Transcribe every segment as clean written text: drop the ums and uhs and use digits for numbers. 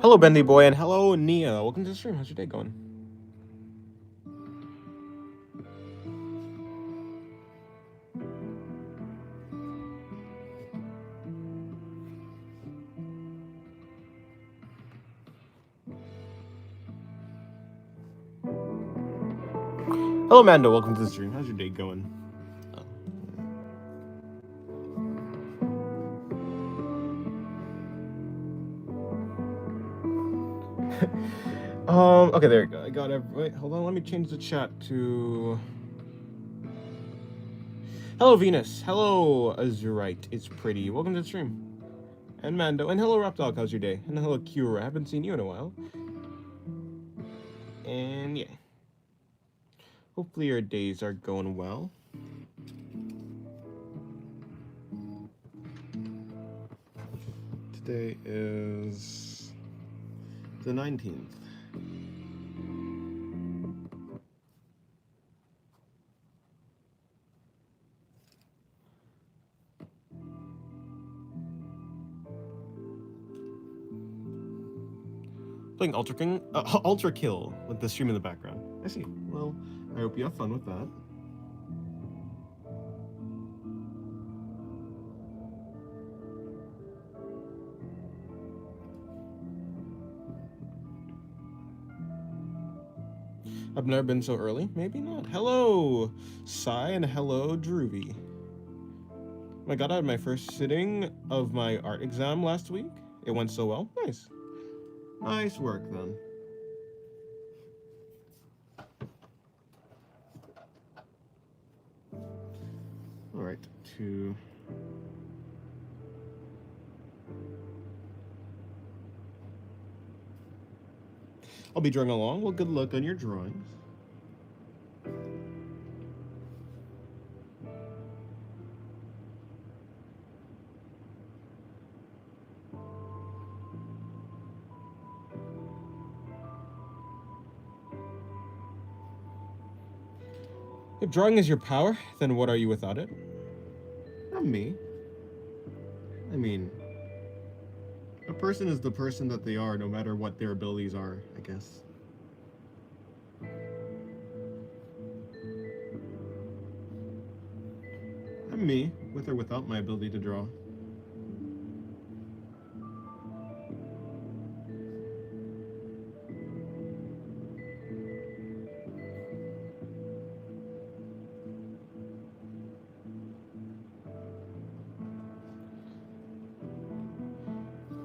Hello, Bendy Boy, and hello, Nia. Welcome to the stream. How's your day going? Hello, Mando. Welcome to the stream. How's your day going? Okay, there we go. I got it. Wait, hold on. Let me change the chat to. Hello, Venus. Hello, Azurite. It's pretty. Welcome to the stream. And Mando. And hello, Rapdog. How's your day? And hello, Kira. I haven't seen you in a while. And yeah. Hopefully your days are going well. Today is the 19th. Playing Ultra Kill with the stream in the background. I see. Well, I hope you have fun with that. I've never been so early. Maybe not. Hello, Sai, and hello, Droovy. Oh my god, I had my first sitting of my art exam last week. It went so well. Nice. Nice work, then. Alright, I'll be drawing along. Well, good luck on your drawings. If drawing is your power, then what are you without it? Not me. I mean, a person is the person that they are, no matter what their abilities are, I guess. I'm me, with or without my ability to draw.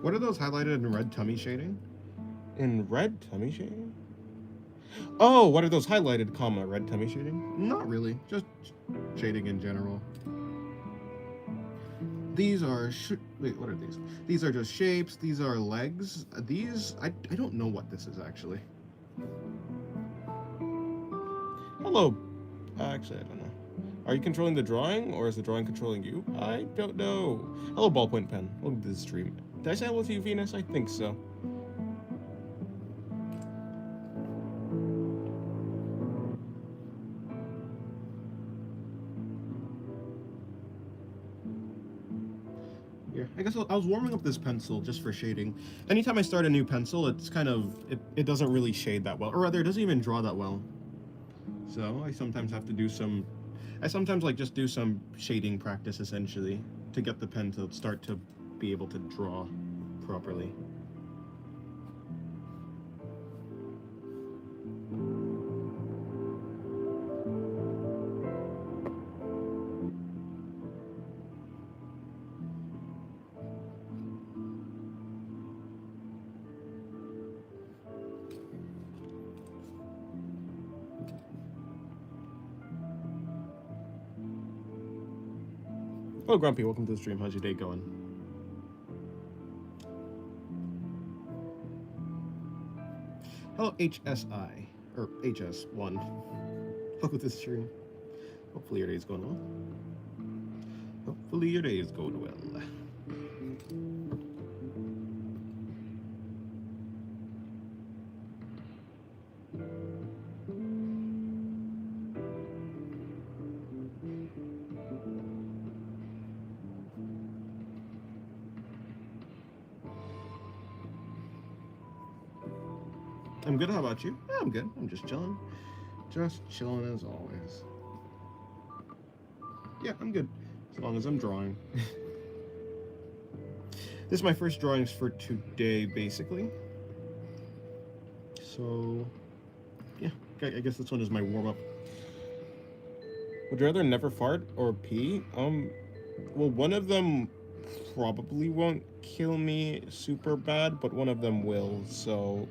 What are those highlighted in red tummy shading? In red tummy shading? Oh, what are those highlighted, comma, red tummy shading? Not really, just shading in general. These are, wait, what are these? These are just shapes, these are legs. These, I don't know what this is actually. Hello, actually I don't know. Are you controlling the drawing, or is the drawing controlling you? I don't know. Hello, ballpoint pen. Welcome to the stream. Did I say hello to you, Venus? I think so. Yeah, I guess I was warming up this pencil just for shading. Anytime I start a new pencil, it's kind of, it doesn't really shade that well. Or rather, it doesn't even draw that well. So I sometimes have to do some, like just do some shading practice essentially to get the pen to start to be able to draw properly. Hello, Grumpy. Welcome to the stream. How's your day going? Hello, HSI. Or HS1. Welcome to the stream. Hopefully your day's going well. Hopefully your day is going well. I'm good. How about you? Yeah, I'm good. I'm just chilling. Just chilling as always. Yeah, I'm good. As long as I'm drawing. This is my first drawings for today, basically. So, yeah, I guess this one is my warm-up. Would you rather never fart or pee? Well, one of them probably won't kill me super bad, but one of them will, so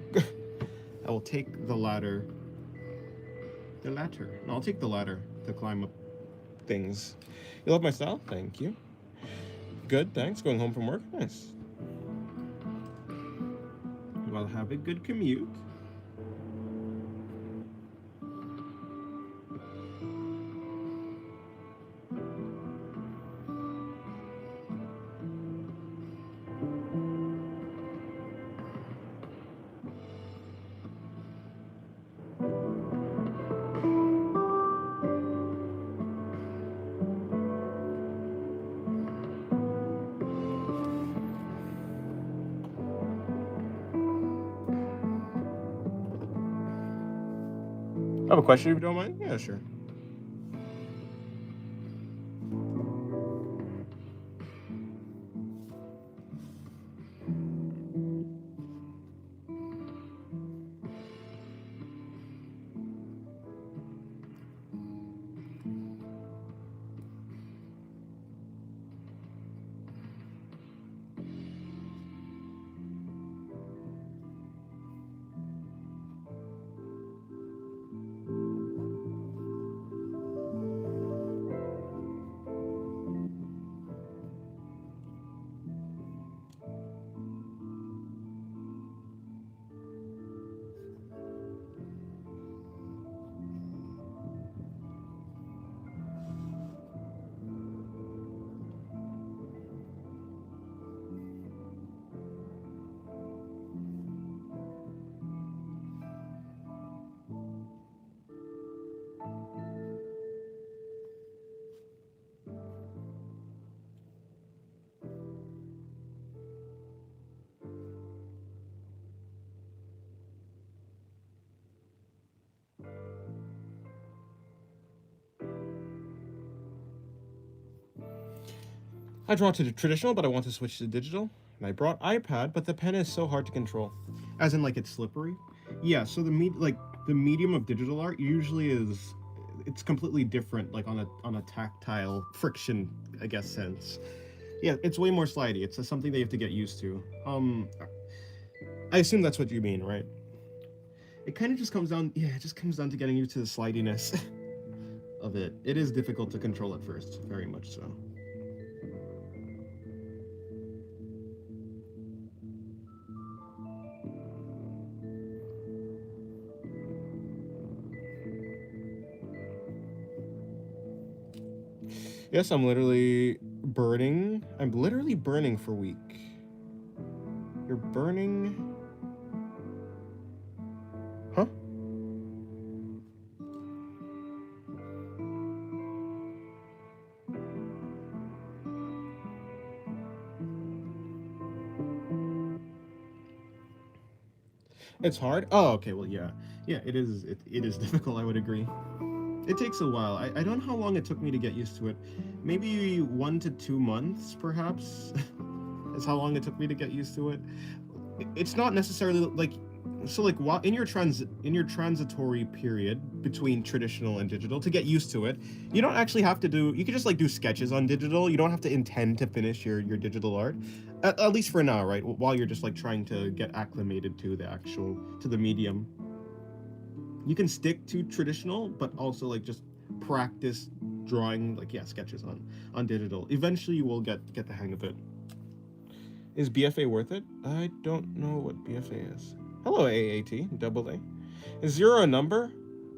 I will take the latter. The latter. No, I'll take the ladder to climb up things. You love my style? Thank you. Good, thanks. Going home from work? Nice. Well, have a good commute. I have a question if you don't mind. Yeah, sure. I draw to the traditional, but I want to switch to digital. And I brought iPad, but the pen is so hard to control. As in, like, it's slippery? Yeah, so the medium of digital art usually is it's completely different, like on a tactile friction, I guess, sense. Yeah, it's way more slidey. It's something that you have to get used to. I assume that's what you mean, right? It kind of just comes down, yeah, it just comes down to getting used to the slidiness of it. It is difficult to control at first, very much so. Yes, I'm literally burning. I'm literally burning for week. You're burning? Huh? It's hard? Oh, okay, well, yeah. Yeah, it is difficult, I would agree. It takes a while. I don't know how long it took me to get used to it. Maybe 1 to 2 months, perhaps, is how long it took me to get used to it. It's not necessarily like so like while in your transitory period between traditional and digital to get used to it, you don't actually have to do you can just like do sketches on digital. You don't have to intend to finish your digital art. At least for now, right? While you're just like trying to get acclimated to the medium. You can stick to traditional, but also like just practice drawing like yeah sketches on digital. Eventually, you will get the hang of it. Is BFA worth it? I don't know what BFA is. Hello, AAT, double A. Is zero a number,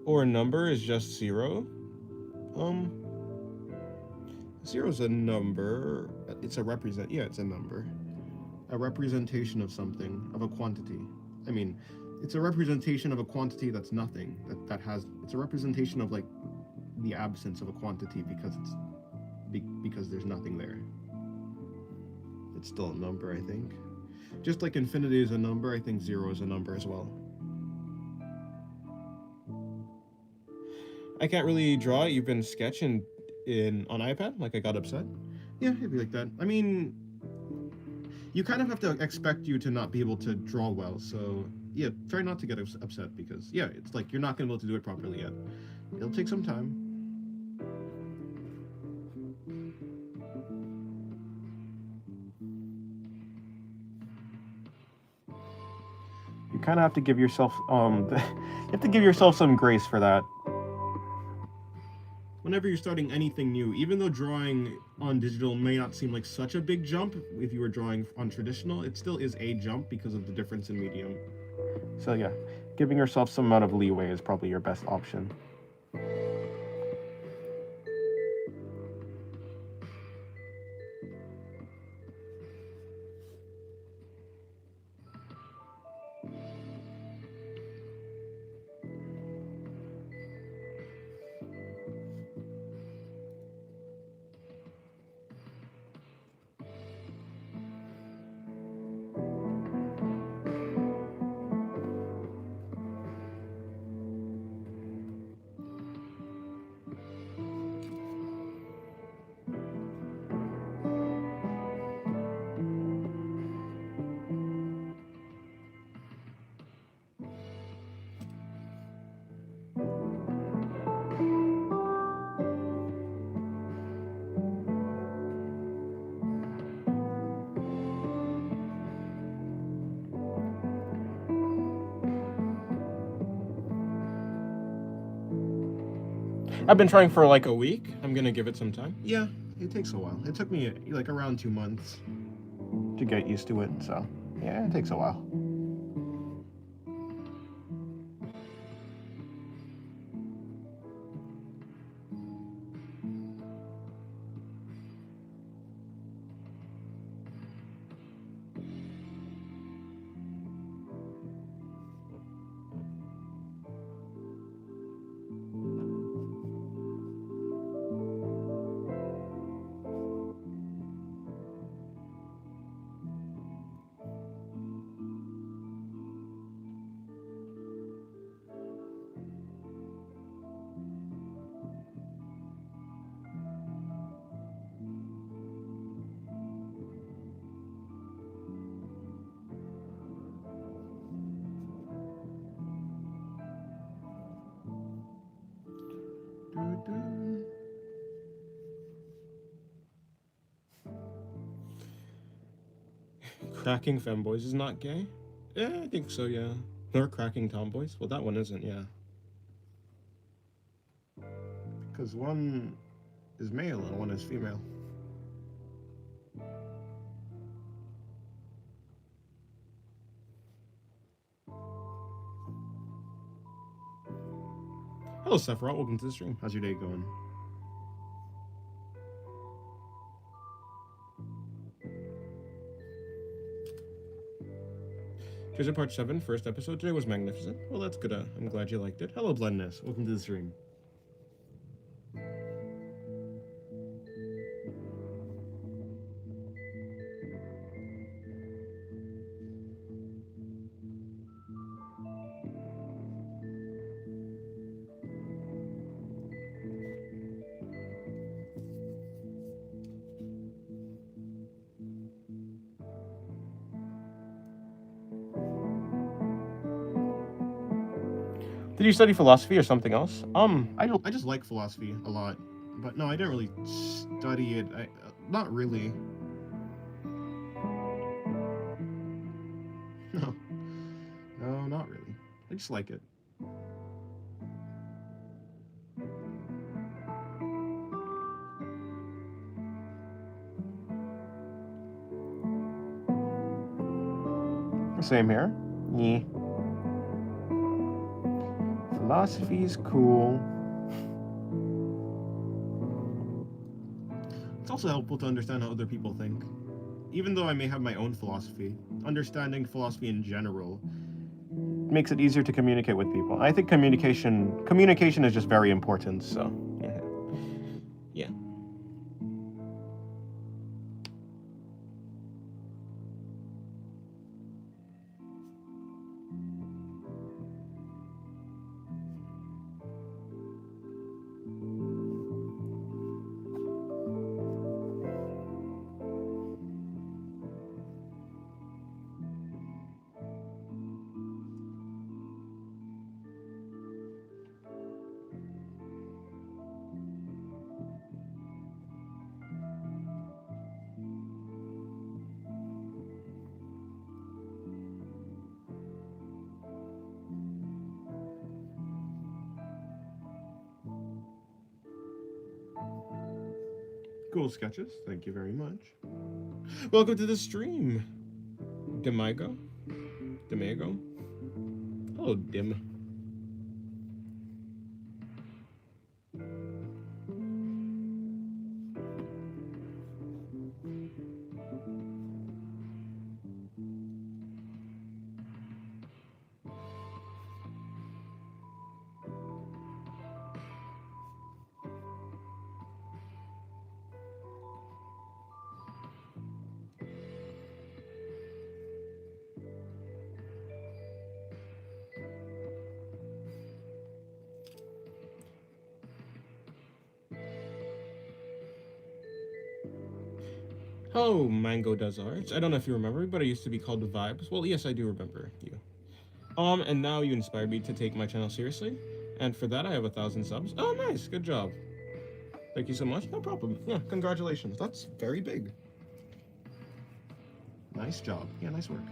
or a number is just zero? Um, Zero's a number. It's a represent. Yeah, it's a number. A representation of something, of a quantity. I mean, it's a representation of a quantity that's nothing. That has. It's a representation of like the absence of a quantity because there's nothing there. It's still a number, I think. Just like infinity is a number, I think zero is a number as well. I can't really draw. You've been sketching on iPad, like I got upset. Yeah, it'd be like that. I mean, you kind of have to expect you to not be able to draw well. So yeah, try not to get upset because yeah, it's like you're not gonna be able to do it properly yet. It'll take some time. You kind of have to give yourself you have to give yourself some grace for that. Whenever you're starting anything new, even though drawing on digital may not seem like such a big jump if you were drawing on traditional, it still is a jump because of the difference in medium. So yeah, giving yourself some amount of leeway is probably your best option. I've been trying for like a week. I'm gonna give it some time. Yeah, it takes a while. It took me like around 2 months to get used to it, so yeah, it takes a while. Cracking femboys is not gay? Yeah, I think so, yeah. Nor cracking tomboys? Well, that one isn't, yeah. Because one is male and one is female. Hello, Sephiroth. Welcome to the stream. How's your day going? Treasure Part 7, first episode today was magnificent. Well, that's good. I'm glad you liked it. Hello, Blendness. Welcome to the stream. Did you study philosophy or something else? I just like philosophy a lot, but no, I didn't really study it. Not really. No, no, not really. I just like it. Same here. Yeah. Philosophy's cool. It's also helpful to understand how other people think. Even though I may have my own philosophy, understanding philosophy in general makes it easier to communicate with people. I think communication is just very important, so yeah. cool sketches. Thank you very much. Welcome to the stream, Demigo. Hello, Dim. Oh, Mango Does Art. I don't know if you remember, but I used to be called The Vibes. Well, yes, I do remember you. And now you inspired me to take my channel seriously. And for that, I have 1,000 subs. Oh, nice. Good job. Thank you so much. No problem. Yeah, congratulations. That's very big. Nice job. Yeah, nice work.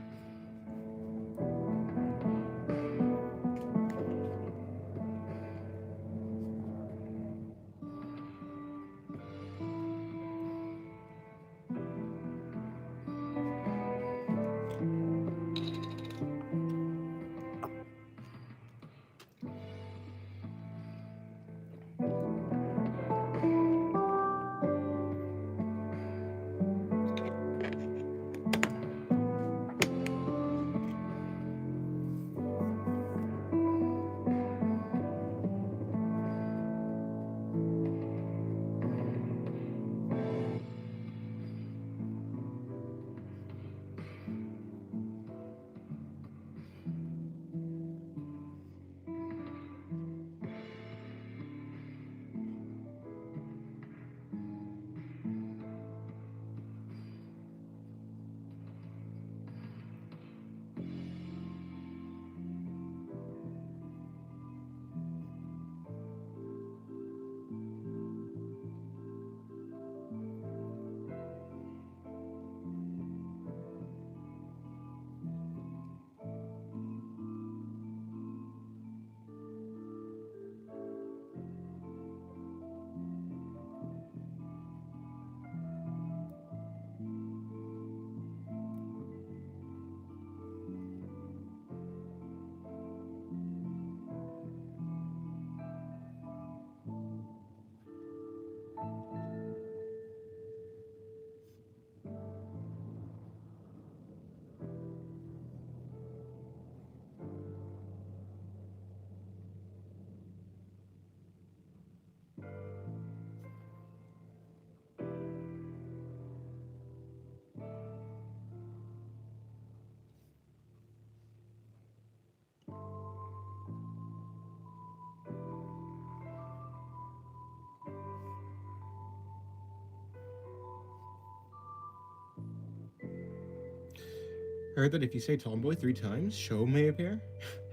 Heard that if you say tomboy 3 times, show may appear?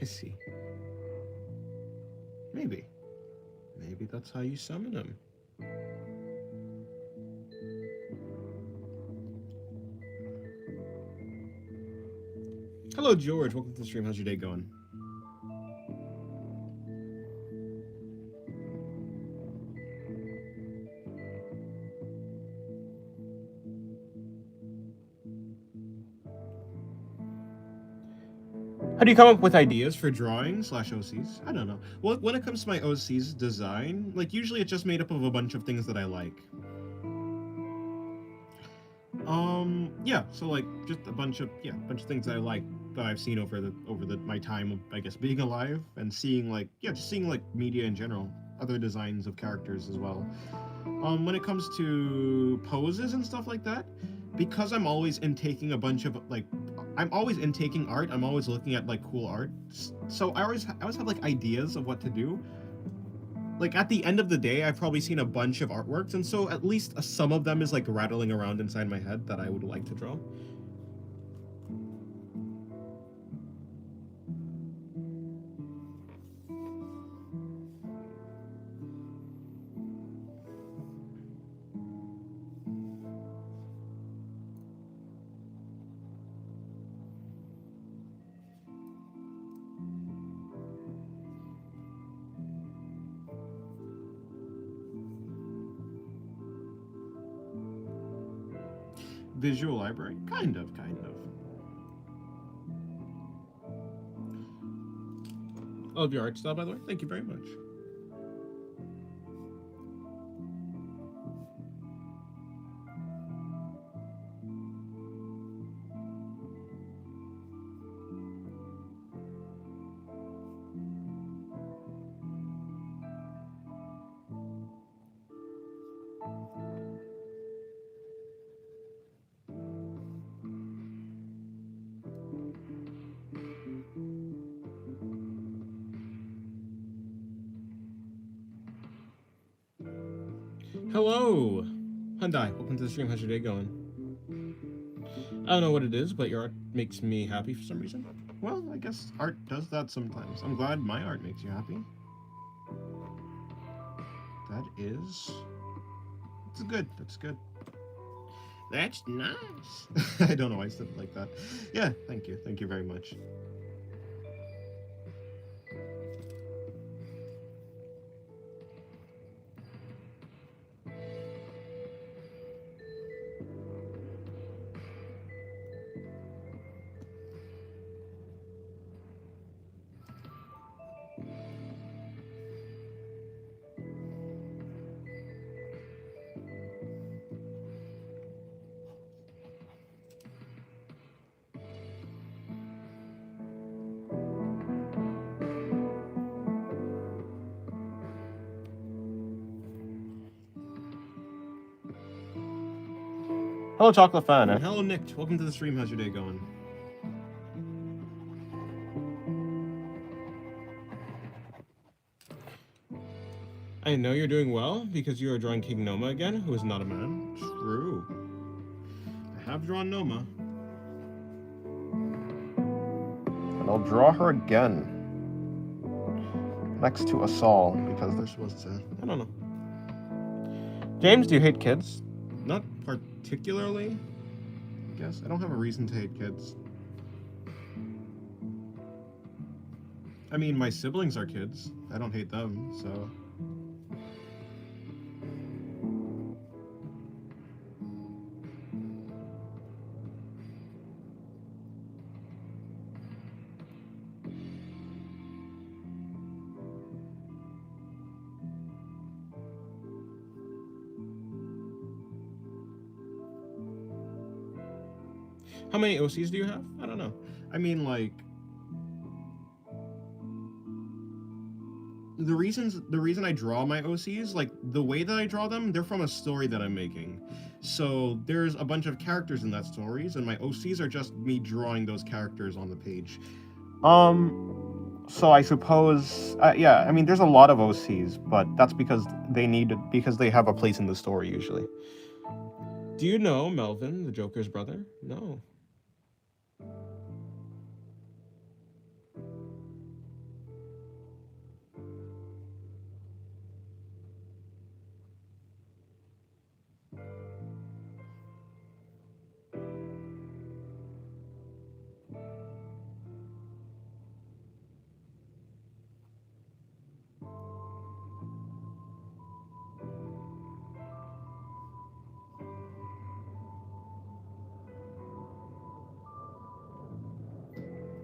I see. Maybe. Maybe that's how you summon him. Hello, George. Welcome to the stream. How's your day going? How do you come up with ideas for drawing / OCs? I don't know. Well, when it comes to my OCs design, like usually it's just made up of a bunch of things that I like. Yeah, so like just a bunch of things that I like that I've seen over my time of, I guess, being alive and seeing like just seeing like media in general, other designs of characters as well. When it comes to poses and stuff like that, because I'm always intaking a bunch of like I'm always intaking art, I'm always looking at like cool art. So I always have like ideas of what to do. Like at the end of the day, I've probably seen a bunch of artworks, and so at least some of them is like rattling around inside my head that I would like to draw. visual library? Kind of. I love your art style, by the way. Thank you very much. Hello, Hyundai. Welcome to the stream. How's your day going? I don't know what it is, but your art makes me happy for some reason. Well, I guess art does that sometimes. I'm glad my art makes you happy. That's good. That's good. That's nice. I don't know why I said it like that. Yeah, thank you. Thank you very much. Hello, Chocolate Fan, and hello, Nick. Welcome to the stream. How's your day going? I know you're doing well because you are drawing King Noma again, who is not a man. True. I have drawn Noma. And I'll draw her again. Next to Assaul, because they're supposed to... I don't know. James, do you hate kids? Not particularly, I guess. I don't have a reason to hate kids. I mean, my siblings are kids. I don't hate them, so... How many OCs do you have? I don't know. I mean, like... The reason I draw my OCs, like, the way that I draw them, they're from a story that I'm making. So there's a bunch of characters in that stories, and my OCs are just me drawing those characters on the page. So I suppose, yeah, I mean, there's a lot of OCs, but that's because they have a place in the story, usually. Do you know Melvin, the Joker's brother? No.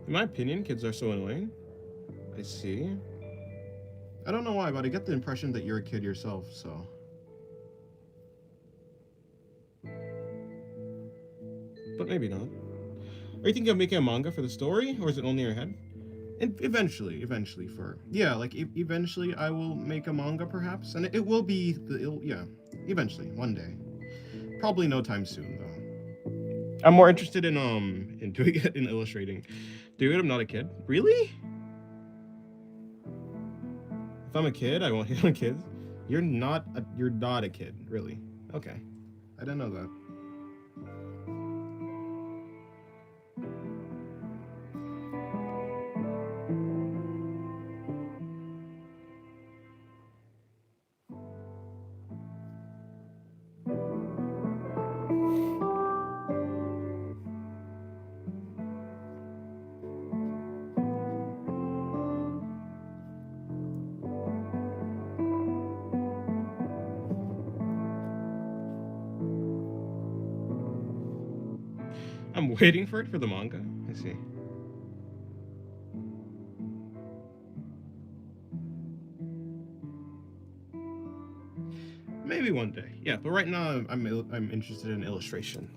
In my opinion, kids are so annoying. I see. I don't know why, but I get the impression that you're a kid yourself, so... But maybe not. Are you thinking of making a manga for the story, or is it only in your head? Eventually for... Yeah, like, eventually I will make a manga, perhaps, and it will be... yeah, eventually, one day. Probably no time soon, though. I'm more interested in doing it, in illustrating. Dude, I'm not a kid. Really? If I'm a kid, I won't hit on kids. You're not a kid, really. Okay. I didn't know that. I'm waiting for it for the manga. I see. Maybe one day. Yeah, but right now I'm interested in illustration.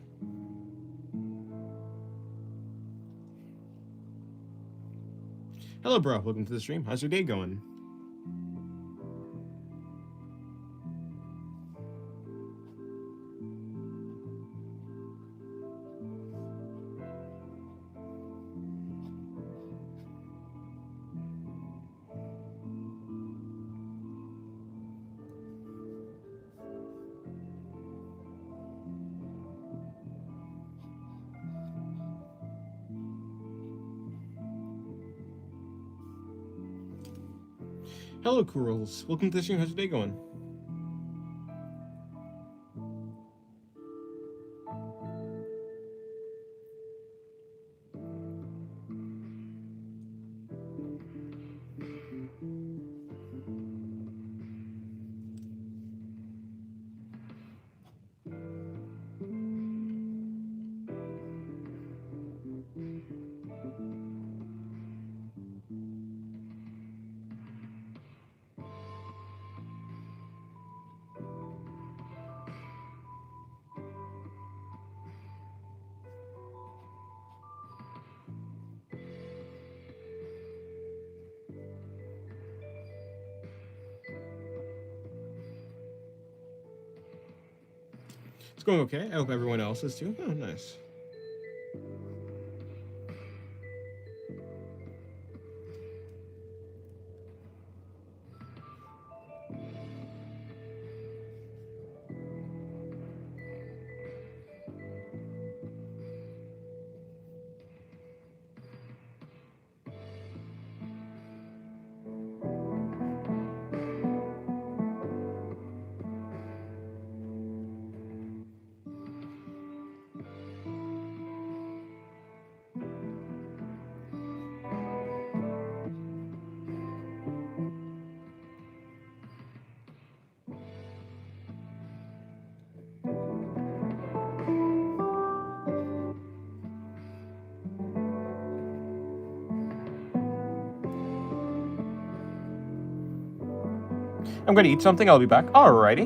Hello, bro. Welcome to the stream. How's your day going? Hello, Kurals. Welcome to the stream. How's your day going? It's going okay. I hope everyone else is too. Oh, nice. I'm gonna eat something. I'll be back. Alrighty.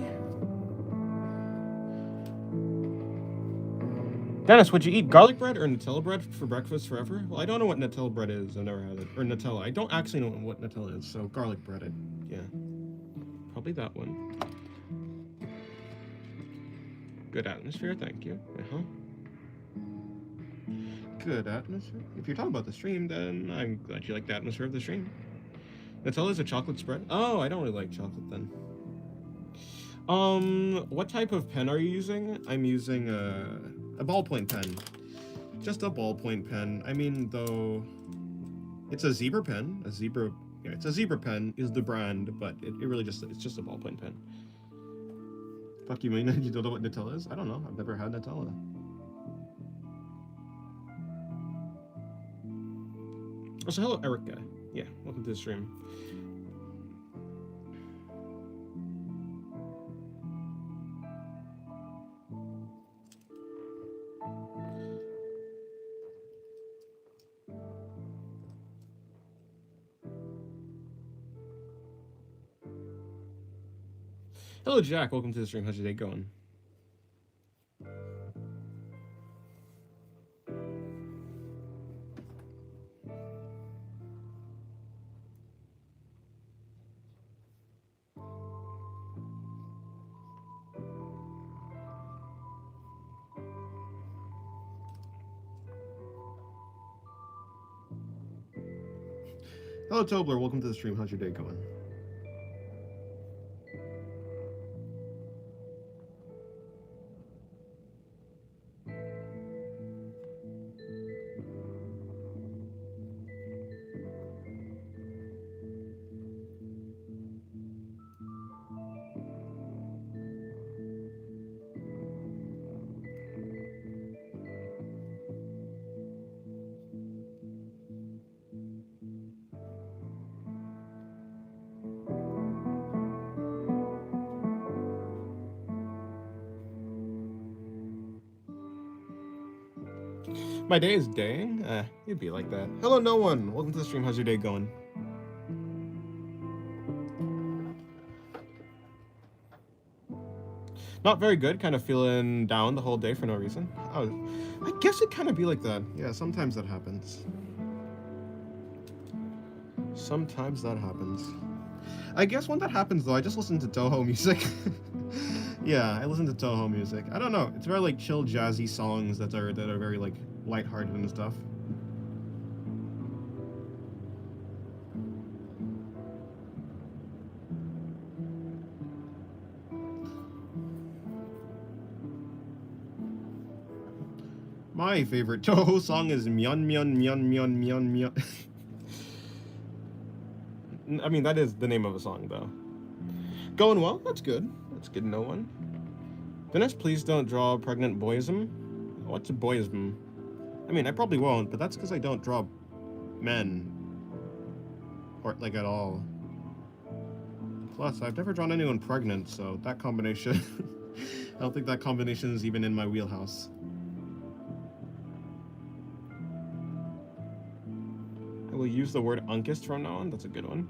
Dennis, would you eat garlic bread or Nutella bread for breakfast forever? Well, I don't know what Nutella bread is. I've never had it. Or Nutella. I don't actually know what Nutella is, so garlic bread. Yeah. Probably that one. Good atmosphere, thank you. Uh-huh. Good atmosphere. If you're talking about the stream, then I'm glad you like the atmosphere of the stream. Nutella is a chocolate spread? Oh, I don't really like chocolate then. What type of pen are you using? I'm using a ballpoint pen. Just a ballpoint pen. I mean, though, it's a zebra pen. Yeah, it's a zebra pen is the brand, but it really it's just a ballpoint pen. Fuck you, mean you don't know what Nutella is? I don't know. I've never had Nutella. Oh, so hello, Erica. Yeah, welcome to the stream. Hello, Jack. Welcome to the stream. How's your day going? Hello, Tobler. Welcome to the stream. How's your day going? My day is daying? It'd be like that. Hello, no one. Welcome to the stream. How's your day going? Not very good. Kind of feeling down the whole day for no reason. Oh, I guess it kind of be like that. Yeah, sometimes that happens. Sometimes that happens. I guess when that happens, though, I just listen to Toho music. Yeah, I listen to Toho music. I don't know. It's very like chill, jazzy songs that are very like lighthearted and stuff. My favorite Toho song is Myeon Myeon Myeon Myeon Myeon Myeon. I mean, that is the name of a song, though. Going well? That's good. That's good, no one. Dennis, please don't draw pregnant boyism. What's a boyism? I mean, I probably won't, but that's because I don't draw men. Or, like, at all. Plus, I've never drawn anyone pregnant, so that combination... I don't think that combination is even in my wheelhouse. I will use the word unkist from now on. That's a good one.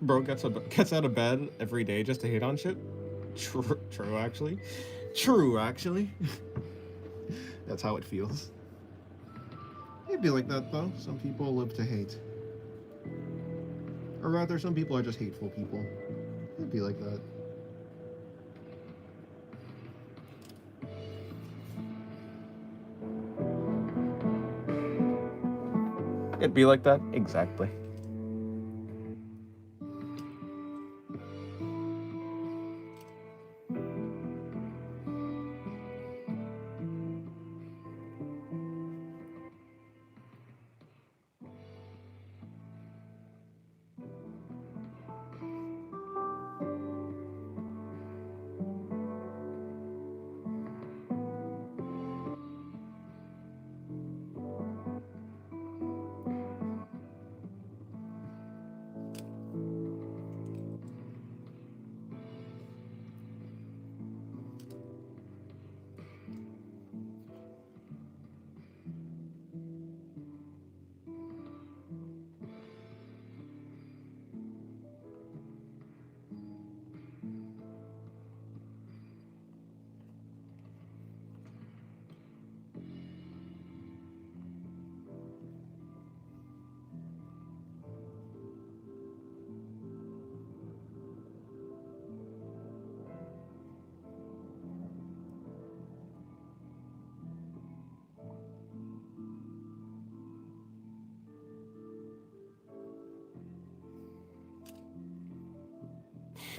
Bro gets out of bed every day just to hate on shit. True, actually. True, actually. That's how it feels. It'd be like that, though. Some people live to hate. Or rather, some people are just hateful people. It'd be like that. It'd be like that? Exactly.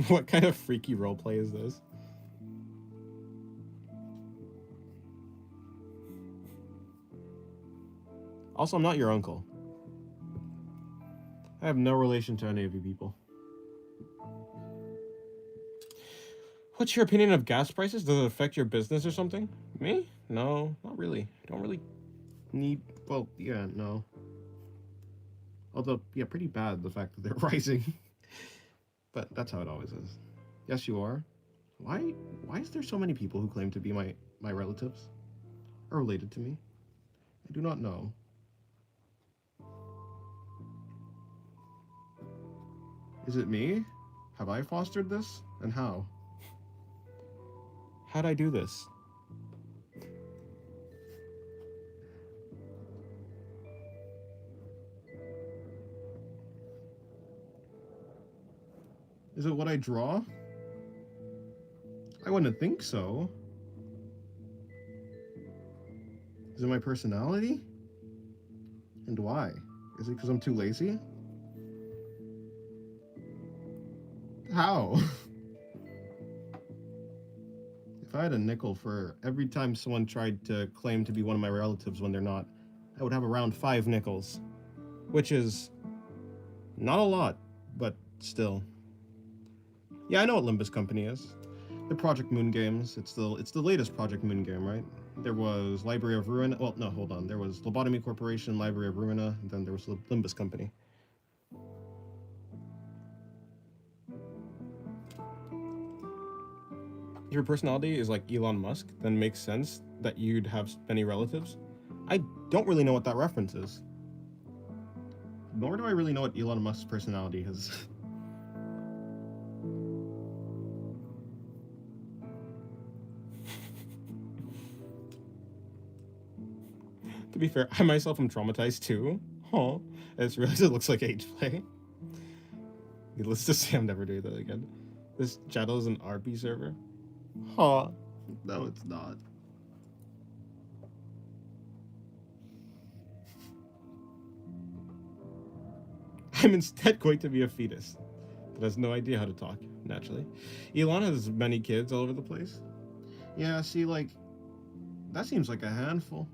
What kind of freaky roleplay is this? Also, I'm not your uncle. I have no relation to any of you people. What's your opinion of gas prices? Does it affect your business or something? Me? No, not really. I don't really need... Well, yeah, no. Although, yeah, pretty bad, the fact that they're rising. But that's how it always is. Yes, you are. Why is there so many people who claim to be my relatives? Or related to me? I do not know. Is it me? Have I fostered this? And how? How'd I do this? Is it what I draw? I wouldn't think so. Is it my personality? And why? Is it because I'm too lazy? How? If I had a nickel for every time someone tried to claim to be one of my relatives when they're not, I would have around 5 nickels. Which is not a lot, but still. Yeah, I know what Limbus Company is. The Project Moon games. It's the latest Project Moon game, right? There was Library of Ruin. Well, no, hold on. There was Lobotomy Corporation, Library of Ruina, and then there was the Limbus Company. If your personality is like Elon Musk, then makes sense that you'd have many relatives. I don't really know what that reference is. Nor do I really know what Elon Musk's personality is. To be fair, I myself am traumatized too. Huh. I just realized it looks like age play. Needless to say, I'm never doing that again. This channel is an RP server. Huh. No, it's not. I'm instead going to be a fetus that has no idea how to talk, naturally. Elon has many kids all over the place. Yeah, see, like, that seems like a handful.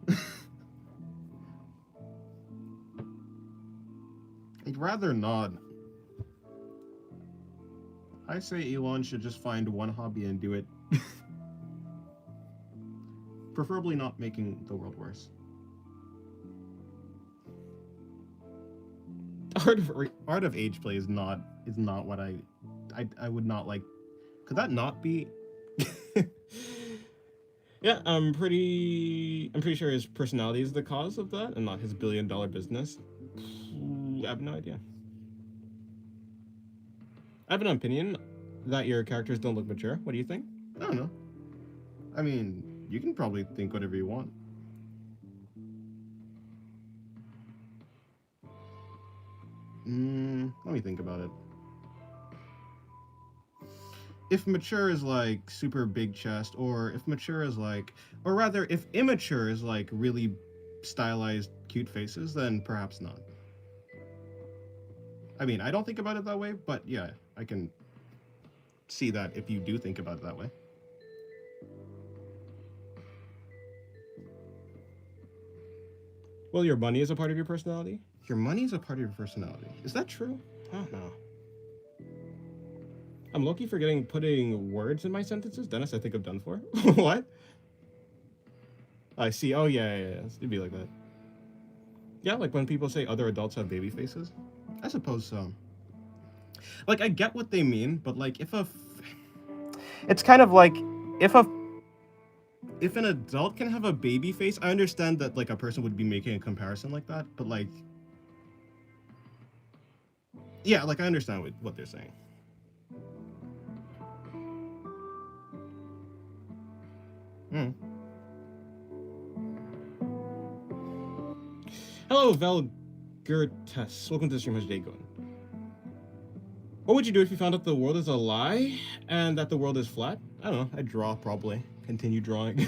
I'd rather not. I say Elon should just find one hobby and do it. Preferably not making the world worse. Art of age play is not what I would not like. Could that not be? Yeah, I'm pretty sure his personality is the cause of that, and not his billion-dollar business. I have no idea. I have an opinion that your characters don't look mature. What do you think? I don't know. I mean, you can probably think whatever you want. Let me think about it. If mature is like super big chest, or if mature is like, or rather, if immature is like really stylized cute faces, then perhaps not. I mean, I don't think about it that way, but yeah, I can see that if you do think about it that way. Well, your money is a part of your personality? Your money is a part of your personality. Is that true? I don't know. I'm low-key forgetting putting words in my sentences. Dennis, I think I'm done for. What? I see. Oh, yeah. It'd be like that. Yeah, like when people say other adults have baby faces. I suppose so. Like, I get what they mean, but like, it's kind of like, if an adult can have a baby face, I understand that like a person would be making a comparison like that, but like, yeah, like I understand what they're saying. Hello, Velgertes. Welcome to the stream. How's your day going? What would you do if you found out the world is a lie and that the world is flat? I don't know. I'd draw, probably. Continue drawing.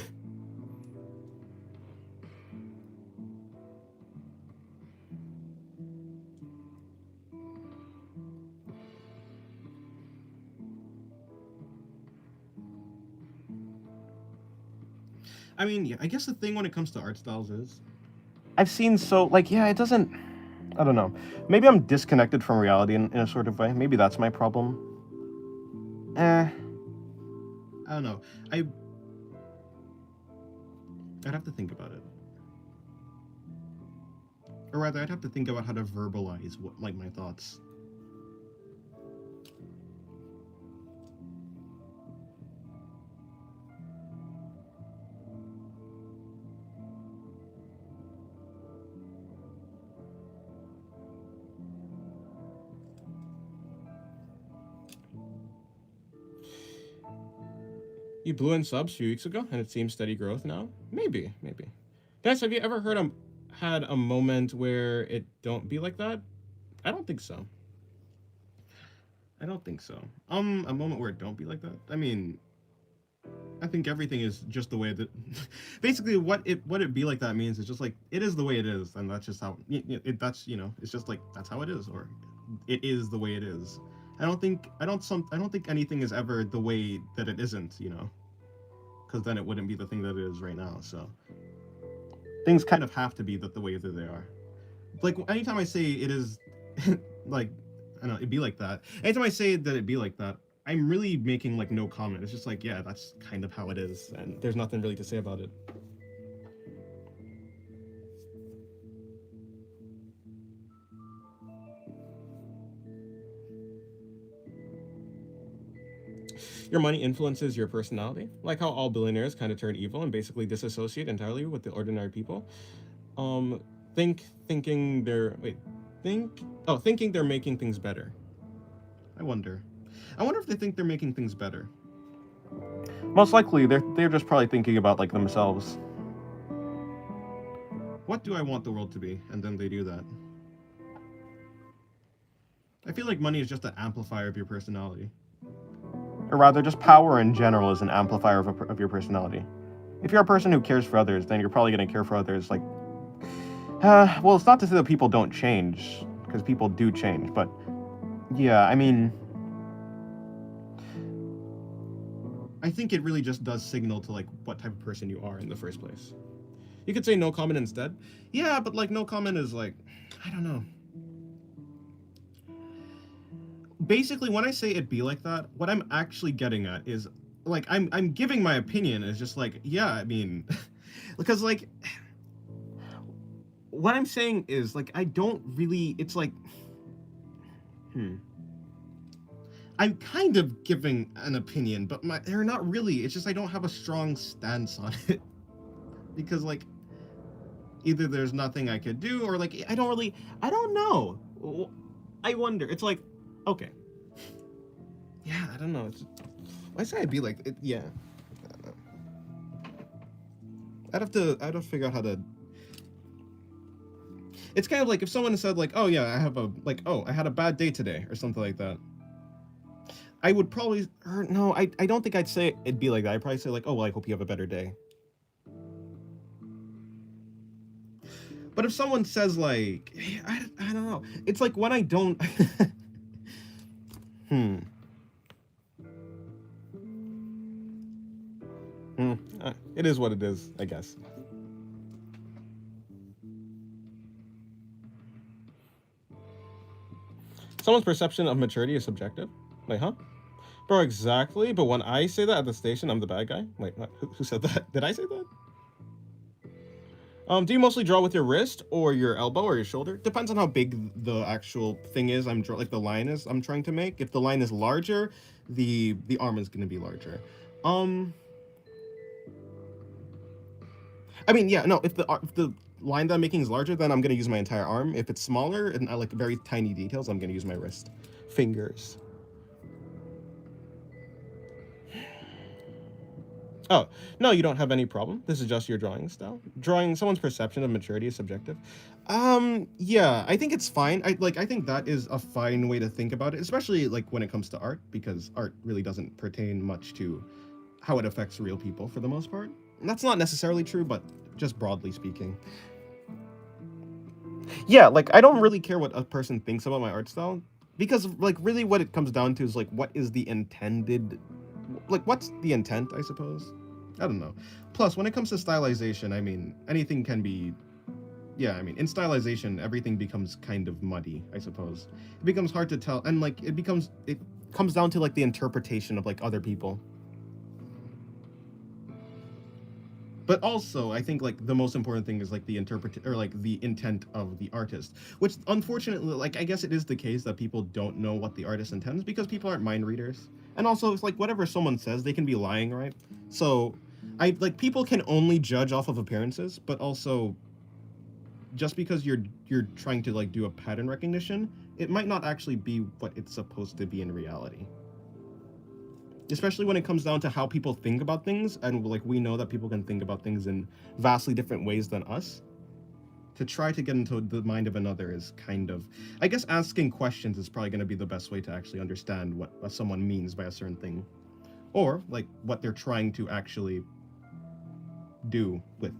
I mean, yeah, I guess the thing when it comes to art styles is I've seen it doesn't, I don't know. Maybe I'm disconnected from reality in a sort of way. Maybe that's my problem. I don't know. I'd have to think about it. Or rather, I'd have to think about how to verbalize my thoughts. You blew in subs a few weeks ago, and it seems steady growth now? Maybe. Guys, have you ever had a moment where it don't be like that? I don't think so. I don't think so. A moment where it don't be like that. I mean, I think everything is just the way that. Basically, what it be like that means is just like it is the way it is, and that's just how that's it's just like that's how it is, or it is the way it is. I don't think anything is ever the way that it isn't, because then it wouldn't be the thing that it is right now. So things kind of have to be the way that they are. Like anytime I say it is, like I don't know, it'd be like that. Anytime I say that it'd be like that, I'm really making like no comment. It's just like, yeah, that's kind of how it is, and there's nothing really to say about it. Your money influences your personality, like how all billionaires kind of turn evil and basically disassociate entirely with the ordinary people. Um, thinking they're thinking they're making things better. I wonder. I wonder if they think they're making things better. Most likely, they're just probably thinking about like themselves. What do I want the world to be? And then they do that. I feel like money is just an amplifier of your personality. Or rather, just power in general is an amplifier of your personality. If you're a person who cares for others, then you're probably going to care for others. Like, well, it's not to say that people don't change, because people do change, but yeah, I mean, I think it really just does signal to like what type of person you are in the first place. You could say no comment instead. Yeah, but like no comment is like, I don't know. Basically, when I say it be like that, what I'm actually getting at is like I'm giving my opinion is just like, yeah, I mean, because like what I'm saying is like I don't really, it's like I'm kind of giving an opinion, but they're not really. It's just I don't have a strong stance on it. Because like either there's nothing I could do, or like I don't know. I wonder. It's like, okay. Yeah, I don't know. Why say I'd be like it, yeah. I don't know. I'd have to figure out how to. It's kind of like if someone said like, oh yeah, I had a bad day today or something like that. I would probably, or no, I don't think I'd say it'd be like that. I'd probably say like, oh well, I hope you have a better day. But if someone says like, I don't know, it's like when I don't. It is what it is, I guess. Someone's perception of maturity is subjective. Wait, huh? Bro, exactly. But when I say that at the station, I'm the bad guy. Wait, who said that? Did I say that? Do you mostly draw with your wrist or your elbow or your shoulder? Depends on how big the actual thing is. Like the line is I'm trying to make. If the line is larger, the arm is going to be larger. I mean, yeah, no. If the line that I'm making is larger, then I'm going to use my entire arm. If it's smaller and I like very tiny details, I'm going to use my wrist, fingers. Oh, no, you don't have any problem. This is just your drawing style. Drawing someone's perception of maturity is subjective. Yeah, I think it's fine. I think that is a fine way to think about it, especially like when it comes to art, because art really doesn't pertain much to how it affects real people for the most part. And that's not necessarily true, but just broadly speaking. Yeah, like I don't really care what a person thinks about my art style, because like really what it comes down to is like what is the intended, like what's the intent, I suppose. I don't know. Plus, when it comes to stylization, I mean, anything can be, yeah, I mean, in stylization, everything becomes kind of muddy, I suppose. It becomes hard to tell, and like it comes down to like the interpretation of like other people. But also, I think like the most important thing is like the the intent of the artist, which unfortunately, like I guess it is the case that people don't know what the artist intends because people aren't mind readers, and also it's like whatever someone says, they can be lying, right? So, people can only judge off of appearances, but also, just because you're trying to like do a pattern recognition, it might not actually be what it's supposed to be in reality. Especially when it comes down to how people think about things, and like we know that people can think about things in vastly different ways than us. to try to get into the mind of another is kind of, I guess asking questions is probably going to be the best way to actually understand what someone means by a certain thing, or like what they're trying to actually do with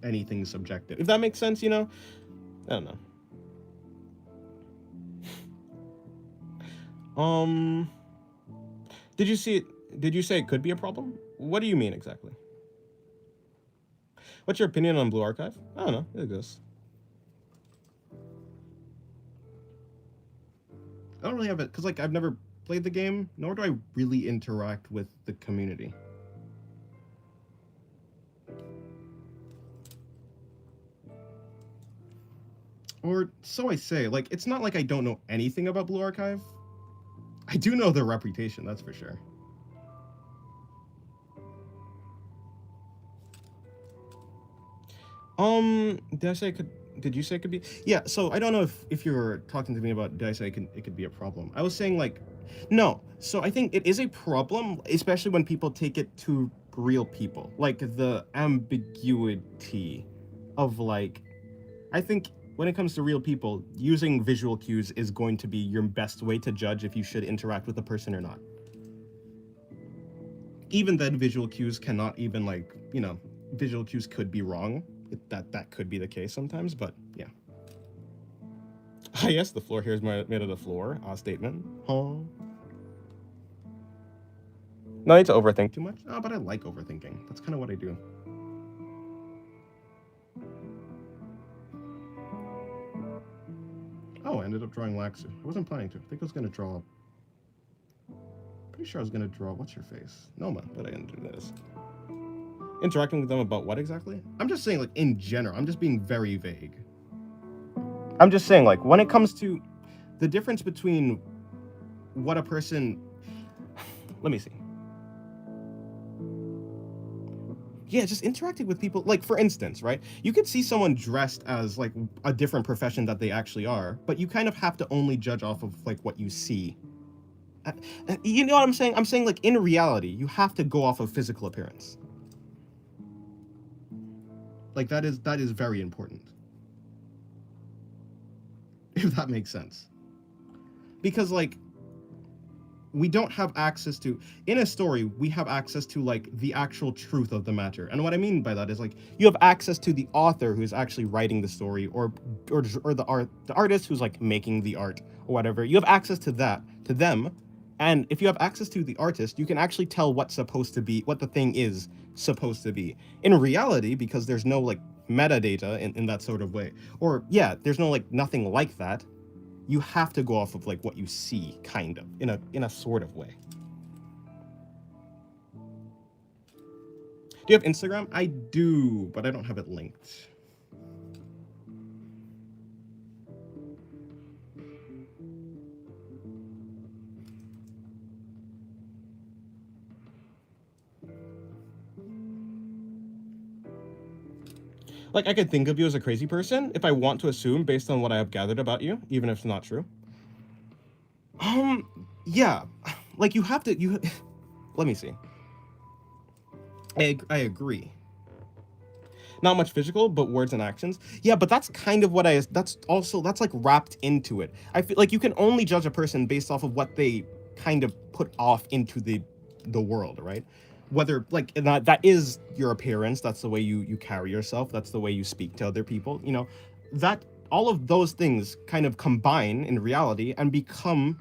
anything subjective, if that makes sense. I don't know. Did you say it could be a problem? What do you mean exactly? What's your opinion on Blue Archive? I don't know, it exists. I don't really have it, because like I've never played the game, nor do I really interact with the community. Or so I say. Like, it's not like I don't know anything about Blue Archive. I do know their reputation, that's for sure. Did I say it could? Did you say it could be? Yeah. So I don't know if you're talking to me about did I say it could be a problem? I was saying like, no. So I think it is a problem, especially when people take it to real people, like the ambiguity of like, I think when it comes to real people, using visual cues is going to be your best way to judge if you should interact with a person or not. Even then, visual cues cannot even like, visual cues could be wrong. That could be the case sometimes, but yeah. Yes, the floor here is made of the floor. Statement. Huh? No need to overthink too much. But I like overthinking. That's kind of what I do. Oh, I ended up drawing Laxu. I wasn't planning to. I think I was going to draw... Pretty sure I was going to draw what's-her-face. Noma, but I didn't do this. Interacting with them about what exactly? I'm just saying, like, in general. I'm just being very vague. I'm just saying, like, when it comes to the difference between what a person... Let me see. Yeah, just interacting with people. Like, for instance, right? You could see someone dressed as, like, a different profession that they actually are, but you kind of have to only judge off of, like, what you see. You know what I'm saying? I'm saying, like, in reality, you have to go off of physical appearance. Like, that is very important. If that makes sense. Because, like, we don't have access to... In a story, we have access to, like, the actual truth of the matter. And what I mean by that is, like, you have access to the author who's actually writing the story, or the artist who's, like, making the art, or whatever. You have access to that, to them. And if you have access to the artist, you can actually tell what's supposed to be, what the thing is supposed to be. In reality, because there's no, like, metadata in that sort of way. Or, yeah, there's no, like, nothing like that. You have to go off of, like, what you see, kind of, in a sort of way. Do you have Instagram? I do, but I don't have it linked. Like, I could think of you as a crazy person if I want to assume based on what I have gathered about you, even if it's not true. Yeah. Like, you have to, let me see. I agree. Not much physical, but words and actions. Yeah, but that's kind of what that's like wrapped into it. I feel like you can only judge a person based off of what they kind of put off into the world, right? Whether, like, that is your appearance, that's the way you carry yourself, that's the way you speak to other people, that all of those things kind of combine in reality and become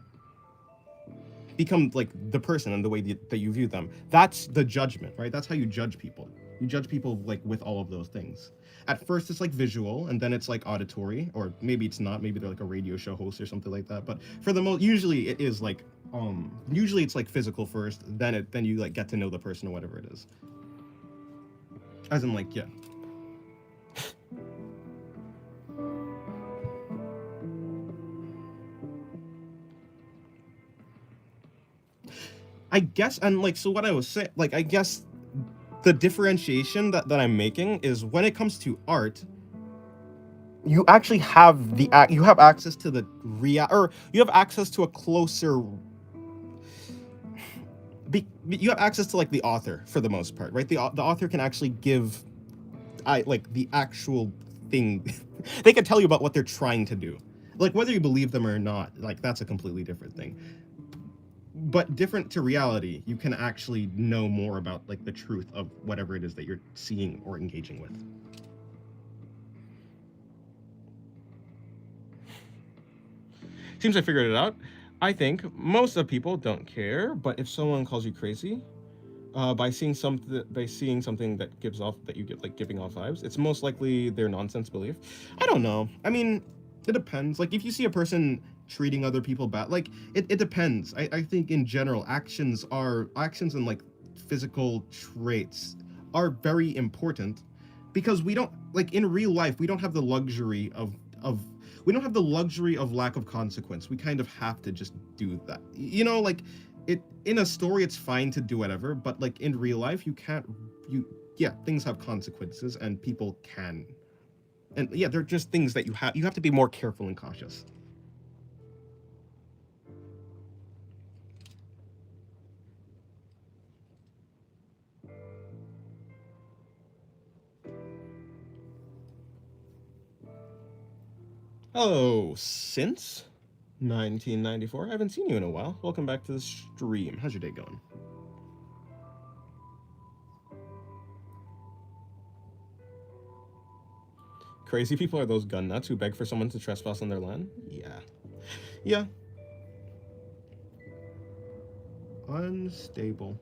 like the person and the way that you view them. That's the judgment, right? That's how you judge people. You judge people, like, with all of those things. At first it's like visual, and then it's like auditory, or maybe it's not, maybe they're like a radio show host or something like that, but for the most, usually it is like usually it's like physical first, then you like get to know the person or whatever it is. As in, like, yeah. I guess, and like, so what I was saying, like, I guess the differentiation that I'm making is when it comes to art, you actually have you have access to the or you have access to a closer, you have access to, like, the author for the most part, right? The author can actually give like the actual anything. They can tell you about what they're trying to do. Like, whether you believe them or not, like, that's a completely different thing. But different to reality, you can actually know more about, like, the truth of whatever it is that you're seeing or engaging with. Seems I figured it out. I think most of people don't care, but if someone calls you crazy, by seeing something that gives off that you get like giving off vibes, it's most likely their nonsense belief. I don't know. I mean, it depends. Like, if you see a person treating other people bad, like, it depends. I think in general, actions and like physical traits are very important, because we don't, like, in real life, we don't have the luxury of we don't have the luxury of lack of consequence. We kind of have to just do that. You know, like, it in a story it's fine to do whatever, but like in real life you can't, things have consequences, and people can, and yeah, they're just things that you have to be more careful and cautious. Oh, since 1994. I haven't seen you in a while. Welcome back to the stream. How's your day going? Crazy people are those gun nuts who beg for someone to trespass on their land? Yeah. Yeah. Unstable.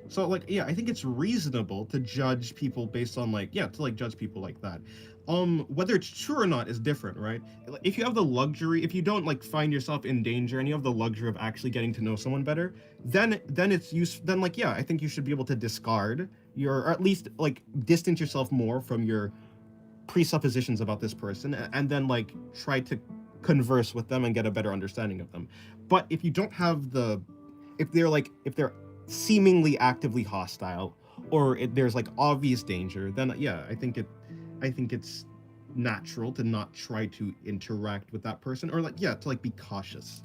So, like, yeah, I think it's reasonable to judge people based on, like, yeah, to like judge people like that. Whether it's true or not is different, right? If you have the luxury, if you don't like find yourself in danger and you have the luxury of actually getting to know someone better, then it's then, like, yeah, I think you should be able to discard or at least like distance yourself more from your presuppositions about this person, and then like try to converse with them and get a better understanding of them. But if you don't have if they're seemingly actively hostile, or there's like obvious danger, then yeah, I think it's natural to not try to interact with that person, or like, yeah, to like be cautious.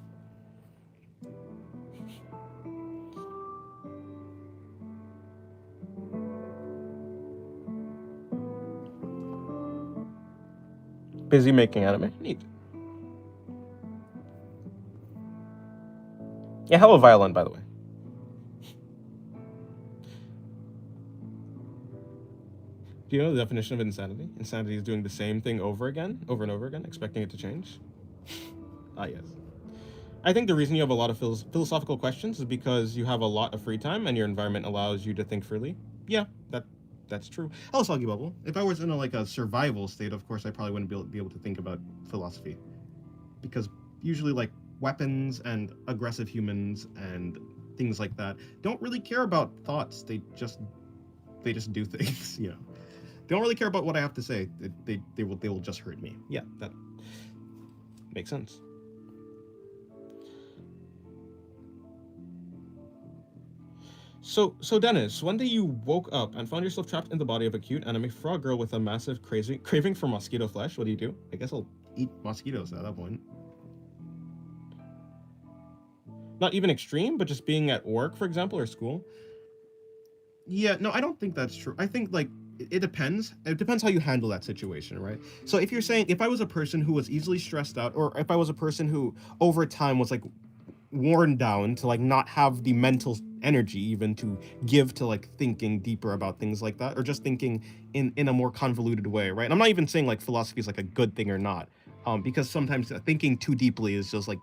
Busy making anime. Neat. Yeah, hello violin, by the way. Do you know the definition of insanity? Insanity is doing the same thing over and over again, expecting it to change. Ah, yes. I think the reason you have a lot of philosophical questions is because you have a lot of free time and your environment allows you to think freely. Yeah, that's true. Hello, Soggy Bubble. If I was in a survival state, of course, I probably wouldn't be able to think about philosophy, because usually, like, weapons and aggressive humans and things like that don't really care about thoughts. They just do things. You know, they don't really care about what I have to say. They will just hurt me. Yeah, that makes sense. So Dennis, one day you woke up and found yourself trapped in the body of a cute anime frog girl with a massive craving for mosquito flesh. What do? I guess I'll eat mosquitoes at that point. Not even extreme, but just being at work, for example, or school. Yeah, no, I don't think that's true. I think, like, it depends. It depends how you handle that situation, right? So if you're saying, if I was a person who was easily stressed out, or if I was a person who over time was like worn down to like not have the mental energy even to give to like thinking deeper about things like that, or just thinking in a more convoluted way, right? And I'm not even saying like philosophy is like a good thing or not, because sometimes thinking too deeply is just like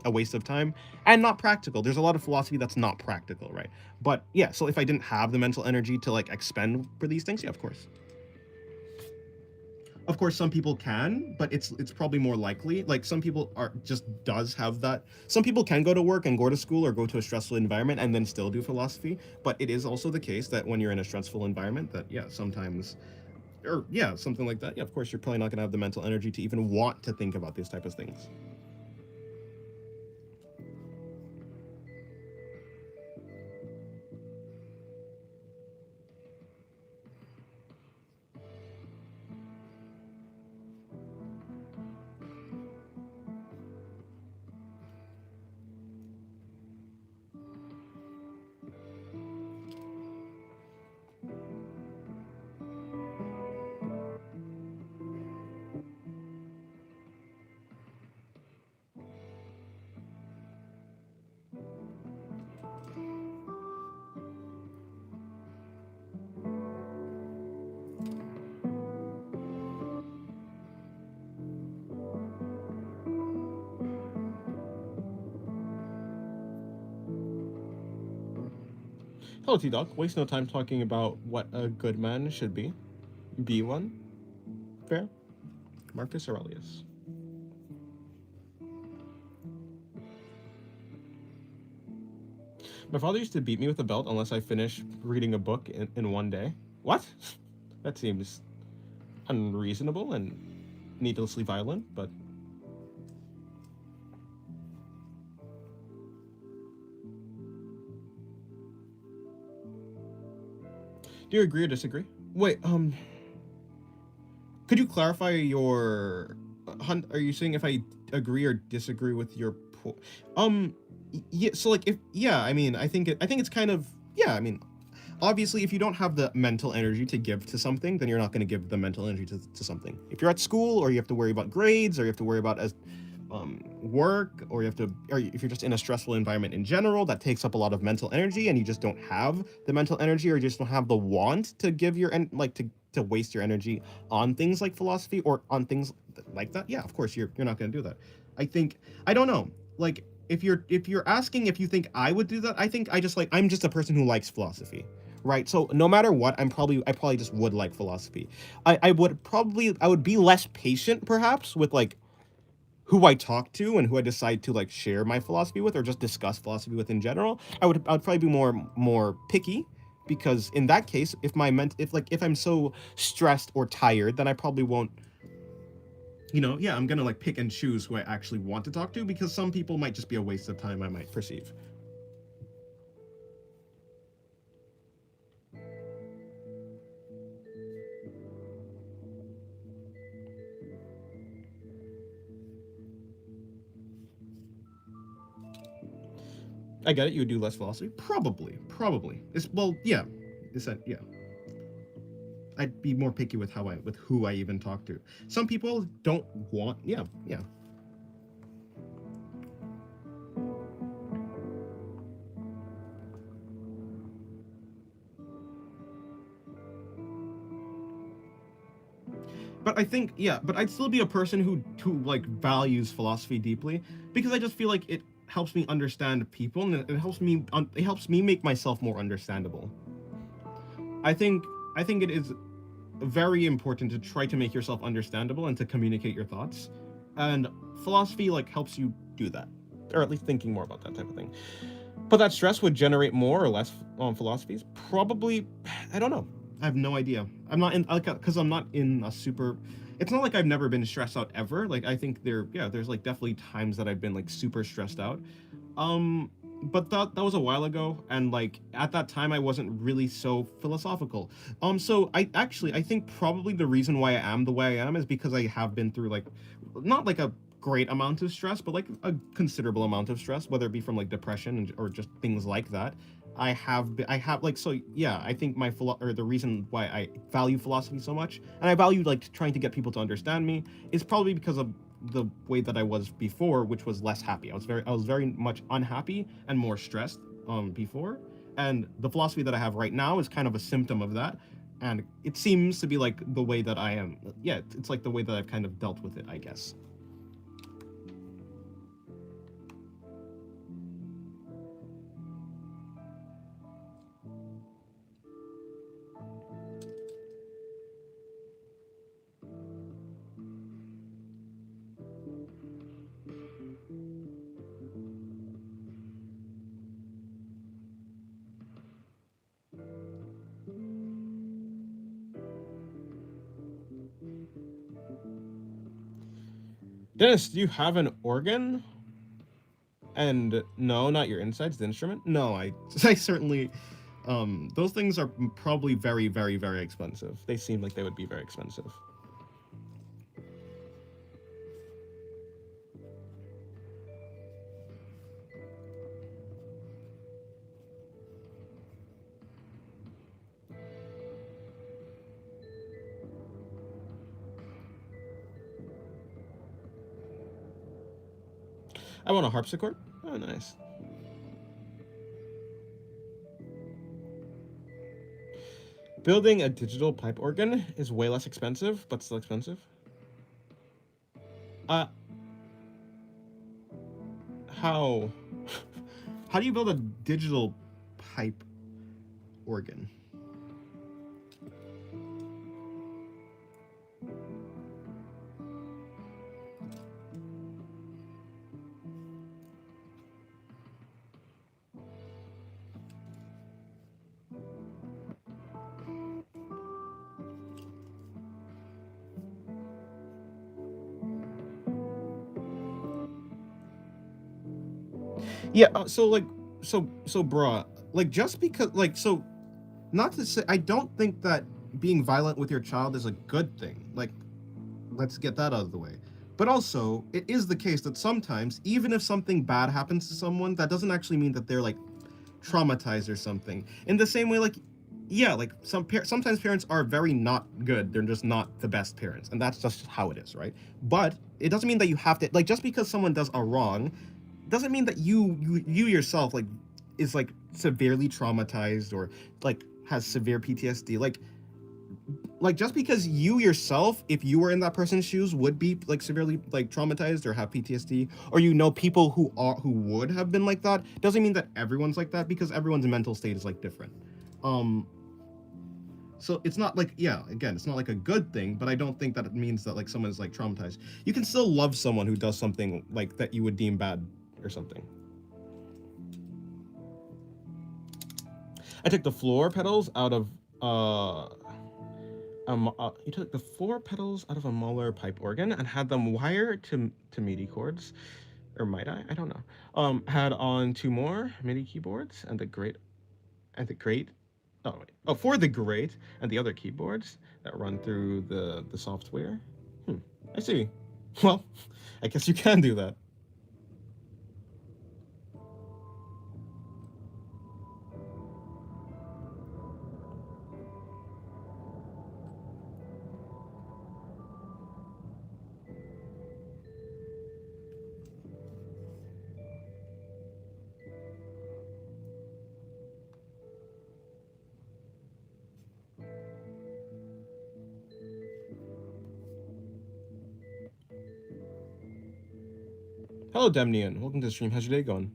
a waste of time and not practical. There's a lot of philosophy that's not practical, right? But yeah, so if I didn't have the mental energy to like expend for these things, yeah, of course. Of course, some people can, but it's probably more likely. Like, some people are just does have that. Some people can go to work and go to school or go to a stressful environment and then still do philosophy. But it is also the case that when you're in a stressful environment, that yeah, sometimes, or yeah, something like that. Yeah, of course, you're probably not gonna have the mental energy to even want to think about these type of things. Hello, T-Doc. Waste no time talking about what a good man should be. Be one. Fair. Marcus Aurelius. My father used to beat me with a belt unless I finished reading a book in one day. What? That seems unreasonable and needlessly violent, but... Do you agree or disagree? Wait, could you clarify your... Are you saying if I agree or disagree with your yeah, so like if I mean, I think it's kind of I mean, obviously if you don't have the mental energy to give to something, then you're not going to give the mental energy to something. If you're at school or you have to worry about grades or you have to worry about work, or if you're just in a stressful environment in general, that takes up a lot of mental energy and you just don't have the mental energy or you just don't have the want to give your to waste your energy on things like philosophy or on things like that. Yeah, of course you're not going to do that. I think I don't know. Like if you're asking if you think I would do that, I think I'm just a person who likes philosophy. Right. So no matter what, I probably just would like philosophy. I would be less patient perhaps with like who I talk to and who I decide to like share my philosophy with or just discuss philosophy with in general. I'd probably be more picky, because in that case, if I'm so stressed or tired, then I probably won't, I'm gonna like pick and choose who I actually want to talk to, because some people might just be a waste of time, I might perceive. I get it. You would do less philosophy, probably. Yeah. Yeah. I'd be more picky with who I even talk to. Some people don't want. Yeah. But I think, but I'd still be a person who like values philosophy deeply, because I just feel like it helps me understand people and it helps me make myself more understandable. I think it is very important to try to make yourself understandable and to communicate your thoughts, and philosophy like helps you do that, or at least thinking more about that type of thing. But that stress would generate more or less philosophies. Probably, I don't know. I have no idea. I'm not in because I'm not in a super. It's not like I've never been stressed out ever. Like I think there's like definitely times that I've been like super stressed out. Um, but that was a while ago, and like at that time I wasn't really so philosophical. So I think probably the reason why I am the way I am is because I have been through like, not like a great amount of stress, but like a considerable amount of stress, whether it be from like depression or just things like that. I have like, so yeah, I think the reason why I value philosophy so much, and I value like trying to get people to understand me, is probably because of the way that I was before, which was less happy. I was very much unhappy and more stressed before, and the philosophy that I have right now is kind of a symptom of that, and it seems to be like the way that I am. Yeah, it's like the way that I've kind of dealt with it, I guess. Dennis, do you have an organ? And no, not your insides, the instrument. No, I certainly. Those things are probably very, very, very expensive. They seem like they would be very expensive. I want a harpsichord. Oh, nice. Building a digital pipe organ is way less expensive, but still expensive. Uh, how? How do you build a digital pipe? organ. Yeah, so bruh, like, just because, like, so, not to say, I don't think that being violent with your child is a good thing. Like, let's get that out of the way. But also, it is the case that sometimes, even if something bad happens to someone, that doesn't actually mean that they're, like, traumatized or something. In the same way, like, yeah, like, sometimes parents are very not good. They're just not the best parents, and that's just how it is, right? But it doesn't mean that you have to, like, just because someone does a wrong doesn't mean that you yourself, like, is, like, severely traumatized or, like, has severe PTSD. Like, just because you yourself, if you were in that person's shoes, would be, like, severely, like, traumatized or have PTSD, or people who would have been like that, doesn't mean that everyone's like that, because everyone's mental state is, like, different. So it's not like, yeah, again, it's not like a good thing, but I don't think that it means that, like, someone's, like, traumatized. You can still love someone who does something, like, that you would deem bad or something. I took the floor pedals out of he took the 4 pedals out of a Mahler pipe organ and had them wired to MIDI chords, or might I don't know. Had on 2 more MIDI keyboards and the great for the great and the other keyboards that run through the software. I see. Well, I guess you can do that. Hello, Demnian. Welcome to the stream. How's your day going?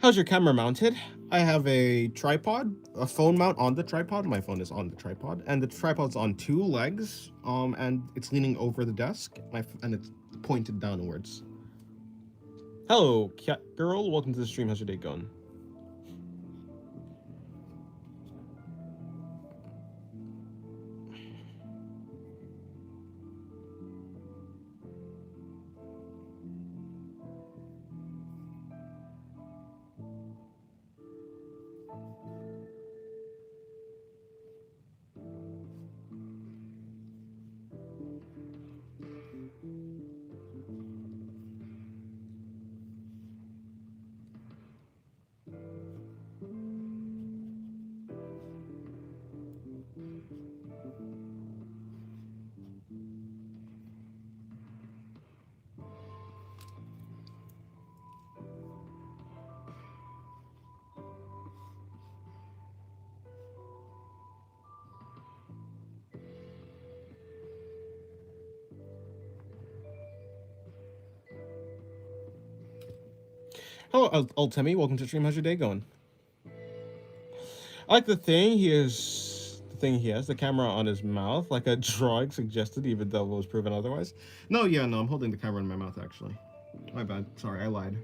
How's your camera mounted? I have a tripod, a phone mount on the tripod. My phone is on the tripod, and the tripod's on 2 legs, and it's leaning over the desk, and it's pointed downwards. Hello, cat girl. Welcome to the stream. How's your day going? Hello, Ultemi. Welcome to stream. How's your day going? I like the thing he is. The thing he has, the camera on his mouth, like a drawing suggested, even though it was proven otherwise. No, yeah, no, I'm holding the camera in my mouth, actually. My bad. Sorry, I lied.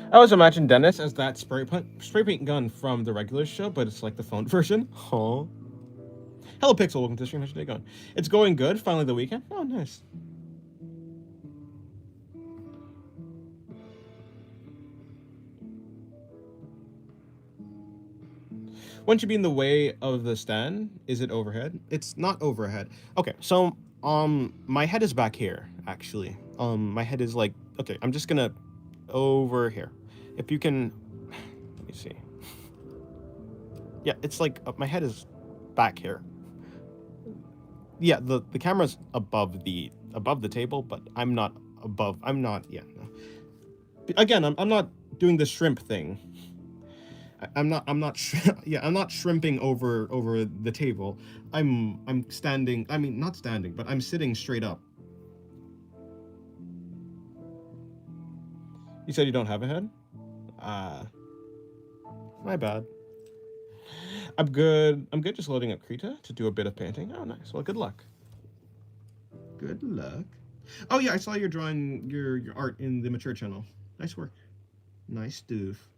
I always imagine Dennis as that spray paint gun from the regular show, but it's like the phone version. Oh. Hello, Pixel. Welcome to the stream. How's your day going? It's going good. Finally, the weekend. Oh, nice. Wouldn't you be in the way of the stand? Is it overhead? It's not overhead. Okay, so my head is back here, actually. My head is like, okay, I'm just gonna over here. If you can, let me see. Yeah, it's like my head is back here. Yeah, the camera's above the table, but I'm not above. I'm not. Yeah. No. Again, I'm not doing the shrimp thing. I'm not yeah, I'm not shrimping over the table. I'm standing. I mean, not standing, but I'm sitting straight up. You said you don't have a head? My bad. I'm good. I'm good just loading up Krita to do a bit of painting. Oh, nice. Well, good luck. Good luck. Oh, yeah, I saw your drawing, your art in the Mature channel. Nice work. Nice stuff.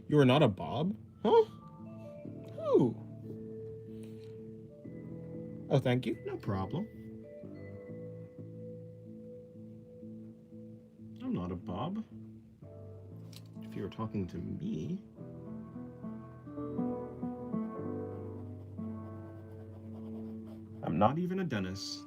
You are not a Bob? Huh? Who? Oh, thank you. No problem. I'm not a Bob. If you were talking to me. I'm not even a Dennis.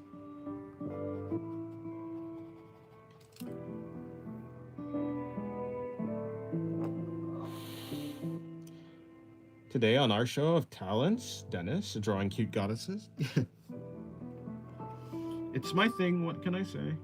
Today on our show of talents, Dennis drawing cute goddesses. It's my thing, what can I say?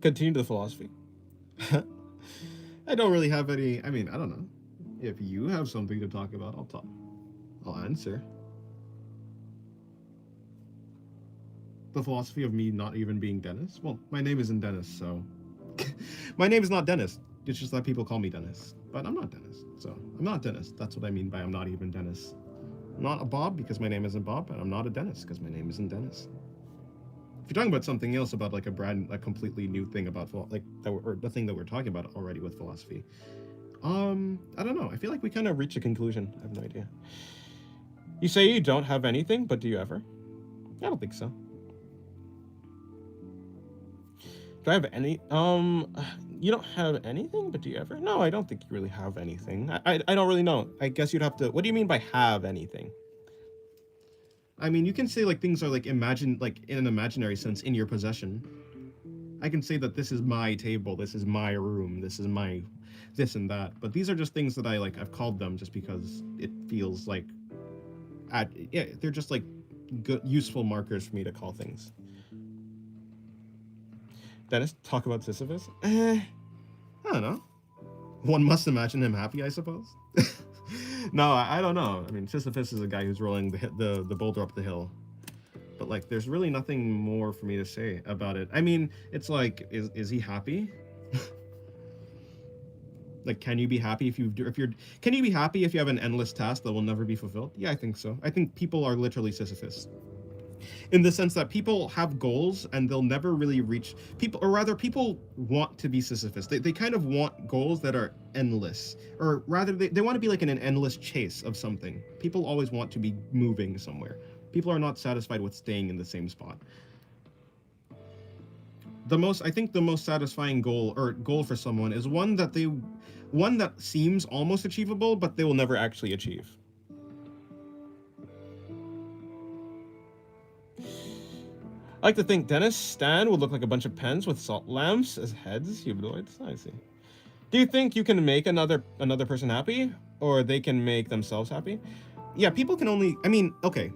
Continue to the philosophy. I don't really have any. I mean, I don't know. If you have something to talk about, I'll talk. I'll answer. The philosophy of me not even being Dennis? Well, my name isn't Dennis, so. My name is not Dennis. It's just that people call me Dennis. But I'm not Dennis. So, I'm not Dennis. That's what I mean by I'm not even Dennis. I'm not a Bob because my name isn't Bob, and I'm not a Dennis because my name isn't Dennis. If you're talking about something else, about like a completely new thing about like that, or the thing that we're talking about already with philosophy, I don't know. I feel like we kind of reached a conclusion. I have no idea. You say you don't have anything, but do you ever? I don't think so. Do I have any? You don't have anything, but do you ever? No, I don't think you really have anything. I don't really know. I guess you'd have to. What do you mean by have anything? I mean, you can say like things are like like in an imaginary sense in your possession. I can say that this is my table, this is my room, this is my this and that. But these are just things that I've called them just because it feels like yeah, they're just like good useful markers for me to call things. Dennis, talk about Sisyphus? I don't know. One must imagine him happy, I suppose. No, I don't know. I mean, Sisyphus is a guy who's rolling the boulder up the hill. But like, there's really nothing more for me to say about it. I mean, it's like, is he happy? Like, can you be happy can you be happy if you have an endless task that will never be fulfilled? Yeah, I think so. I think people are literally Sisyphus. In the sense that people have goals and they'll never really reach people, or rather people want to be Sisyphus. They kind of want goals that are endless, or rather they want to be like in an endless chase of something. People always want to be moving somewhere. People are not satisfied with staying in the same spot. I think the most satisfying goal for someone is one that seems almost achievable, but they will never actually achieve. I like to think Dennis Stan would look like a bunch of pens with salt lamps as heads. Humanoids. I see. Do you think you can make another person happy, or they can make themselves happy? Yeah, people can only. I mean, okay.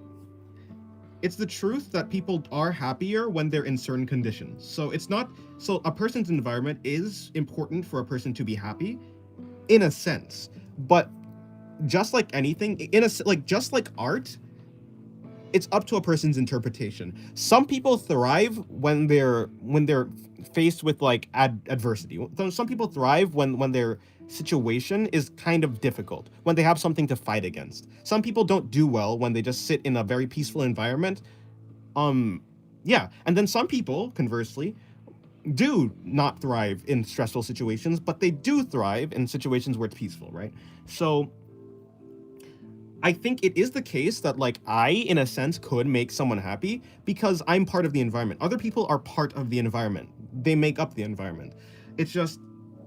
It's the truth that people are happier when they're in certain conditions. So it's not. So a person's environment is important for a person to be happy, in a sense. But just like anything, just like art, it's up to a person's interpretation. Some people thrive when they're faced with like adversity. Some people thrive when their situation is kind of difficult, when they have something to fight against. Some people don't do well when they just sit in a very peaceful environment. Yeah, and then some people, conversely, do not thrive in stressful situations, but they do thrive in situations where it's peaceful, right? So I think it is the case that, like, I, in a sense, could make someone happy because I'm part of the environment. Other people are part of the environment. They make up the environment. It's just,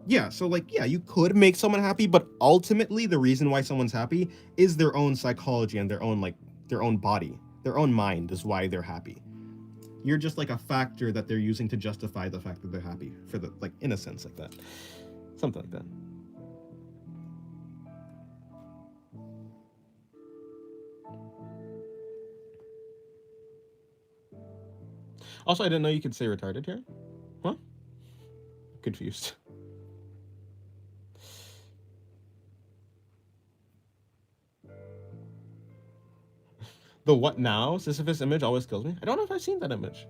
yeah, so, like, yeah, you could make someone happy, but ultimately the reason why someone's happy is their own psychology and their own body. Their own mind is why they're happy. You're just, like, a factor that they're using to justify the fact that they're happy, in a sense like that. Something like that. Also, I didn't know you could say retarded here. Huh? Confused. The what now Sisyphus image always kills me. I don't know if I've seen that image.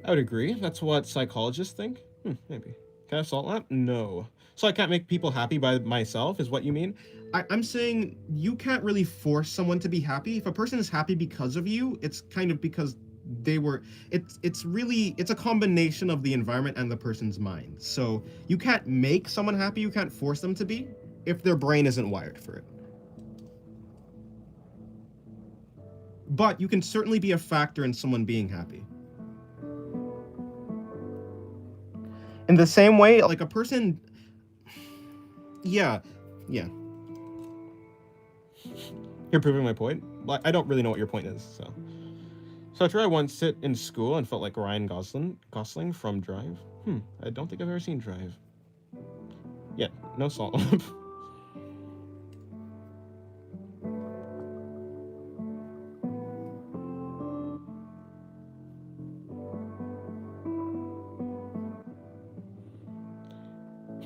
I would agree. That's what psychologists think. Maybe. Can I have salt lamp? No. So I can't make people happy by myself, is what you mean? I'm saying you can't really force someone to be happy. If a person is happy because of you, it's kind of because they were. It's a combination of the environment and the person's mind. So you can't make someone happy. You can't force them to be if their brain isn't wired for it. But you can certainly be a factor in someone being happy. In the same way, like a person. Yeah. You're proving my point. I don't really know what your point is, so. So after I once sit in school and felt like Ryan Gosling from Drive. I don't think I've ever seen Drive. Yeah, no salt.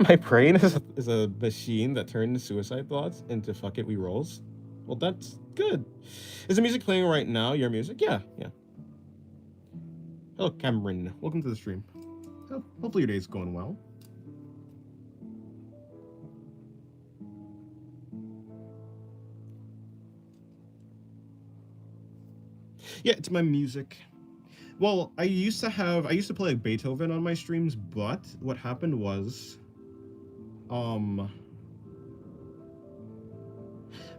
My brain is a machine that turns suicide thoughts into fuck it, we rolls. Well, that's good. Is the music playing right now? Your music? Yeah. Hello, Cameron. Welcome to the stream. Hopefully your day's going well. Yeah, it's my music. Well, I used to play like Beethoven on my streams, but what happened was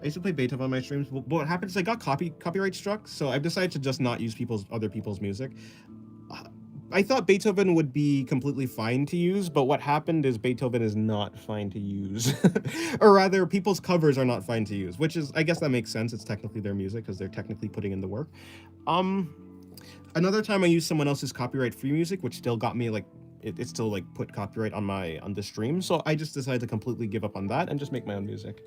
I used to play Beethoven on my streams, but what happens is I got copyright struck, so I've decided to just not use other people's music. I thought Beethoven would be completely fine to use, but what happened is Beethoven is not fine to use. Or rather, people's covers are not fine to use, which is, I guess that makes sense. It's technically their music because they're technically putting in the work. Another time I used someone else's copyright-free music, which still got me, like, it still, like, put copyright on the stream, so I just decided to completely give up on that and just make my own music.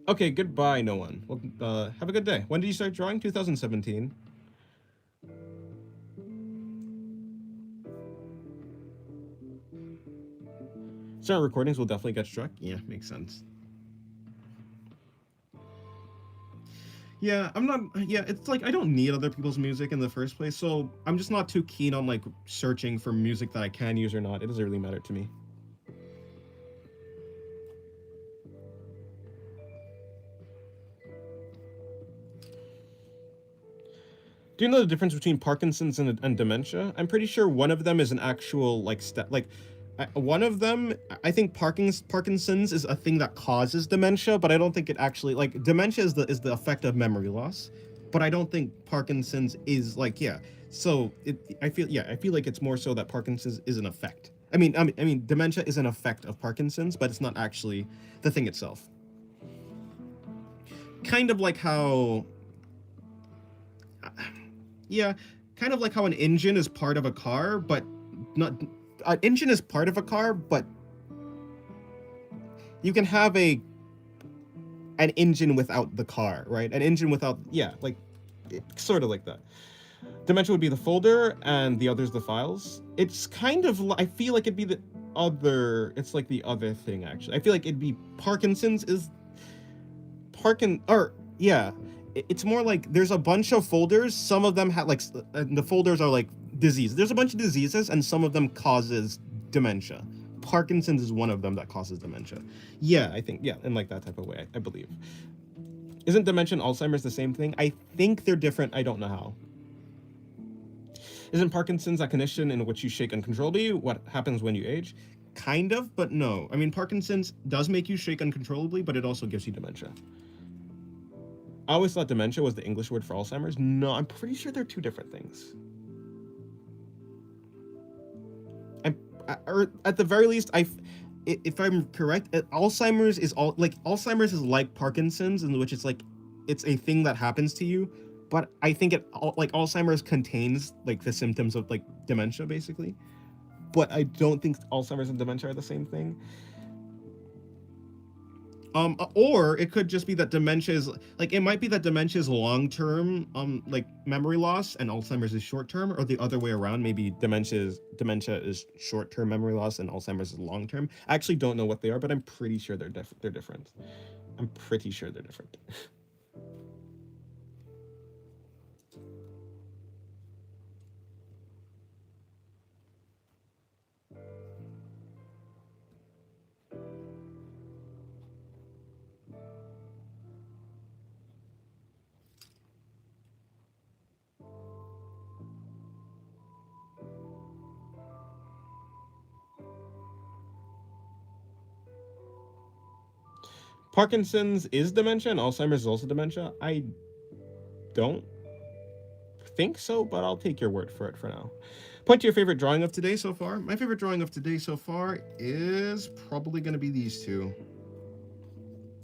Okay, goodbye, no one. Well, have a good day. When did you start drawing? 2017. Certain recordings will definitely get struck. Yeah, makes sense. Yeah, it's like I don't need other people's music in the first place, so I'm just not too keen on, like, searching for music that I can use or not. It doesn't really matter to me. Do you know the difference between Parkinson's and dementia? I'm pretty sure one of them is an actual, like, one of them, I think Parkinson's is a thing that causes dementia, but I don't think it actually, like, dementia is the effect of memory loss, but I don't think Parkinson's is, like, yeah. So I feel like it's more so that Parkinson's is an effect. I mean, dementia is an effect of Parkinson's, but it's not actually the thing itself. Kind of like how, yeah, kind of like how an engine is part of a car, but not. An engine is part of a car, but you can have an engine without the car, right? An engine without, yeah, like, sort of like that. Dementia would be the folder, and the other's the files. It's kind of, I feel like it'd be the other. It's like the other thing, actually. I feel like it'd be Parkinson's is yeah. It's more like there's a bunch of folders. Some of them have, like, the folders are like disease. There's a bunch of diseases, and some of them causes dementia. Parkinson's is one of them that causes dementia. Yeah, I think, yeah, in like that type of way, I believe. Isn't dementia and Alzheimer's the same thing? I think they're different. I don't know how. Isn't Parkinson's a condition in which you shake uncontrollably? What happens when you age? Kind of, but no. I mean, Parkinson's does make you shake uncontrollably, but it also gives you dementia. I always thought dementia was the English word for Alzheimer's. No, I'm pretty sure they're two different things. Or at the very least, if I'm correct, Alzheimer's is like Parkinson's, in which it's like it's a thing that happens to you, but I think like Alzheimer's contains, like, the symptoms of, like, dementia, basically. But I don't think Alzheimer's and dementia are the same thing. Or it could just be that dementia is, like, it might be that dementia is long-term, like, memory loss, and Alzheimer's is short-term, or the other way around. Maybe dementia is short-term memory loss and Alzheimer's is long-term. I actually don't know what they are, but I'm pretty sure they're different. I'm pretty sure they're different. Parkinson's is dementia and Alzheimer's is also dementia. I don't think so, but I'll take your word for it for now. Point to your favorite drawing of today so far. My favorite drawing of today so far is probably going to be these two.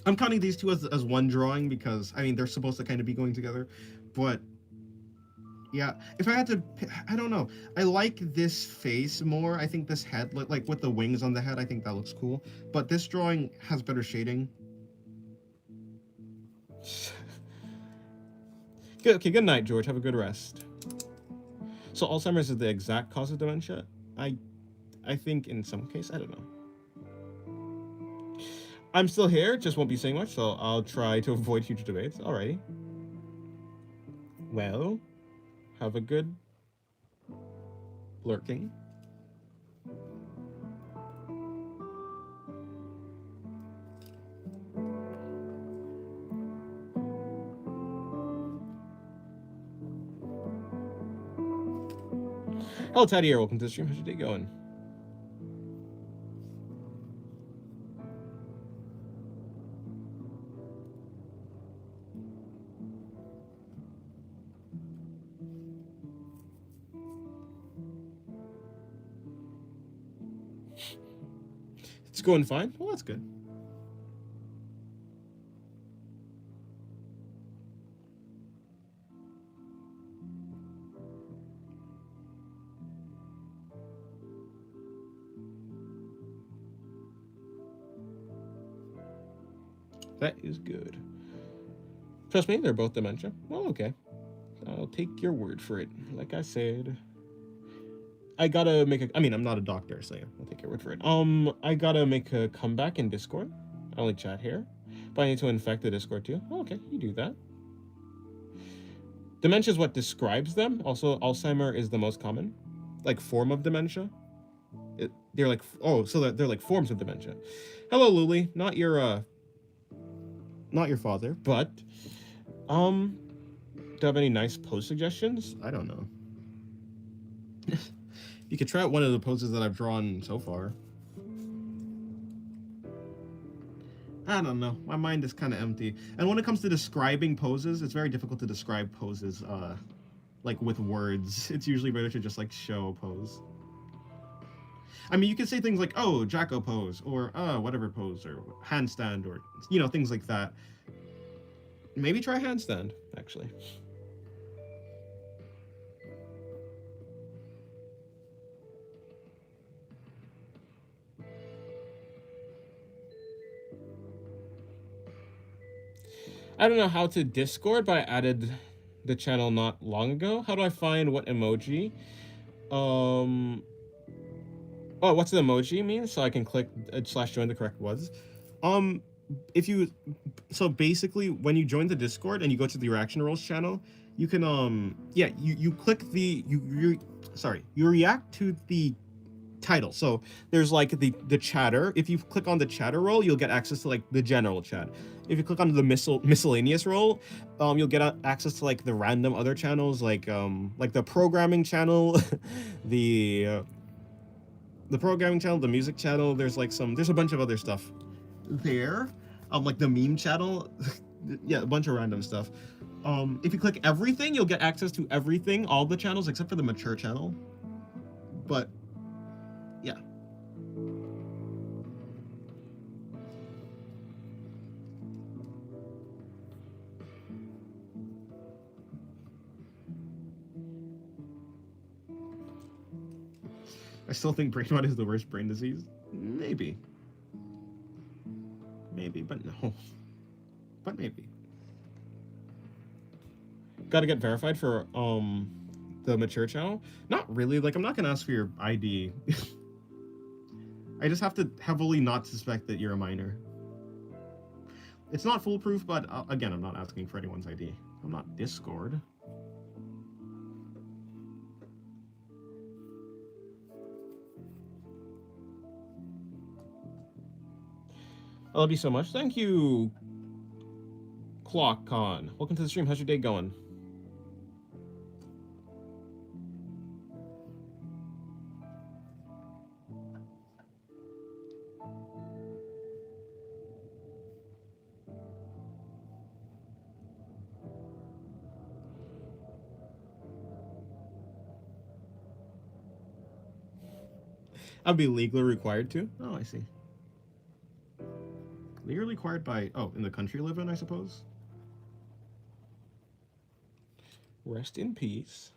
I'm counting these two as one drawing because, I mean, they're supposed to kind of be going together. But, yeah, if I had to, I don't know. I like this face more. I think this head, like, with the wings on the head, I think that looks cool. But this drawing has better shading. Good. Okay, good night, George. Have a good rest. So Alzheimer's is the exact cause of dementia? I think in some case, I don't know. I'm still here, just won't be saying much, so I'll try to avoid huge debates. Alrighty. Well, have a good lurking. Hello, Teddy here. Welcome to the stream. How's your day going? It's going fine. Well, that's good. That is good. Trust me, they're both dementia. Well, okay. I'll take your word for it. Like I said, I gotta make a. I mean, I'm not a doctor, so yeah, I'll take your word for it. I gotta make a comeback in Discord. I only chat here, but I need to infect the Discord too. Oh, okay, you do that. Dementia is what describes them. Also, Alzheimer is the most common, like, form of dementia. They're like, oh, so they're like forms of dementia. Hello, Luli. Not your father, but do you have any nice pose suggestions? I don't know. You could try out one of the poses that I've drawn so far. I don't know. My mind is kind of empty. And when it comes to describing poses, it's very difficult to describe poses, like, with words. It's usually better to just, like, show a pose. I mean, you could say things like, oh, Jacko pose, or, whatever pose, or handstand, or, you know, things like that. Maybe try handstand, actually. I don't know how to Discord, but I added the channel not long ago. How do I find what emoji? Oh, what's the emoji mean? So I can click / join the correct ones. If you, so basically when you join the Discord and you go to the reaction roles channel, you can yeah, you click the you react to the title. So there's like the chatter. If you click on the chatter role, you'll get access to like the general chat. If you click on the miscellaneous role, you'll get access to like the random other channels, like the programming channel, the programming channel, the music channel. There's a bunch of other stuff there. Like the meme channel. Yeah, a bunch of random stuff. If you click everything, you'll get access to everything, all the channels except for the mature channel. But yeah. I still think brain rot is the worst brain disease. Maybe, but no. But maybe. Gotta get verified for the mature channel? Not really. Like, I'm not gonna ask for your ID. I just have to heavily not suspect that you're a minor. It's not foolproof, but again, I'm not asking for anyone's ID. I'm not Discord. I love you so much. Thank you, ClockCon. Welcome to the stream. How's your day going? I'd be legally required to? Oh, I see. Legally required by, in the country you live in, I suppose? Rest in peace.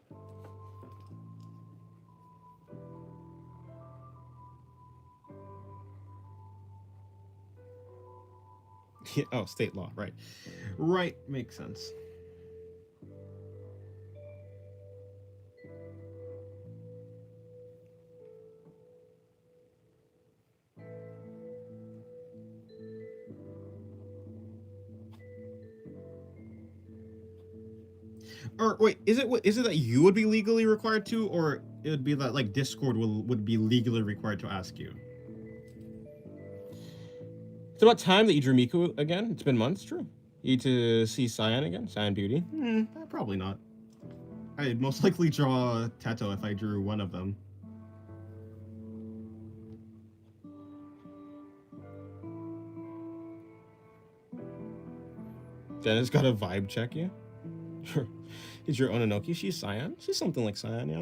Yeah, oh, state law, right. Right, makes sense. Or wait, is it that you would be legally required to, or it would be that like Discord would be legally required to ask you? It's about time that you drew Miku again. It's been months, true. You need to see Cyan again? Cyan Beauty? Probably not. I'd most likely draw Teto if I drew one of them. Dennis got a vibe check you? Is your Ononoki? She's Cyan? She's something like Cyan, yeah.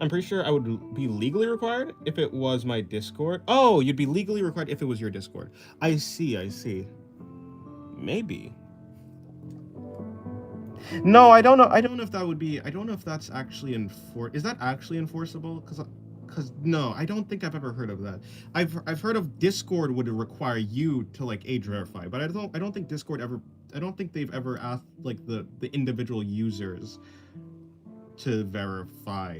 I'm pretty sure I would be legally required if it was my Discord. Oh, you'd be legally required if it was your Discord. I see. Maybe. No, I don't know. I don't know if that would be. I don't know if that's actually Is that actually enforceable? Because no, I don't think I've ever heard of that. I've heard of Discord would require you to like age verify, but I don't think Discord ever. I don't think they've ever asked like the individual users to verify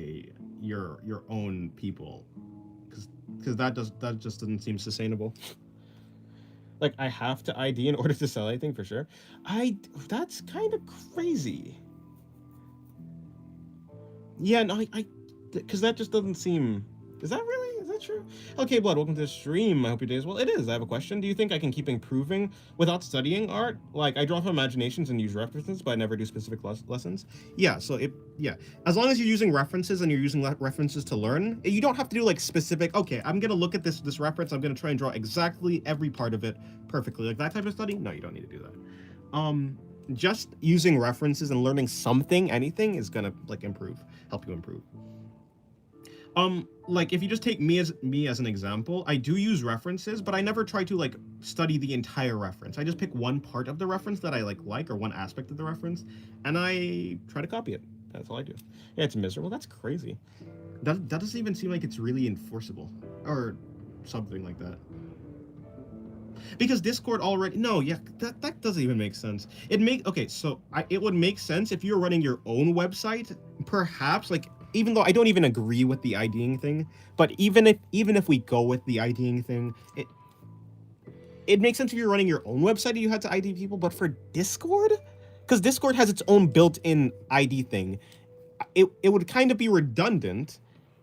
your own people, because that just doesn't seem sustainable. Like, I have to ID in order to sell anything for sure. That's kind of crazy. Yeah, no, because that just doesn't seem. Is that true? Okay, Blood, welcome to the stream. I hope your day is well. It is. I have a question. Do you think I can keep improving without studying art? Like, I draw from imaginations and use references, but I never do specific lessons. Yeah, so as long as you're using references and you're using references to learn, you don't have to do like specific, okay, I'm gonna look at this reference, I'm gonna try and draw exactly every part of it perfectly. Like that type of study? No, you don't need to do that. Just using references and learning something, anything, is gonna like help you improve. Like if you just take me as an example, I do use references, but I never try to like study the entire reference. I just pick one part of the reference that I like or one aspect of the reference, and I try to copy it. That's all I do. Yeah, it's miserable. That's crazy. That doesn't even seem like it's really enforceable or something like that. Because Discord already that doesn't even make sense. It would make sense if you're running your own website, perhaps, like, even though I don't even agree with the IDing thing, but even if we go with the IDing thing, it makes sense if you're running your own website and you had to ID people. But for Discord, because Discord has its own built-in ID thing, it would kind of be redundant.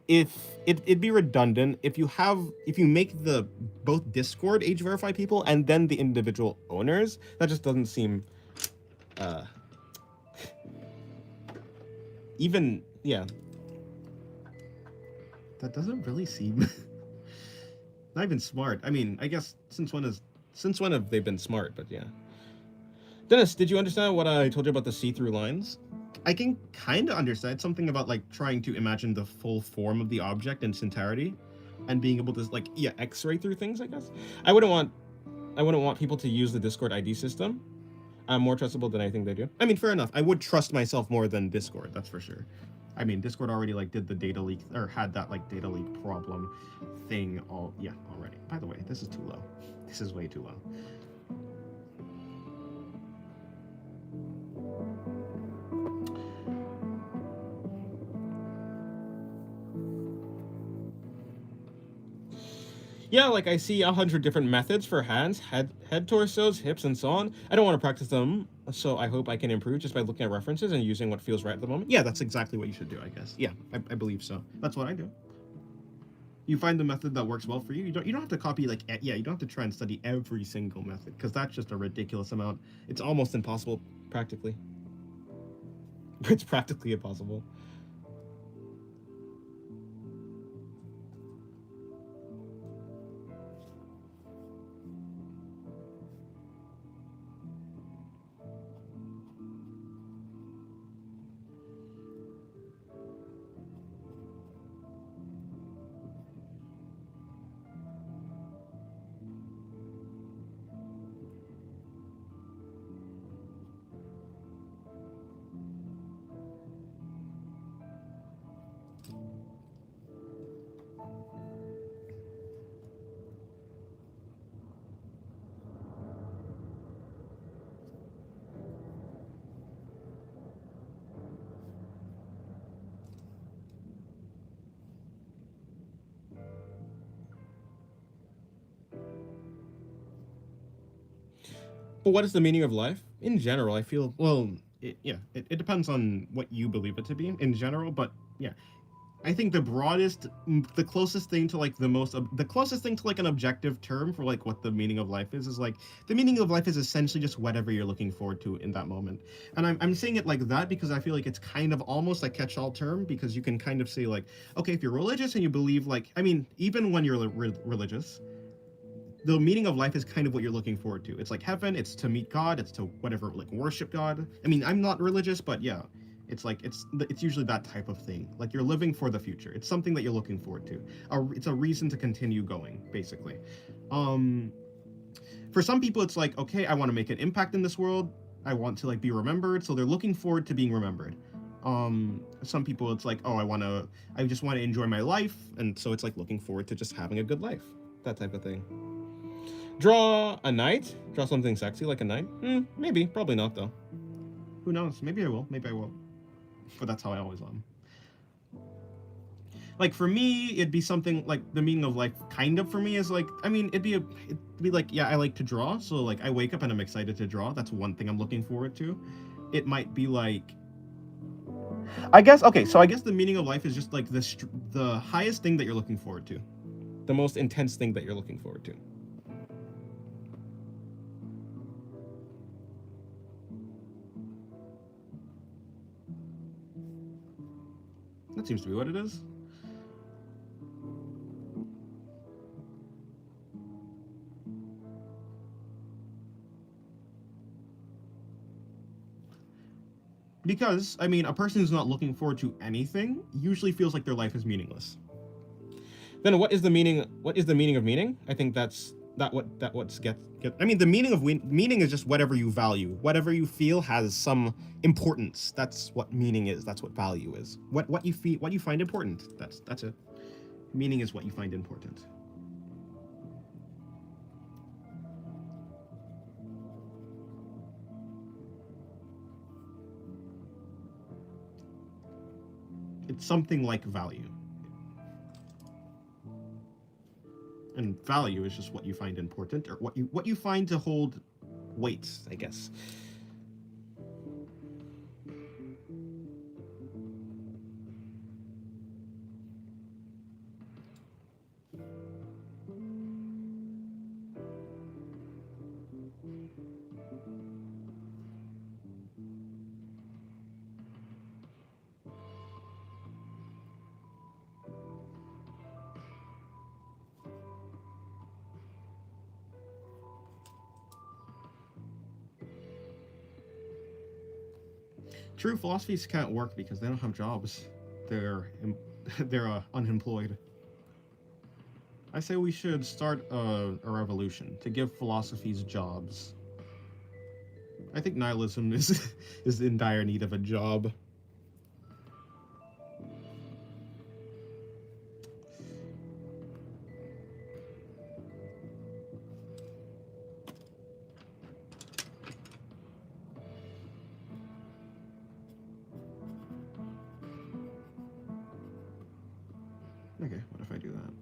It'd be redundant if you make both Discord age verify people and then the individual owners. That just doesn't seem even, yeah. That doesn't really seem not even smart. I mean, I guess since when have they been smart? But yeah. Dennis, did you understand what I told you about the see-through lines? I can kind of understand something about like trying to imagine the full form of the object in its entirety, and being able to like X-ray through things. I guess I wouldn't want people to use the Discord ID system. I'm more trustable than I think they do. I mean, fair enough. I would trust myself more than Discord. That's for sure. I mean, Discord already like did the data leak, or had that like data leak problem thing already. By the way, this is too low. This is way too low. Yeah, like I see 100 different methods for hands, head torsos, hips, and so on. I don't want to practice them, so I hope I can improve just by looking at references and using what feels right at the moment. Yeah, that's exactly what you should do, I guess. Yeah, I believe so. That's what I do. You find the method that works well for you. You don't have to copy you don't have to try and study every single method, because that's just a ridiculous amount. It's almost impossible, practically. It's practically impossible. But what is the meaning of life? In general, I feel, well, it depends on what you believe it to be in general, but yeah. I think the closest thing to like an objective term for like what the meaning of life is like, the meaning of life is essentially just whatever you're looking forward to in that moment. And I'm saying it like that because I feel like it's kind of almost a catch-all term, because you can kind of say like, okay, if you're religious and you believe like, I mean, even when you're religious, the meaning of life is kind of what you're looking forward to. It's like heaven, it's to meet God, it's to whatever, like worship God. I mean, I'm not religious, but yeah, It's like it's usually that type of thing. Like you're living for the future. It's something that you're looking forward to. It's a reason to continue going, basically. Um, for some people, it's like, okay, I want to make an impact in this world. I want to like be remembered, so they're looking forward to being remembered. Some people, it's like, oh, I just want to enjoy my life, and so it's like looking forward to just having a good life, that type of thing. Draw a knight. Draw something sexy like a knight. Maybe, probably not though. Who knows? Maybe I will. Maybe I won't. But that's how I always am. Like for me, it'd be something like the meaning of life. Kind of for me is like, I mean, it'd be like, yeah, I like to draw, so like I wake up and I'm excited to draw. That's one thing I'm looking forward to. It might be like, I guess okay. So I guess the meaning of life is just like the highest thing that you're looking forward to, the most intense thing that you're looking forward to. That seems to be what it is. Because, I mean, a person who's not looking forward to anything usually feels like their life is meaningless. Then what is the meaning of meaning? I think that's what's get I mean, the meaning of meaning is just whatever you value. Whatever you feel has some importance. That's what meaning is. That's what value is. What you find important. That's it. Meaning is what you find important. It's something like value. And value is just what you find important, or what you find to hold weight, I guess. True, philosophies can't work because they don't have jobs. They're unemployed. I say we should start a revolution to give philosophies jobs. I think nihilism is in dire need of a job. Okay, what if I do that?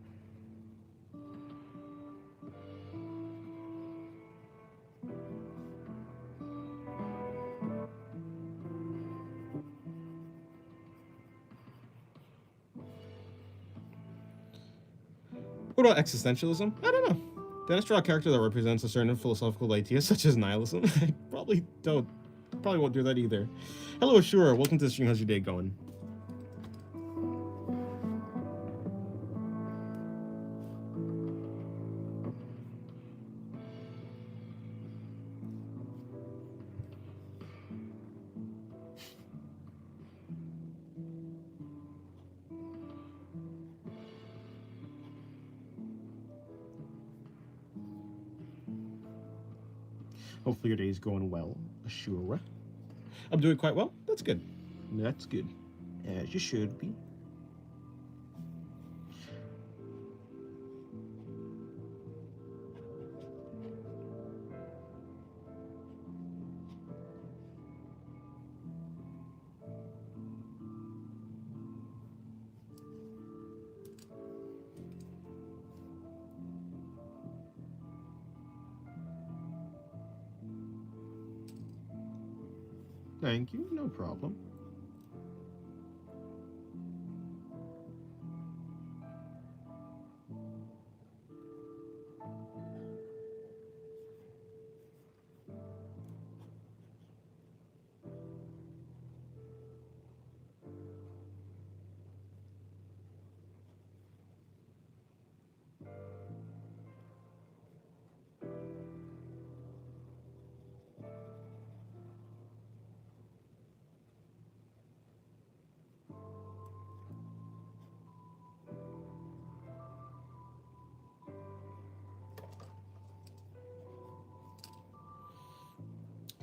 What about existentialism? I don't know. Dennis draw a character that represents a certain philosophical idea, such as nihilism. I probably don't. Probably won't do that either. Hello, Ashura. Welcome to the stream. How's your day going? Hopefully your day is going well, Ashura. I'm doing quite well. That's good. That's good. As you should be. Thank you. No problem.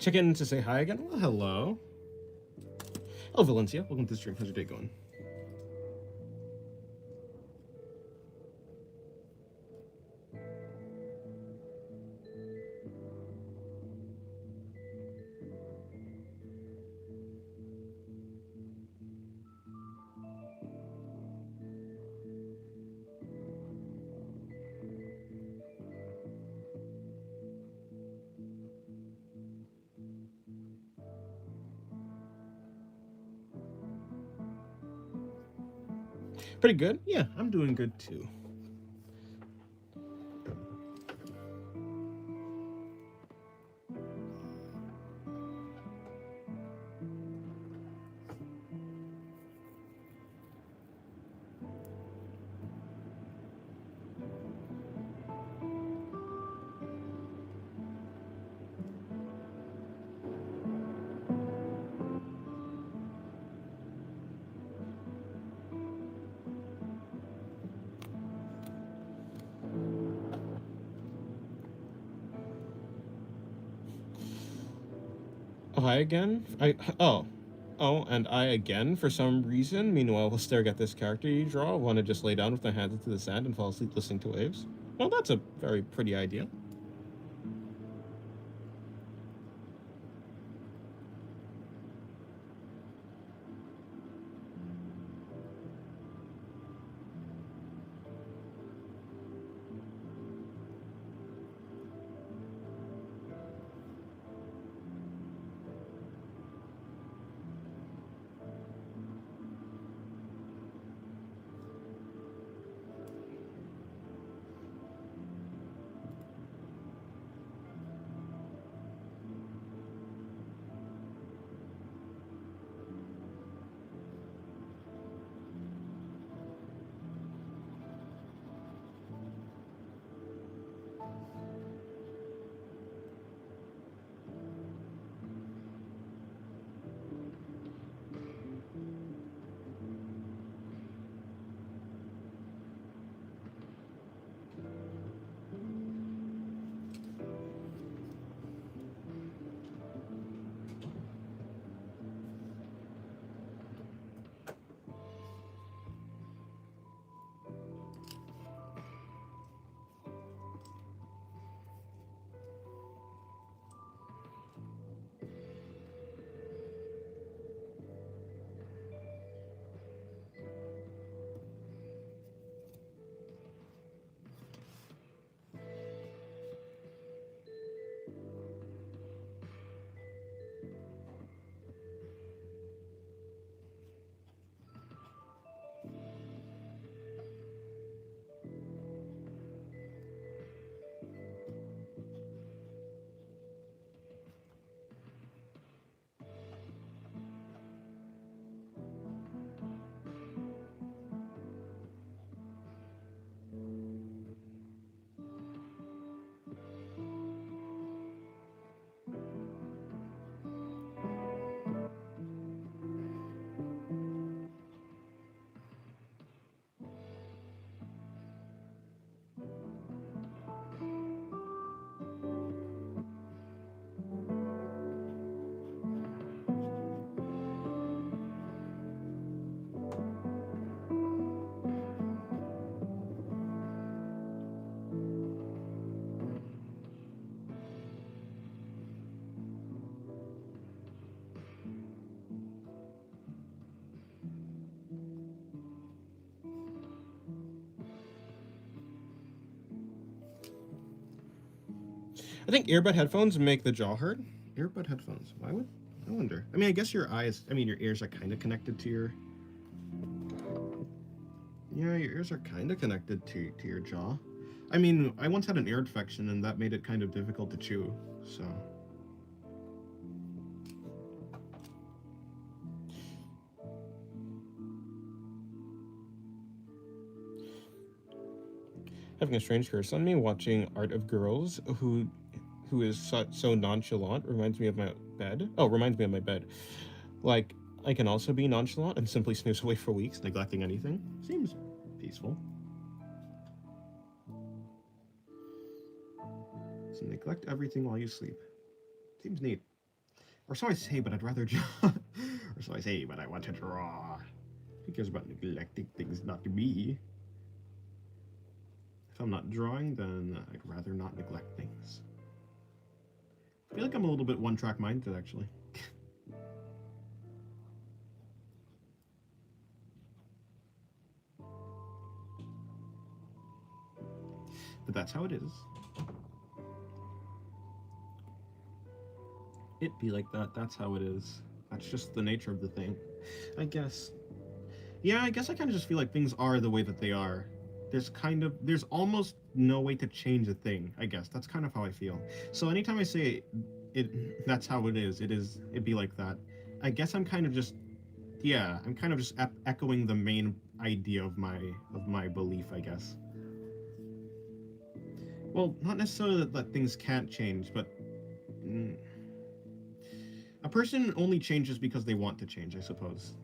check in to say hi again. Well, hello. Oh, Valencia, welcome to the stream. How's your day going? Pretty good. Yeah, I'm doing good too. Oh, hi again? And I again for some reason. Meanwhile, we'll stare at this character you draw. Want to just lay down with my hands into the sand and fall asleep listening to waves? Well, that's a very pretty idea. I think earbud headphones make the jaw hurt. Earbud headphones. Why would? I wonder. I mean, I guess your eyes. I mean, your ears are kind of connected to your. Yeah, your ears are kind of connected to your jaw. I mean, I once had an ear infection, and that made it kind of difficult to chew. So. Having a strange curse on me watching Art of Girls who is so nonchalant reminds me of my bed. Oh, reminds me of my bed. Like, I can also be nonchalant and simply snooze away for weeks, neglecting anything. Seems peaceful. So neglect everything while you sleep. Seems neat. Or so I say, but I'd rather draw. Or so I say, but I want to draw. Who cares about neglecting things not to be? If I'm not drawing, then I'd rather not neglect things. I feel like I'm a little bit one-track minded, actually. But that's how it is. It be like that. That's how it is. That's just the nature of the thing, I guess. Yeah, I guess I kind of just feel like things are the way that they are. There's almost no way to change a thing, I guess. That's kind of how I feel. So anytime I say that's how it is, it'd be like that. I guess I'm kind of just, yeah, I'm kind of just echoing the main idea of my belief, I guess. Well, not necessarily that things can't change, but a person only changes because they want to change, I suppose.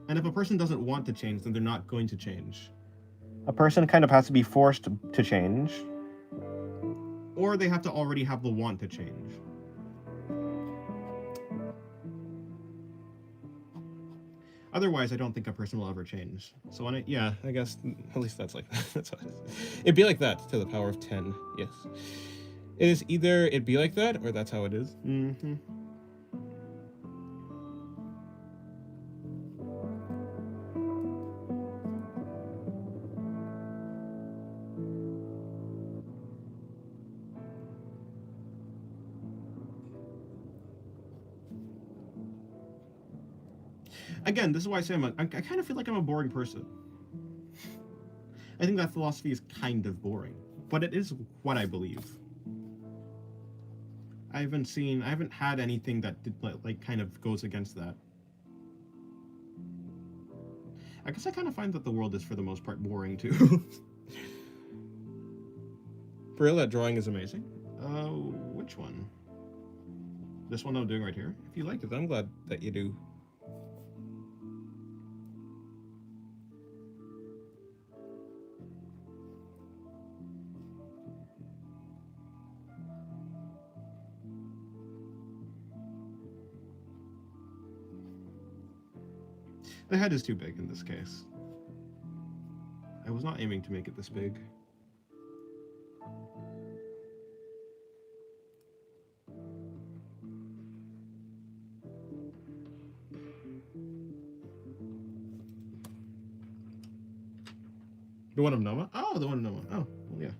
And if a person doesn't want to change, then they're not going to change. A person kind of has to be forced to change, or they have to already have the want to change. Otherwise, I don't think a person will ever change. So yeah, I guess at least that's like that's how it is. It'd be like that to the power of 10. Yes, it is either it'd be like that or that's how it is. Mm-hmm. Again, this is why I say I kind of feel like I'm a boring person. I think that philosophy is kind of boring, but it is what I believe. I haven't had anything that like kind of goes against that. I guess I kind of find that the world is for the most part boring too. For real, that drawing is amazing. Which one? This one I'm doing right here. If you like it, I'm glad that you do. The head is too big in this case. I was not aiming to make it this big. The one of Noma? Oh, the one of Noma. Oh, well, yeah.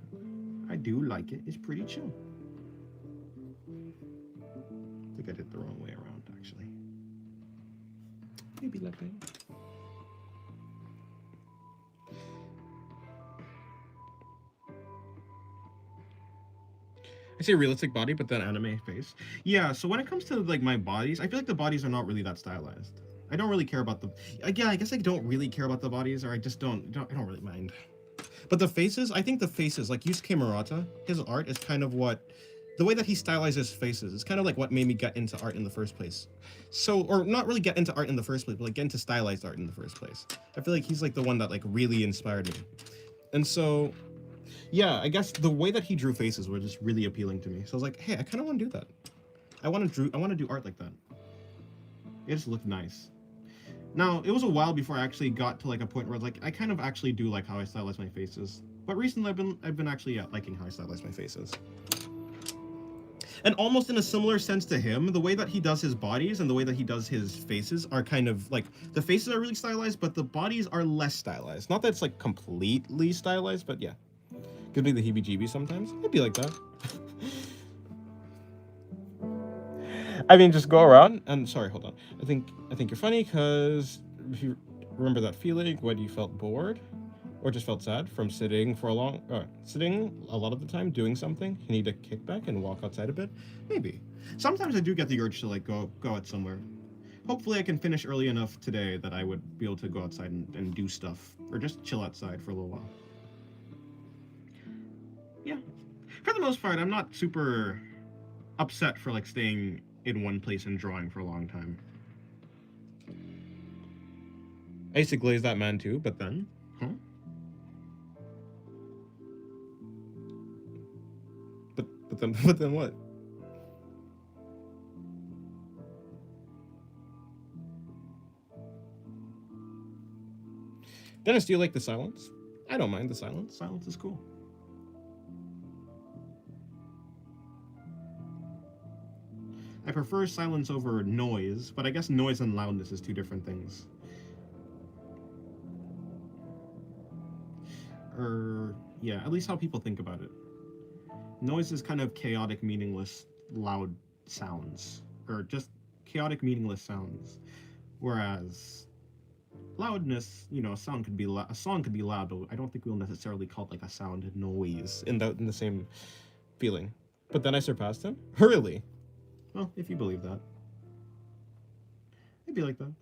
I do like it. It's pretty chill. I think I did the wrong way around, actually. Maybe like that. I say realistic body, but then anime face. Yeah, so when it comes to like my bodies, I feel like the bodies are not really that stylized. I don't really care about the. Yeah, I guess I don't really care about the bodies, or I just I don't really mind. But the faces, I think the faces, like Yusuke Murata, his art is kind of what, the way that he stylizes faces is kind of like what made me get into art in the first place. So, or not really get into art in the first place, but like get into stylized art in the first place. I feel like he's like the one that like really inspired me. And so, yeah, I guess the way that he drew faces was just really appealing to me. So I was like, hey, I kind of want to do that. I want to do art like that. It just looked nice. Now, it was a while before I actually got to like a point where like I kind of actually do like how I stylize my faces. But recently I've been actually liking how I stylize my faces. And almost in a similar sense to him, the way that he does his bodies and the way that he does his faces are kind of like, the faces are really stylized, but the bodies are less stylized. Not that it's like completely stylized, but yeah. Could be the heebie-jeebies sometimes. It'd be like that. I mean, just go around and sorry, hold on. I think you're funny because if you remember that feeling when you felt bored or just felt sad from sitting a lot of the time doing something, you need to kick back and walk outside a bit. Maybe. Sometimes I do get the urge to like go out somewhere. Hopefully I can finish early enough today that I would be able to go outside and do stuff or just chill outside for a little while. Yeah. For the most part, I'm not super upset for like staying in one place and drawing for a long time. I used to glaze that man too, but then, huh? But then what? Dennis, do you like the silence? I don't mind the silence. Silence is cool. I prefer silence over noise, but I guess noise and loudness is two different things. Yeah, at least how people think about it. Noise is kind of chaotic, meaningless, loud sounds, or just chaotic, meaningless sounds. Whereas loudness, you know, a song could be loud, but I don't think we'll necessarily call it like a sound noise in the same feeling. But then I surpassed him? Really? Well, if you believe that. It'd be like that.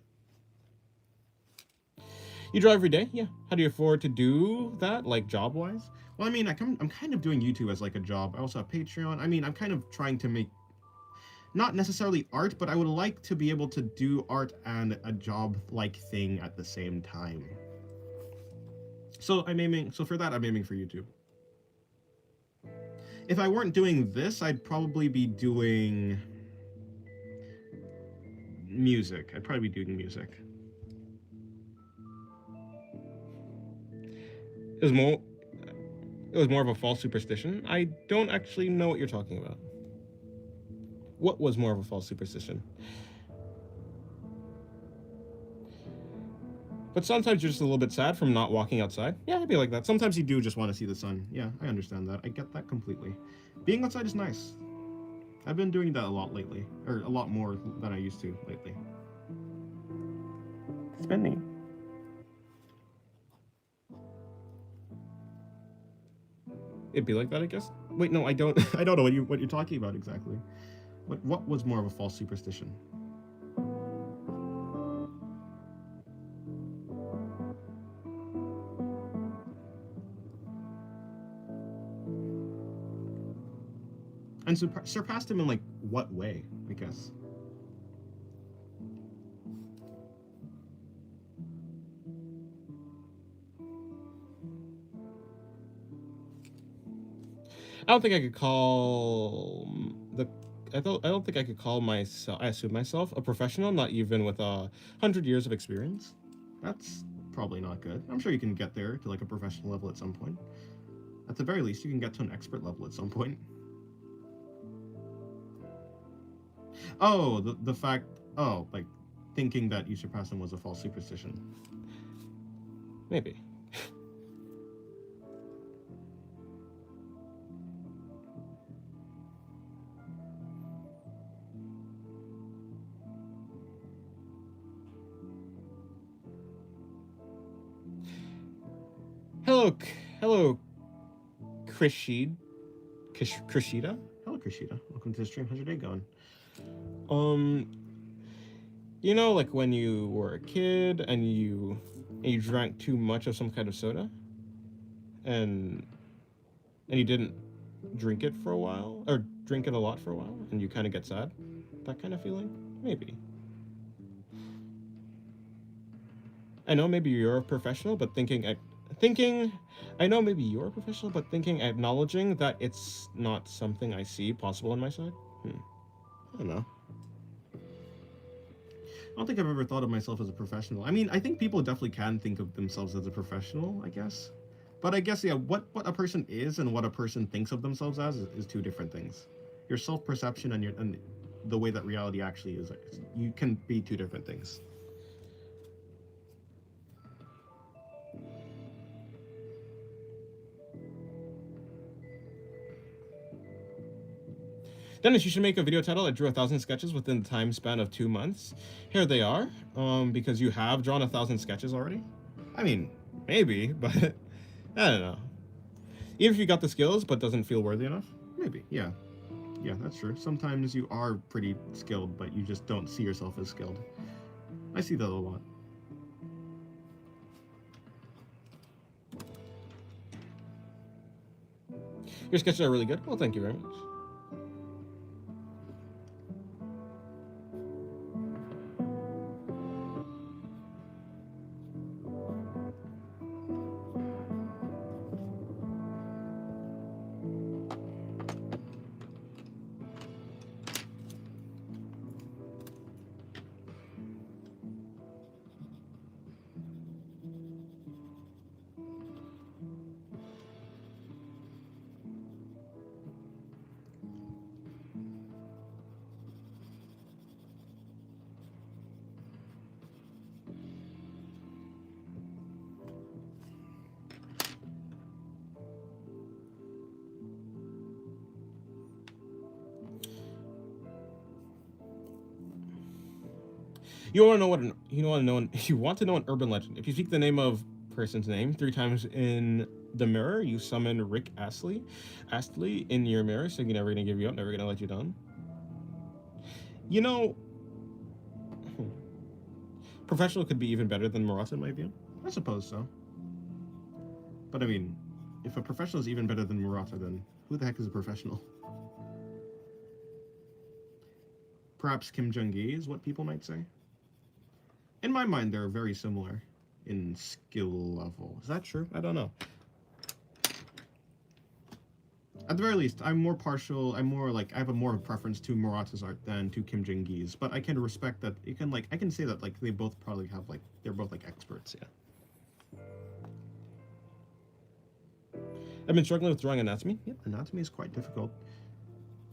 You draw every day? Yeah. How do you afford to do that, like job-wise? Well, I mean, I'm kind of doing YouTube as like a job. I also have Patreon. I mean, I'm kind of trying to make, not necessarily art, but I would like to be able to do art and a job-like thing at the same time. So for that, I'm aiming for YouTube. If I weren't doing this, I'd probably be doing music. I'd probably be doing music. It was more of a false superstition. I don't actually know what you're talking about. What was more of a false superstition? But sometimes you're just a little bit sad from not walking outside. Yeah, I'd be like that. Sometimes you do just want to see the sun. Yeah, I understand that. I get that completely. Being outside is nice. I've been doing that a lot lately. Or a lot more than I used to lately. Spending. It'd be like that, I guess. Wait, no, I don't. I don't know what you're talking about exactly. What was more of a false superstition? And surpassed him in like what way? I guess. I don't think I could call I don't think I could call myself. I assume myself a professional, not even with 100 years of experience. That's probably not good. I'm sure you can get there to like a professional level at some point. At the very least, you can get to an expert level at some point. Oh, the fact. Oh, like thinking that you surpassed him was a false superstition. Maybe. Hello, Krishida. Hello, Krishida. Welcome to the stream. How's your day going? You know, like when you were a kid and you drank too much of some kind of soda, and you didn't drink it for a while, or drink it a lot for a while, and you kind of get sad. That kind of feeling, maybe. I know maybe you're a professional, but I know maybe you're a professional, but acknowledging that it's not something I see possible on my side. I don't know. I don't think I've ever thought of myself as a professional. I mean, I think people definitely can think of themselves as a professional, I guess. But I guess, yeah, what a person is and what a person thinks of themselves as is two different things. Your self-perception and the way that reality actually is, you can be two different things. Dennis, you should make a video title. I drew 1,000 sketches within the time span of 2 months. Here they are, because you have drawn 1,000 sketches already. I mean, maybe, but I don't know. Even if you got the skills, but doesn't feel worthy enough, maybe, yeah. Yeah, that's true. Sometimes you are pretty skilled, but you just don't see yourself as skilled. I see that a lot. Your sketches are really good. Well, thank you very much. You want to know what you want to know an urban legend. If you speak the name of person's name 3 times in the mirror, you summon Rick Astley in your mirror, so you're never gonna give you up, never gonna let you down. You know, professional could be even better than Murata in my view. I suppose so. But I mean, if a professional is even better than Murata, then who the heck is a professional? Perhaps Kim Jung-gi is what people might say. In my mind, they're very similar in skill level. Is that true? I don't know. At the very least, I have a more preference to Murata's art than to Kim Jung-gi's, but I can respect that. I can say that, like, they both probably have, like, they're both, like, experts, yeah. I've been struggling with drawing anatomy. Yeah, anatomy is quite difficult.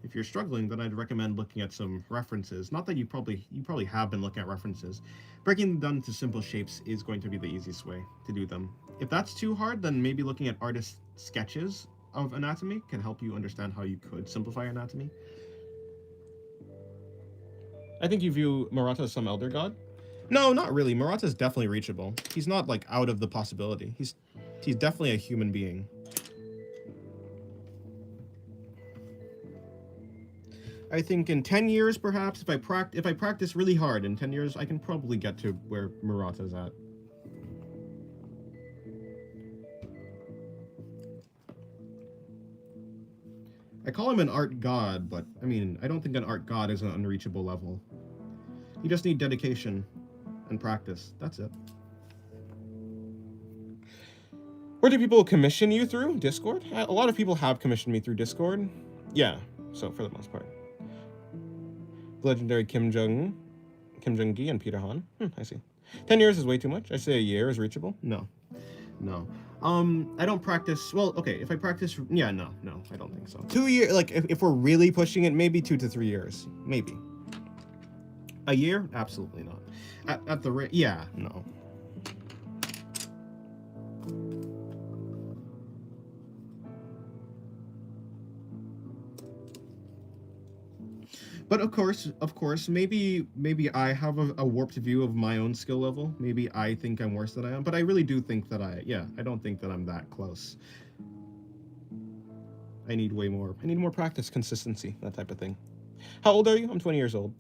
If you're struggling, then I'd recommend looking at some references. Not that you probably have been looking at references. Breaking them down into simple shapes is going to be the easiest way to do them. If that's too hard, then maybe looking at artist sketches of anatomy can help you understand how you could simplify anatomy. I think you view Murata as some elder god. No, not really. Murata is definitely reachable. He's not, like, out of the possibility. He's definitely a human being. I think in 10 years, perhaps, if I practice really hard, in 10 years, I can probably get to where Murata's at. I call him an art god, but, I mean, I don't think an art god is an unreachable level. You just need dedication and practice. That's it. Where do people commission you through? Discord? A lot of people have commissioned me through Discord. Yeah, so for the most part. Legendary Kim Jung-gi and Peter Han. I see. 10 years is way too much. I say a year is reachable. No. I don't practice. Well, okay, if I practice, yeah, no, I don't think so. 2 years, like, if we're really pushing it, maybe 2 to 3 years, maybe. A year? Absolutely not. At the rate, yeah, no. But of course, maybe I have a warped view of my own skill level. Maybe I think I'm worse than I am, but I really do think that I don't think that I'm that close. I need way more. I need more practice, consistency, that type of thing. How old are you? I'm 20 years old.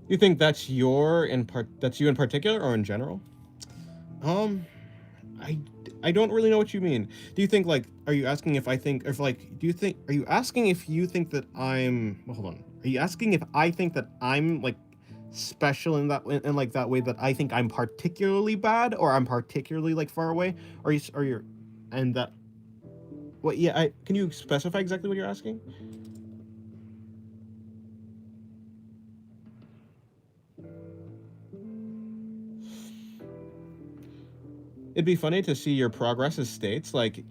You think that's you in particular or in general? I don't really know what you mean. Do you think, like, are you asking if you asking if you think that I'm, well, hold on. Are you asking if I think that I'm, like, special in like that way, that I think I'm particularly bad or I'm particularly, like, far away? Or and that, what, yeah, can you specify exactly what you're asking? It'd be funny to see your progress as states, like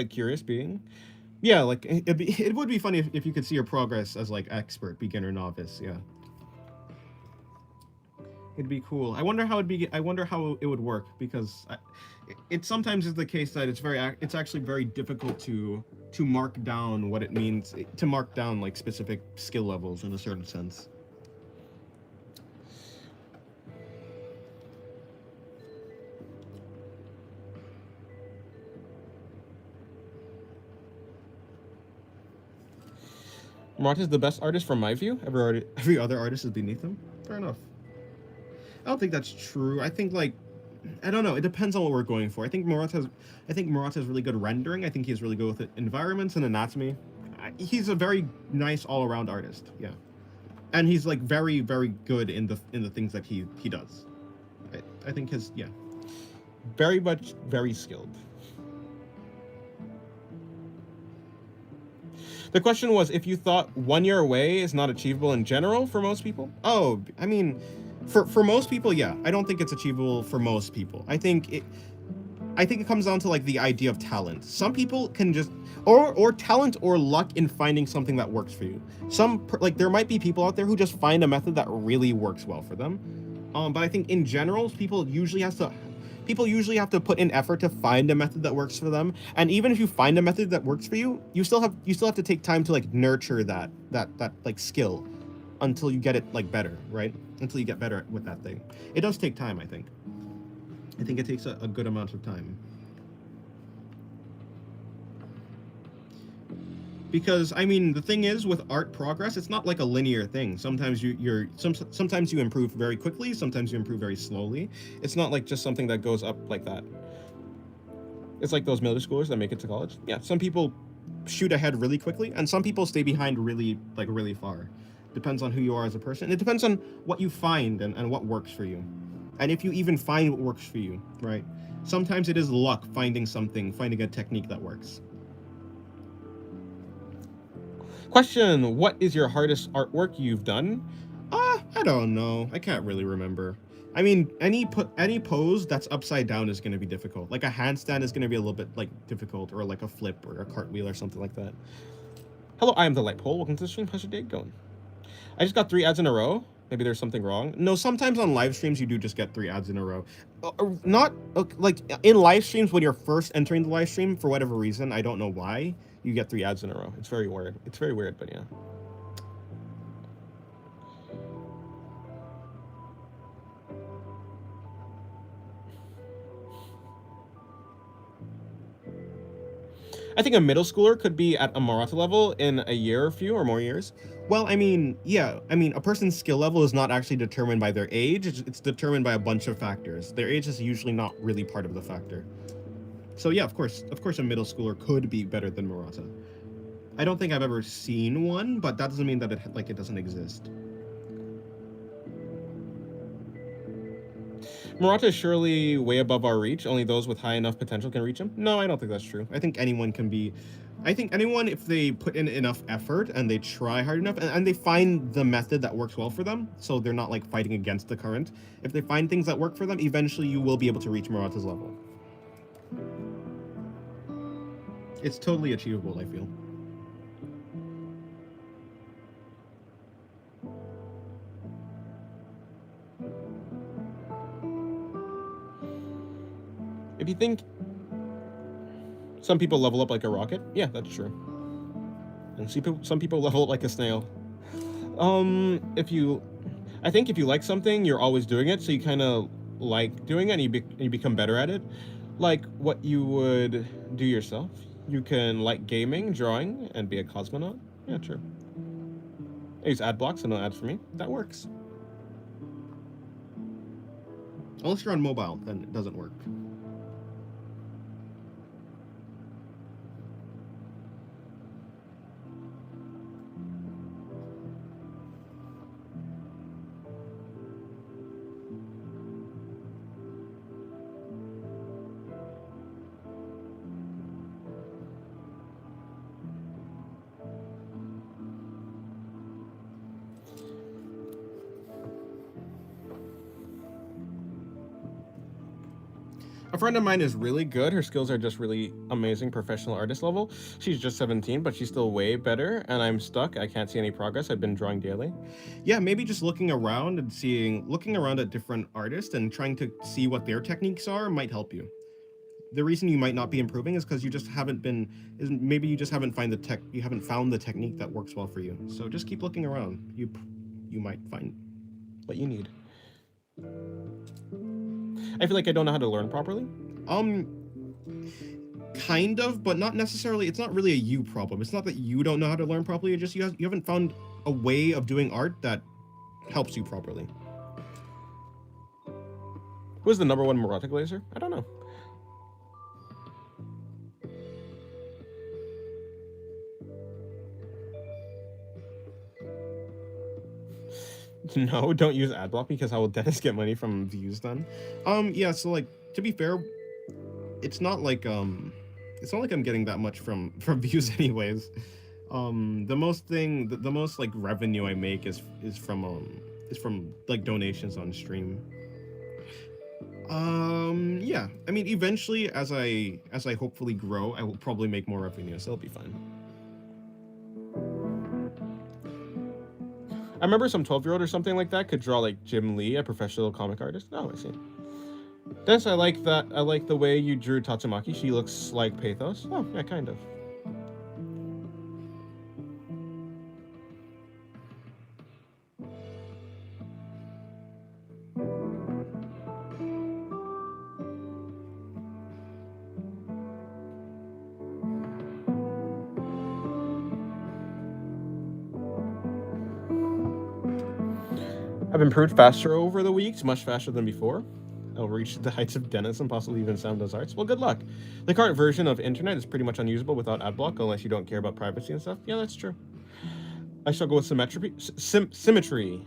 curious being. Yeah, like, it would be funny if you could see your progress as, like, expert, beginner, novice, yeah. It'd be cool. I wonder how it would work, because it sometimes is the case that it's actually very difficult to mark down what it means, to mark down, like, specific skill levels in a certain sense. Murata is the best artist from my view. Every other artist is beneath him. Fair enough. I don't think that's true. I think, like, I don't know. It depends on what we're going for. I think Murata has really good rendering. I think he's really good with environments and anatomy. He's a very nice all-around artist. Yeah, and he's, like, very, very good in the things that he does. I think very skilled. The question was if you thought 1 year away is not achievable in general for most people. Oh, I mean, for most people, yeah. I don't think it's achievable for most people. I think I think it comes down to like the idea of talent. Some people can just or talent or luck in finding something that works for you. Like there might be people out there who just find a method that really works well for them. But I think in general, people usually have to put in effort to find a method that works for them. And even if you find a method that works for you, you still have to take time to like nurture that like skill until you get it like better, right? Until you get better with that thing. It does take time, I think. I think it takes a good amount of time. Because I mean, the thing is with art progress, it's not like a linear thing. Sometimes sometimes you improve very quickly, sometimes you improve very slowly. It's not like just something that goes up like that. It's like those middle schoolers that make it to college. Yeah, some people shoot ahead really quickly, and some people stay behind really far. Depends on who you are as a person. It depends on what you find and what works for you. And if you even find what works for you, right? Sometimes it is luck finding a technique that works. Question, what is your hardest artwork you've done? I don't know. I can't really remember. I mean, any pose that's upside down is going to be difficult. Like a handstand is going to be a little bit like difficult, or like a flip or a cartwheel or something like that. Hello, I am the Light Pole. Welcome to the stream. How's your day going? I just got 3 ads in a row. Maybe there's something wrong. No, sometimes on live streams you do just get 3 ads in a row. Not like in live streams when you're first entering the live stream, for whatever reason, I don't know why, you get 3 ads in a row. It's very weird. It's very weird, but yeah. I think a middle schooler could be at a Murata level in a year or few or more years. Well, I mean, yeah. I mean, a person's skill level is not actually determined by their age. It's determined by a bunch of factors. Their age is usually not really part of the factor. So yeah, of course, a middle schooler could be better than Murata. I don't think I've ever seen one, but that doesn't mean that it doesn't exist. Murata is surely way above our reach. Only those with high enough potential can reach him. No, I don't think that's true. I think anyone can be. I think anyone, if they put in enough effort and they try hard enough and they find the method that works well for them, so they're not like fighting against the current. If they find things that work for them, eventually you will be able to reach Murata's level. It's totally achievable, I feel. If you think some people level up like a rocket, yeah, that's true. And some people level up like a snail. I think if you like something, you're always doing it, so you kind of like doing it, and you become better at it. Like what you would do yourself. You can like gaming, drawing, and be a cosmonaut. Yeah, true. I use ad blocks, so no ads for me. That works. Unless you're on mobile, then it doesn't work. A friend of mine is really good. Her skills are just really amazing, professional artist level. She's just 17, but she's still way better, and I'm stuck. I can't see any progress. I've been drawing daily. Yeah, maybe just looking around at different artists and trying to see what their techniques are might help you. The reason you might not be improving is because you just haven't found the technique that works well for you. So just keep looking around. You might find what you need. I feel like I don't know how to learn properly. Kind of, but not necessarily. It's not really a you problem. It's not that you don't know how to learn properly. It's just you haven't found a way of doing art that helps you properly. Who's the #1 Murata glazer? I don't know. No, don't use adblock because how will Dennis get money from views then? Yeah, so like to be fair, it's not like I'm getting that much from views anyways. The most like revenue I make is from like donations on stream. Yeah. I mean, eventually, as I hopefully grow, I will probably make more revenue, so it'll be fine. I remember some 12-year-old or something like that could draw like Jim Lee, a professional comic artist. Oh, I see. Dennis, I like that. I like the way you drew Tatsumaki. She looks like Pathos. Oh, yeah, kind of. I've improved faster over the weeks, much faster than before. I'll reach the heights of Dennis and possibly even Sam Does Arts. Well, good luck. The current version of internet is pretty much unusable without adblock unless you don't care about privacy and stuff. Yeah, that's true. I struggle with symmetry. Symmetry.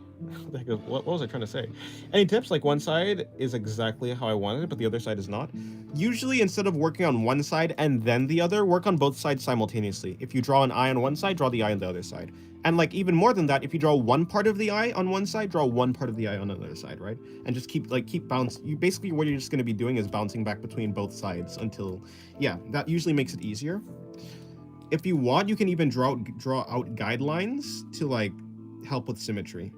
What was I trying to say? Any tips? Like one side is exactly how I wanted it, but the other side is not. Usually, instead of working on one side and then the other, work on both sides simultaneously. If you draw an eye on one side, draw the eye on the other side. And like even more than that, if you draw one part of the eye on one side, draw one part of the eye on the other side, right? And just keep bouncing. You basically what you're just going to be doing is bouncing back between both sides until, yeah, that usually makes it easier. If you want, you can even draw out guidelines to like help with symmetry.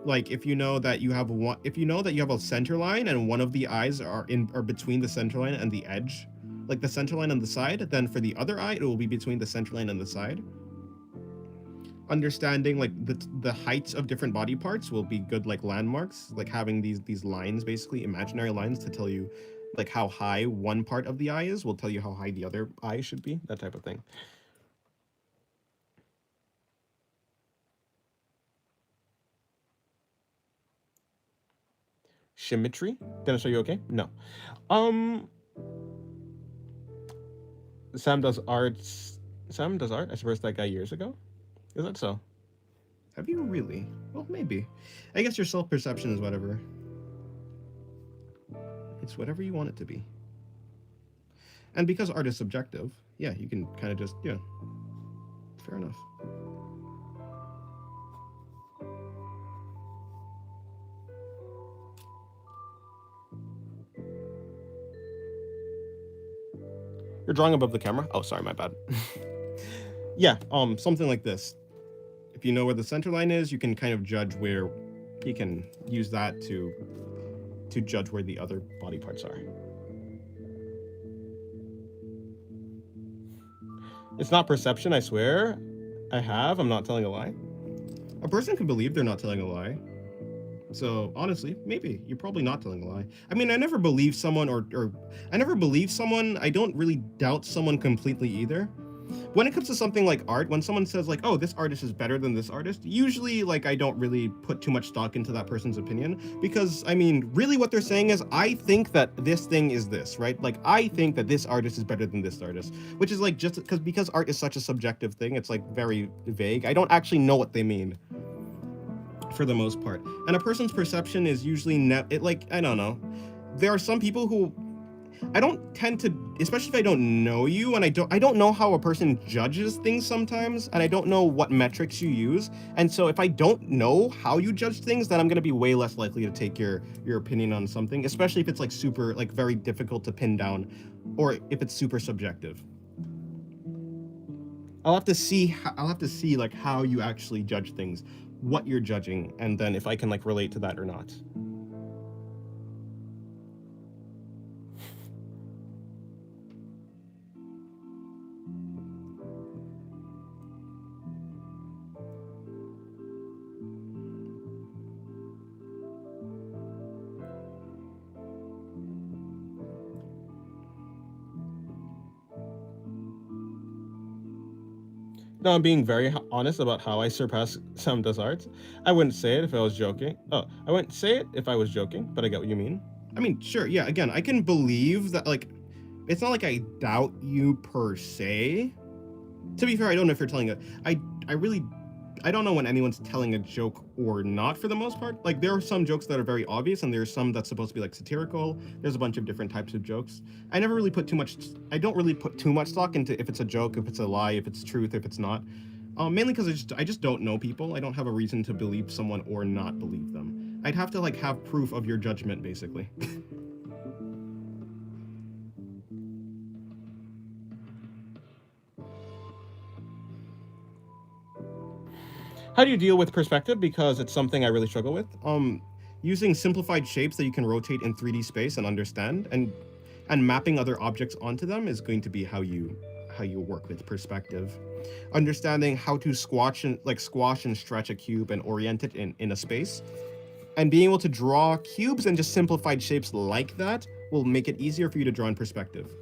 Like if you know that you have a center line and one of the eyes are between the center line and the edge, like the center line on the side, then for the other eye it will be between the center line and the side. Understanding like the heights of different body parts will be good like landmarks, like having these lines, basically imaginary lines, to tell you like how high one part of the eye is will tell you how high the other eye should be, that type of thing. Symmetry. Dennis, are you okay? No. Sam does art. I suppose that guy years ago. Is that so? Have you really? Well, maybe. I guess your self-perception is whatever. It's whatever you want it to be. And because art is subjective, yeah, you can kind of just, yeah. Fair enough. You're drawing above the camera? Oh, sorry, my bad. Yeah, something like this. If you know where the center line is, you can kind of judge where, you can use that to judge where the other body parts are. It's not perception, I swear. I'm not telling a lie. A person can believe they're not telling a lie. So honestly, maybe you're probably not telling a lie. I mean, I never believe someone I don't really doubt someone completely either. When it comes to something like art, when someone says like, oh, this artist is better than this artist, usually like I don't really put too much stock into that person's opinion, because I mean, really what they're saying is, I think that this thing is this, right? Like I think that this artist is better than this artist, which is like, just because art is such a subjective thing, it's like very vague. I don't actually know what they mean for the most part. And a person's perception is usually I don't know. There are some people who I don't tend to, especially if I don't know you, and I don't know how a person judges things sometimes, and I don't know what metrics you use. And so if I don't know how you judge things, then I'm going to be way less likely to take your opinion on something, especially if it's like super, like very difficult to pin down, or if it's super subjective. I'll have to see like how you actually judge things, what you're judging, and then if I can like relate to that or not. No, I'm being very honest about how I surpass Sam Does Arts. I wouldn't say it if I was joking. Oh, I wouldn't say it if I was joking, but I get what you mean. I mean, sure, yeah, again, I can believe that, like, it's not like I doubt you per se. To be fair, I don't know if you're telling I don't know when anyone's telling a joke or not, for the most part. Like, there are some jokes that are very obvious, and there's some that's supposed to be, like, satirical. There's a bunch of different types of jokes. I don't really put too much stock into if it's a joke, if it's a lie, if it's truth, if it's not. Mainly because I just don't know people. I don't have a reason to believe someone or not believe them. I'd have to like have proof of your judgment, basically. How do you deal with perspective? Because it's something I really struggle with. Using simplified shapes that you can rotate in 3D space and understand, and mapping other objects onto them is going to be how you work with perspective. Understanding how to squash and stretch a cube and orient it in a space, and being able to draw cubes and just simplified shapes like that will make it easier for you to draw in perspective.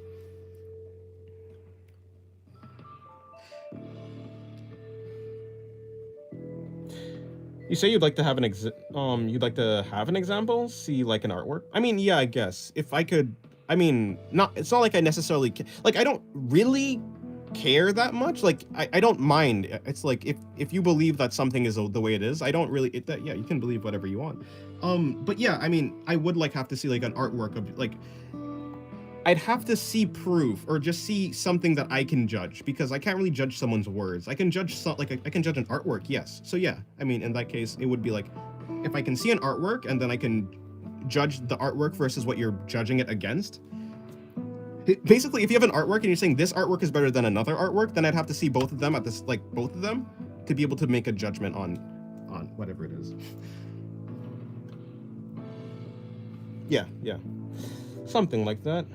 You say you'd like to have an example, see like an artwork. I mean, yeah, I guess if I could. I mean, it's not like I necessarily like I don't really care that much. Like I don't mind. It's like if you believe that something is the way it is, I don't really. Yeah, you can believe whatever you want. But yeah, I mean, I would like have to see like an artwork of like. I'd have to see proof or just see something that I can judge, because I can't really judge someone's words. I can judge I can judge an artwork, yes. So yeah, I mean, in that case, it would be like if I can see an artwork and then I can judge the artwork versus what you're judging it against. Basically, if you have an artwork and you're saying this artwork is better than another artwork, then I'd have to see both of them both of them to be able to make a judgment on whatever it is. Yeah, something like that.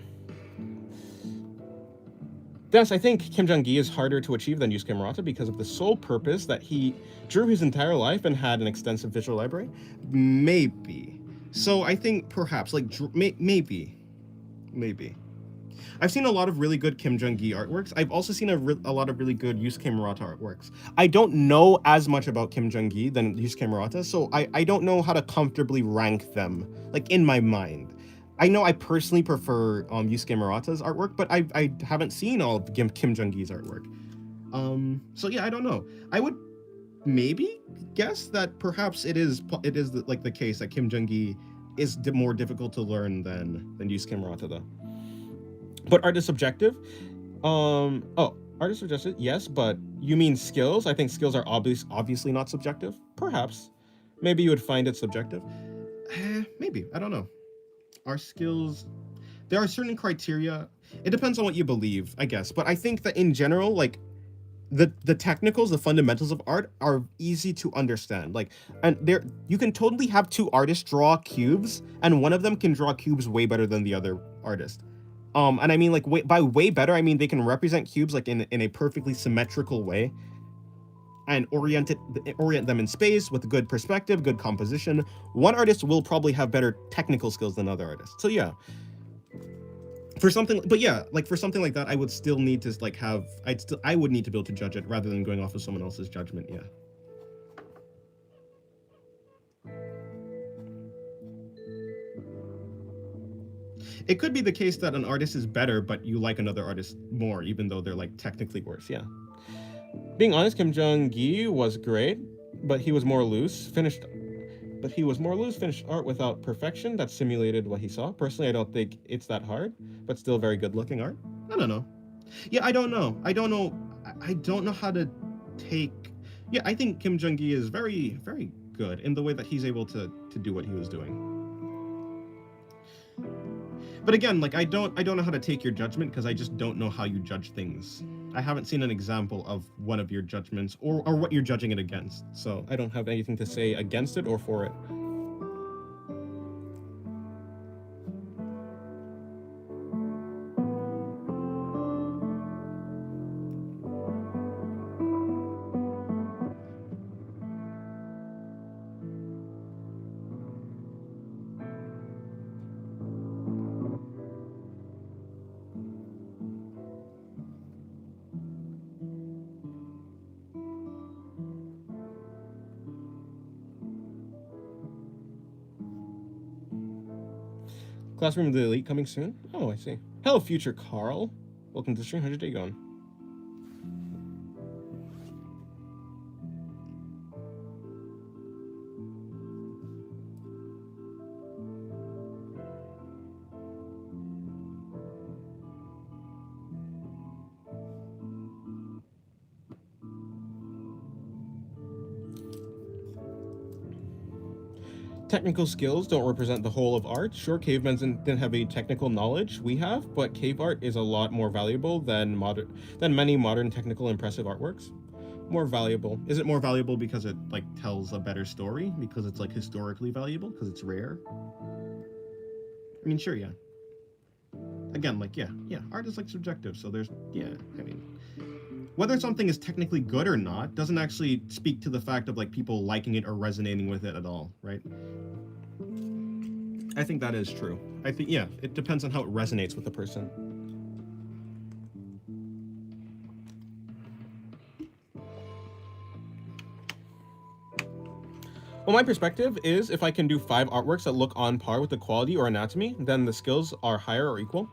Yes, I think Kim Jong-gi is harder to achieve than Yusuke Murata because of the sole purpose that he drew his entire life and had an extensive visual library. Maybe. So I think perhaps, like, maybe. I've seen a lot of really good Kim Jong-gi artworks. I've also seen a lot of really good Yusuke Murata artworks. I don't know as much about Kim Jong-gi than Yusuke Murata, so I don't know how to comfortably rank them, like, in my mind. I know I personally prefer Yusuke Murata's artwork, but I haven't seen all of Kim Jong-gi's artwork. So yeah, I don't know. I would maybe guess that perhaps it is the case that Kim Jong-gi is more difficult to learn than Yusuke Murata, though. But art is subjective. Art is subjective, yes, but you mean skills? I think skills are obviously not subjective. Perhaps. Maybe you would find it subjective. Maybe. I don't know. Our skills, there are certain criteria. It depends on what you believe, I guess. But I think that in general, like, the technicals, the fundamentals of art are easy to understand. Like, and you can totally have two artists draw cubes, and one of them can draw cubes way better than the other artist. And I mean, like, by way better, I mean they can represent cubes like in a perfectly symmetrical way, and orient them in space with good perspective, good composition. One artist will probably have better technical skills than other artists. So yeah, for something like that, I would still need to like I would need to be able to judge it rather than going off of someone else's judgment. Yeah. It could be the case that an artist is better, but you like another artist more, even though they're like technically worse. Yeah. Being honest, Kim Jong-gi was great, but he was more loose. Finished art without perfection that simulated what he saw. Personally, I don't think it's that hard, but still very good looking art. I don't know. Yeah, I don't know how to take. Yeah, I think Kim Jong-gi is very, very good in the way that he's able to do what he was doing. But again, like I don't know how to take your judgment because I just don't know how you judge things. I haven't seen an example of one of your judgments or what you're judging it against. So I don't have anything to say against it or for it. Classroom of the Elite coming soon? Oh, I see. Hello, future Carl. Welcome to the stream. How's your day going? Technical skills don't represent the whole of art. Sure, cavemen didn't have any technical knowledge we have, but cave art is a lot more valuable than many modern technical impressive artworks. More valuable. Is it more valuable because it like tells a better story? Because it's like historically valuable? Because it's rare? I mean, sure, yeah. Again, like, yeah, art is like subjective, so there's, yeah, I mean, whether something is technically good or not doesn't actually speak to the fact of like people liking it or resonating with it at all, right? I think that is true. I think, yeah, it depends on how it resonates with the person. Well, my perspective is if I can do 5 artworks that look on par with the quality or anatomy, then the skills are higher or equal.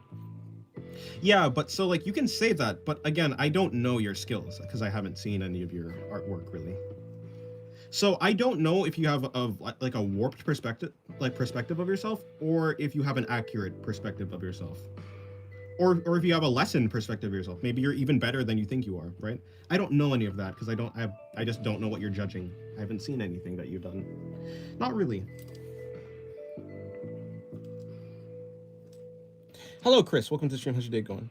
Yeah, but so like you can say that, but again, I don't know your skills because I haven't seen any of your artwork really. So I don't know if you have like a warped perspective of yourself, or if you have an accurate perspective of yourself, or if you have a lessened perspective of yourself. Maybe you're even better than you think you are, right? I don't know any of that because I just don't know what you're judging. I haven't seen anything that you've done. Not really. Hello, Chris. Welcome to the stream. How's your day going?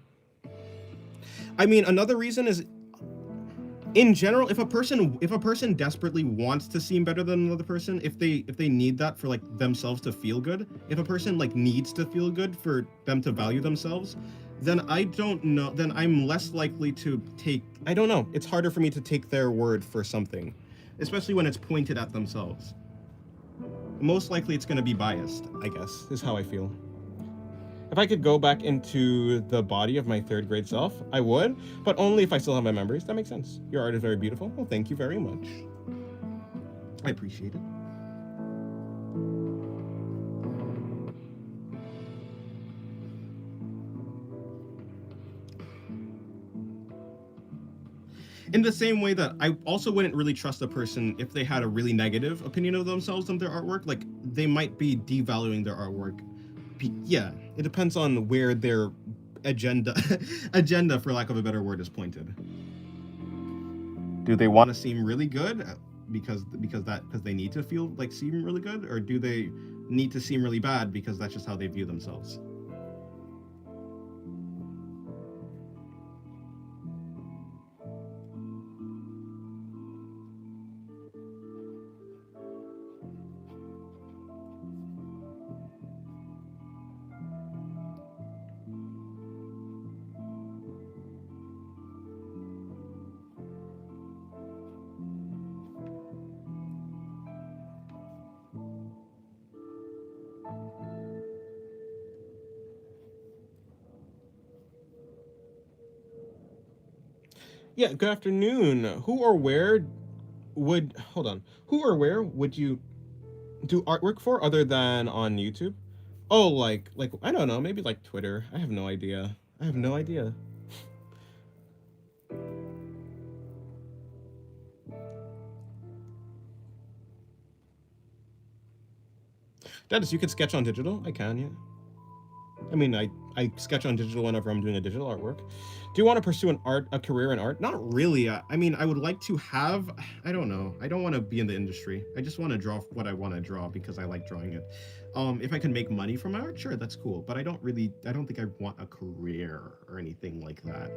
I mean, another reason is, in general, if a person desperately wants to seem better than another person, if they need that for like themselves to feel good, if a person like needs to feel good for them to value themselves, then I don't know. Then I'm less likely to take. I don't know. It's harder for me to take their word for something, especially when it's pointed at themselves. Most likely, it's going to be biased, I guess, is how I feel. If I could go back into the body of my 3rd grade self, I would, but only if I still have my memories. That makes sense. Your art is very beautiful. Well, thank you very much. I appreciate it. In the same way that I also wouldn't really trust a person if they had a really negative opinion of themselves and their artwork. Like, they might be devaluing their artwork. Yeah, it depends on where their agenda, for lack of a better word, is pointed. Do they want to seem really good because they need to feel like seem really good, or do they need to seem really bad because that's just how they view themselves? Yeah, good afternoon. Who or where would you do artwork for other than on YouTube? Oh, like I don't know, maybe like Twitter. I have no idea. Dennis, you could sketch on digital? I can, yeah. I mean, I sketch on digital whenever I'm doing a digital artwork. Do you want to pursue a career in art? Not really. I mean, I would like to have, I don't know. I don't want to be in the industry. I just want to draw what I want to draw because I like drawing it. If I can make money from art, sure, that's cool. But I don't think I want a career or anything like that.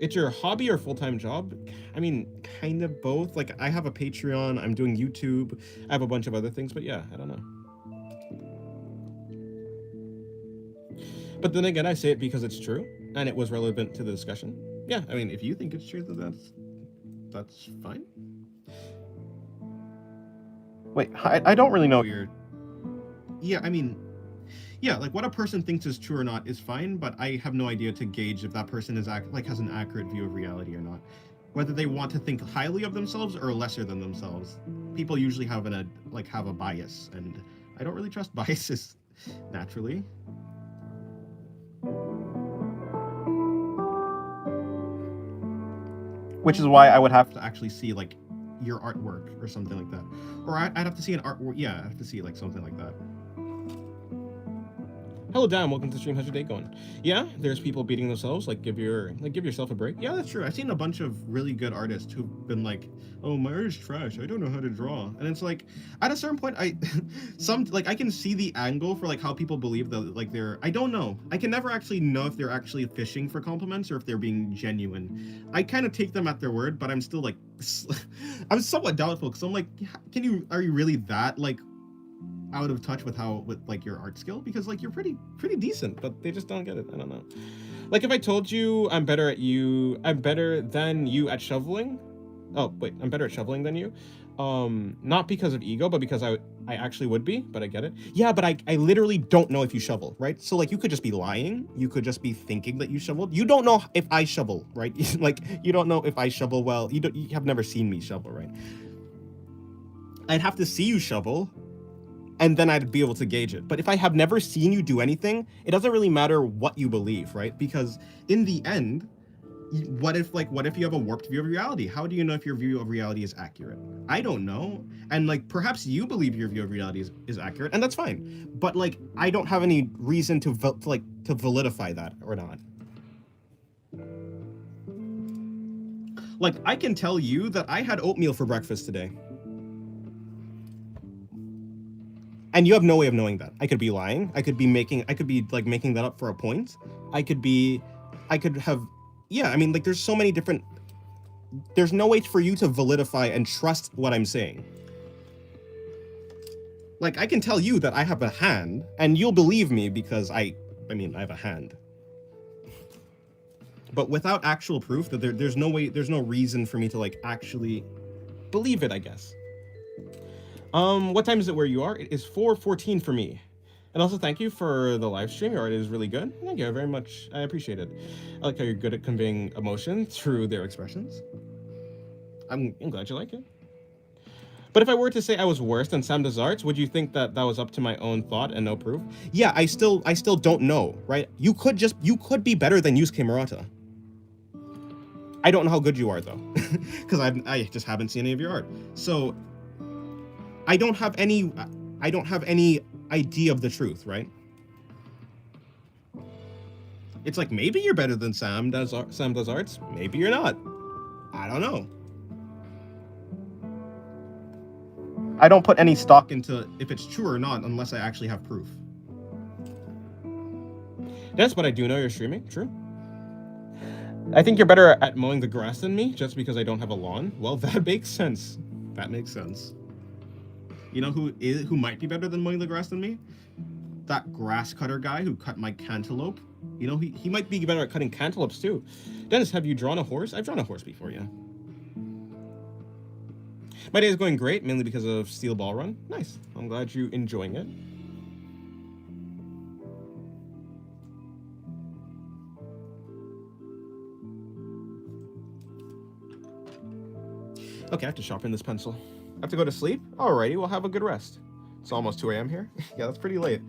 It's your hobby or full-time job? I mean, kind of both. Like, I have a Patreon, I'm doing YouTube, I have a bunch of other things, but yeah, I don't know. But then again, I say it because it's true, and it was relevant to the discussion. Yeah, I mean, if you think it's true, then that's fine. Wait, I don't really know your... Yeah, I mean... Yeah, like what a person thinks is true or not is fine, but I have no idea to gauge if that person is has an accurate view of reality or not. Whether they want to think highly of themselves or lesser than themselves. People usually have a bias, and I don't really trust biases naturally. Which is why I would have to actually see like your artwork or something like that, or I'd have to see an artwork. Yeah, I'd have to see like something like that. Hello, Dan. Welcome to the stream. How's your day going? Yeah, there's people beating themselves. Like, give yourself a break. Yeah, that's true. I've seen a bunch of really good artists who've been like, "Oh, my art is trash. I don't know how to draw." And it's like, at a certain point, I can see the angle for like how people believe that like they're. I don't know. I can never actually know if they're actually fishing for compliments or if they're being genuine. I kind of take them at their word, but I'm still like, I'm somewhat doubtful because I'm like, are you really that like out of touch with like your art skill? Because like you're pretty decent, but they just don't get it. I don't know. Like if I told you I'm better than you at shoveling. Oh wait, I'm better at shoveling than you. Not because of ego, but because I actually would be, but I get it. Yeah, but I literally don't know if you shovel, right? So like you could just be lying. You could just be thinking that you shoveled. You don't know if I shovel, right? Like you don't know if I shovel well. You have never seen me shovel, right? I'd have to see you shovel, and then I'd be able to gauge it. But if I have never seen you do anything, it doesn't really matter what you believe, right? Because in the end, what if you have a warped view of reality? How do you know if your view of reality is accurate? I don't know. And like perhaps you believe your view of reality is accurate, and that's fine. But like I don't have any reason to validify that or not. Like I can tell you that I had oatmeal for breakfast today. And you have no way of knowing that. I could be lying. I could be making that up for a point. Yeah, I mean, like, there's so many different, there's no way for you to validify and trust what I'm saying. Like, I can tell you that I have a hand, and you'll believe me because I have a hand. But without actual proof, that there's no reason for me to, like, actually believe it, I guess. What time is it where you are? It is 4:14 for me. And also thank you for the live stream. Your art is really good. Thank you very much. I appreciate it. I like how you're good at conveying emotion through their expressions. I'm glad you like it. But if I were to say I was worse than Sam Does Arts, would you think that was up to my own thought and no proof? Yeah, I still don't know, right? You could be better than Yusuke Murata. I don't know how good you are though, because I just haven't seen any of your art. So I don't have any idea of the truth, right? It's like maybe you're better than Sam Does Arts, maybe you're not. I don't know. I don't put any stock into if it's true or not unless I actually have proof. That's what I do know. You're streaming, true. I think you're better at mowing the grass than me just because I don't have a lawn. Well, that makes sense. That makes sense. You know who might be better than mowing the grass than me? That grass cutter guy who cut my cantaloupe. You know, he might be better at cutting cantaloupes too. Dennis, have you drawn a horse? I've drawn a horse before, yeah. My day is going great, mainly because of Steel Ball Run. Nice. I'm glad you're enjoying it. Okay, I have to sharpen this pencil. I have to go to sleep? Alrighty, well, have a good rest. It's almost 2 a.m. here. Yeah, that's pretty late.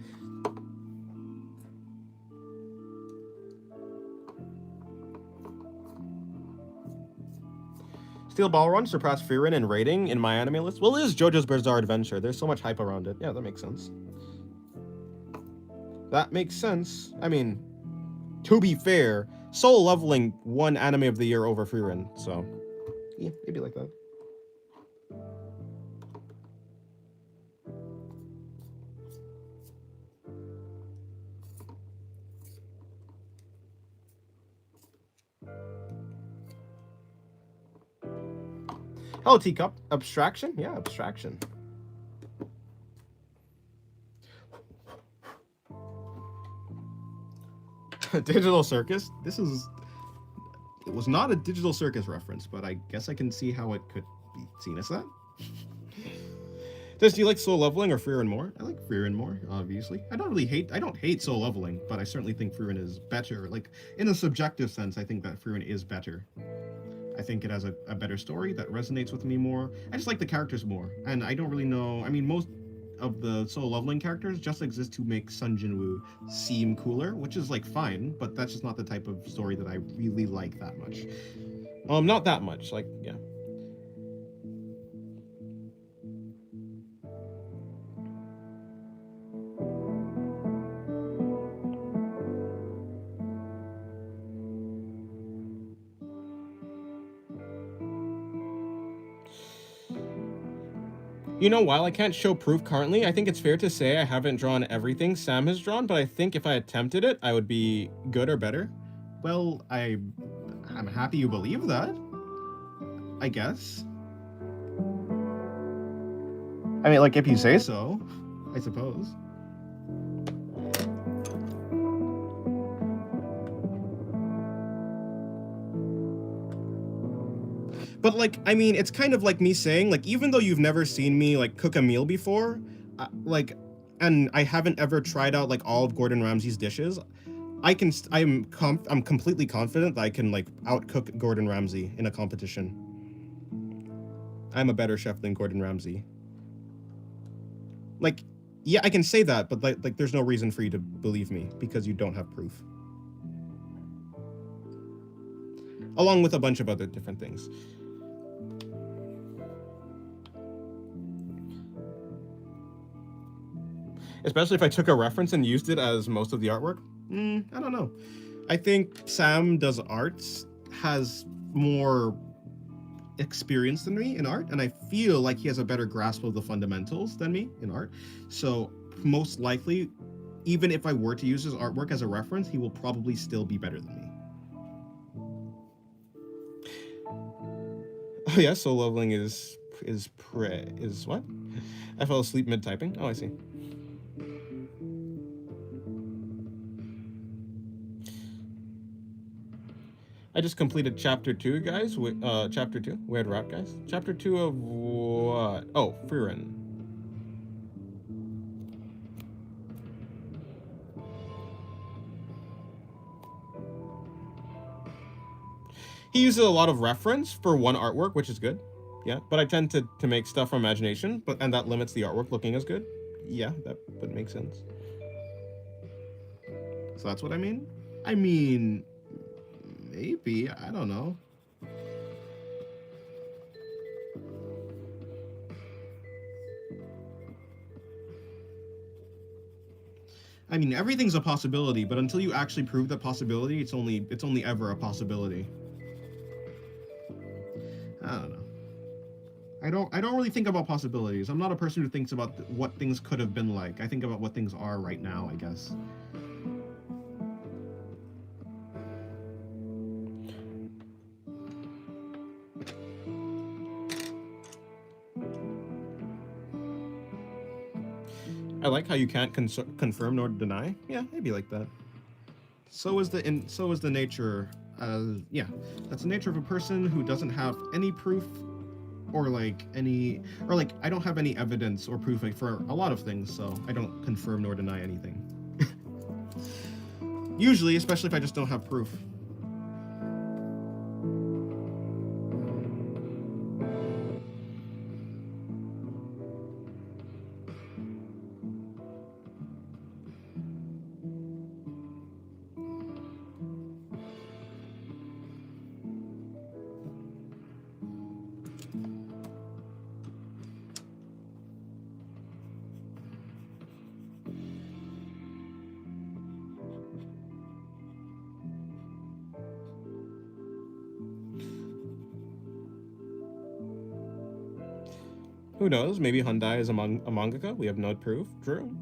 Steel Ball Run surpassed Frieren in rating in my anime list. Well, it is JoJo's Bizarre Adventure. There's so much hype around it. Yeah, that makes sense. That makes sense. I mean, to be fair, Solo Leveling won Anime of the Year over Frieren, so yeah, maybe like that. Hello, Teacup. Abstraction? Yeah, abstraction. Digital Circus? It was not a Digital Circus reference, but I guess I can see how it could be seen as that. Do you like Solo Leveling or Frieren more? I like Frieren more, obviously. I don't hate Solo Leveling, but I certainly think Frieren is better. Like, in a subjective sense, I think that Frieren is better. I think it has a better story that resonates with me more. I just like the characters more. And I don't really know, I mean, most of the Solo Leveling characters just exist to make Sun Jinwoo seem cooler, which is like fine, but that's just not the type of story that I really like that much. Not that much, like, yeah. You know, while I can't show proof currently, I think it's fair to say I haven't drawn everything Sam has drawn, but I think if I attempted it, I would be good or better. Well, I'm happy you believe that, I guess. I mean, like, if you say so, I suppose. But, like, I mean, it's kind of like me saying, like, even though you've never seen me, like, cook a meal before, like, and I haven't ever tried out, like, all of Gordon Ramsay's dishes, I'm completely confident that I can, like, outcook Gordon Ramsay in a competition. I'm a better chef than Gordon Ramsay. Like, yeah, I can say that, but, like, there's no reason for you to believe me, because you don't have proof. Along with a bunch of other different things. Especially if I took a reference and used it as most of the artwork. I don't know. I think Sam does arts, has more experience than me in art, and I feel like he has a better grasp of the fundamentals than me in art. So most likely, even if I were to use his artwork as a reference, he will probably still be better than me. Oh yeah, soul leveling is what? I fell asleep mid typing. Oh, I see. I just completed chapter 2, guys. Chapter 2. Weird Rap, guys. Chapter 2 of what? Oh, Freerin. He uses a lot of reference for one artwork, which is good. Yeah, but I tend to make stuff from imagination, and that limits the artwork looking as good. Yeah, that would make sense. So that's what I mean? I mean, maybe. I don't know. I mean, everything's a possibility, but until you actually prove that possibility, it's only ever a possibility. I don't know. I don't really think about possibilities. I'm not a person who thinks about what things could have been like. I think about what things are right now, I guess. I like how you can't confirm nor deny. Yeah, maybe like that. So is the nature. Yeah, that's the nature of a person who doesn't have any proof, or I don't have any evidence or proof for a lot of things, so I don't confirm nor deny anything. Usually, especially if I just don't have proof. Who knows? Maybe Hyundai is a mangaka. We have no proof. True.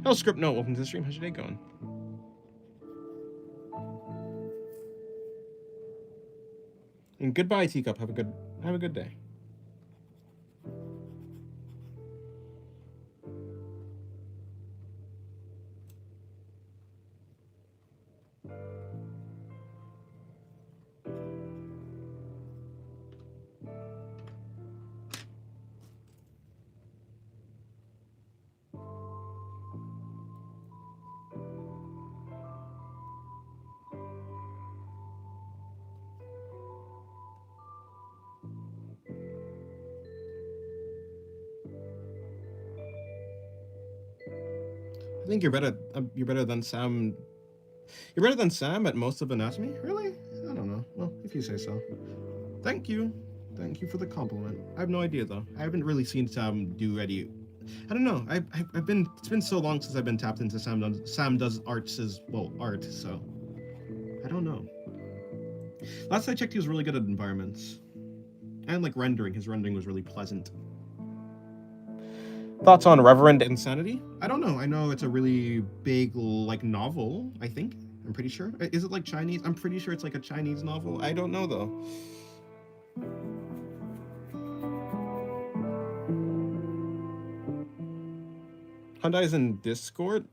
Oh, Script Note, welcome to the stream. How's your day going? And goodbye, Teacup. Have a good day. I think you're better than Sam. You're better than Sam at most of anatomy? Really? I don't know. Well, if you say so. Thank you. Thank you for the compliment. I have no idea though. I haven't really seen Sam do any. I don't know. I've been. It's been so long since I've been tapped into Sam does arts as well art. So I don't know. Last I checked, he was really good at environments and like rendering. His rendering was really pleasant. Thoughts on Reverend Insanity? I don't know. I know it's a really big like novel. I think. I'm pretty sure. Is it like Chinese? I'm pretty sure it's like a Chinese novel. I don't know though. Hyundai's in Discord.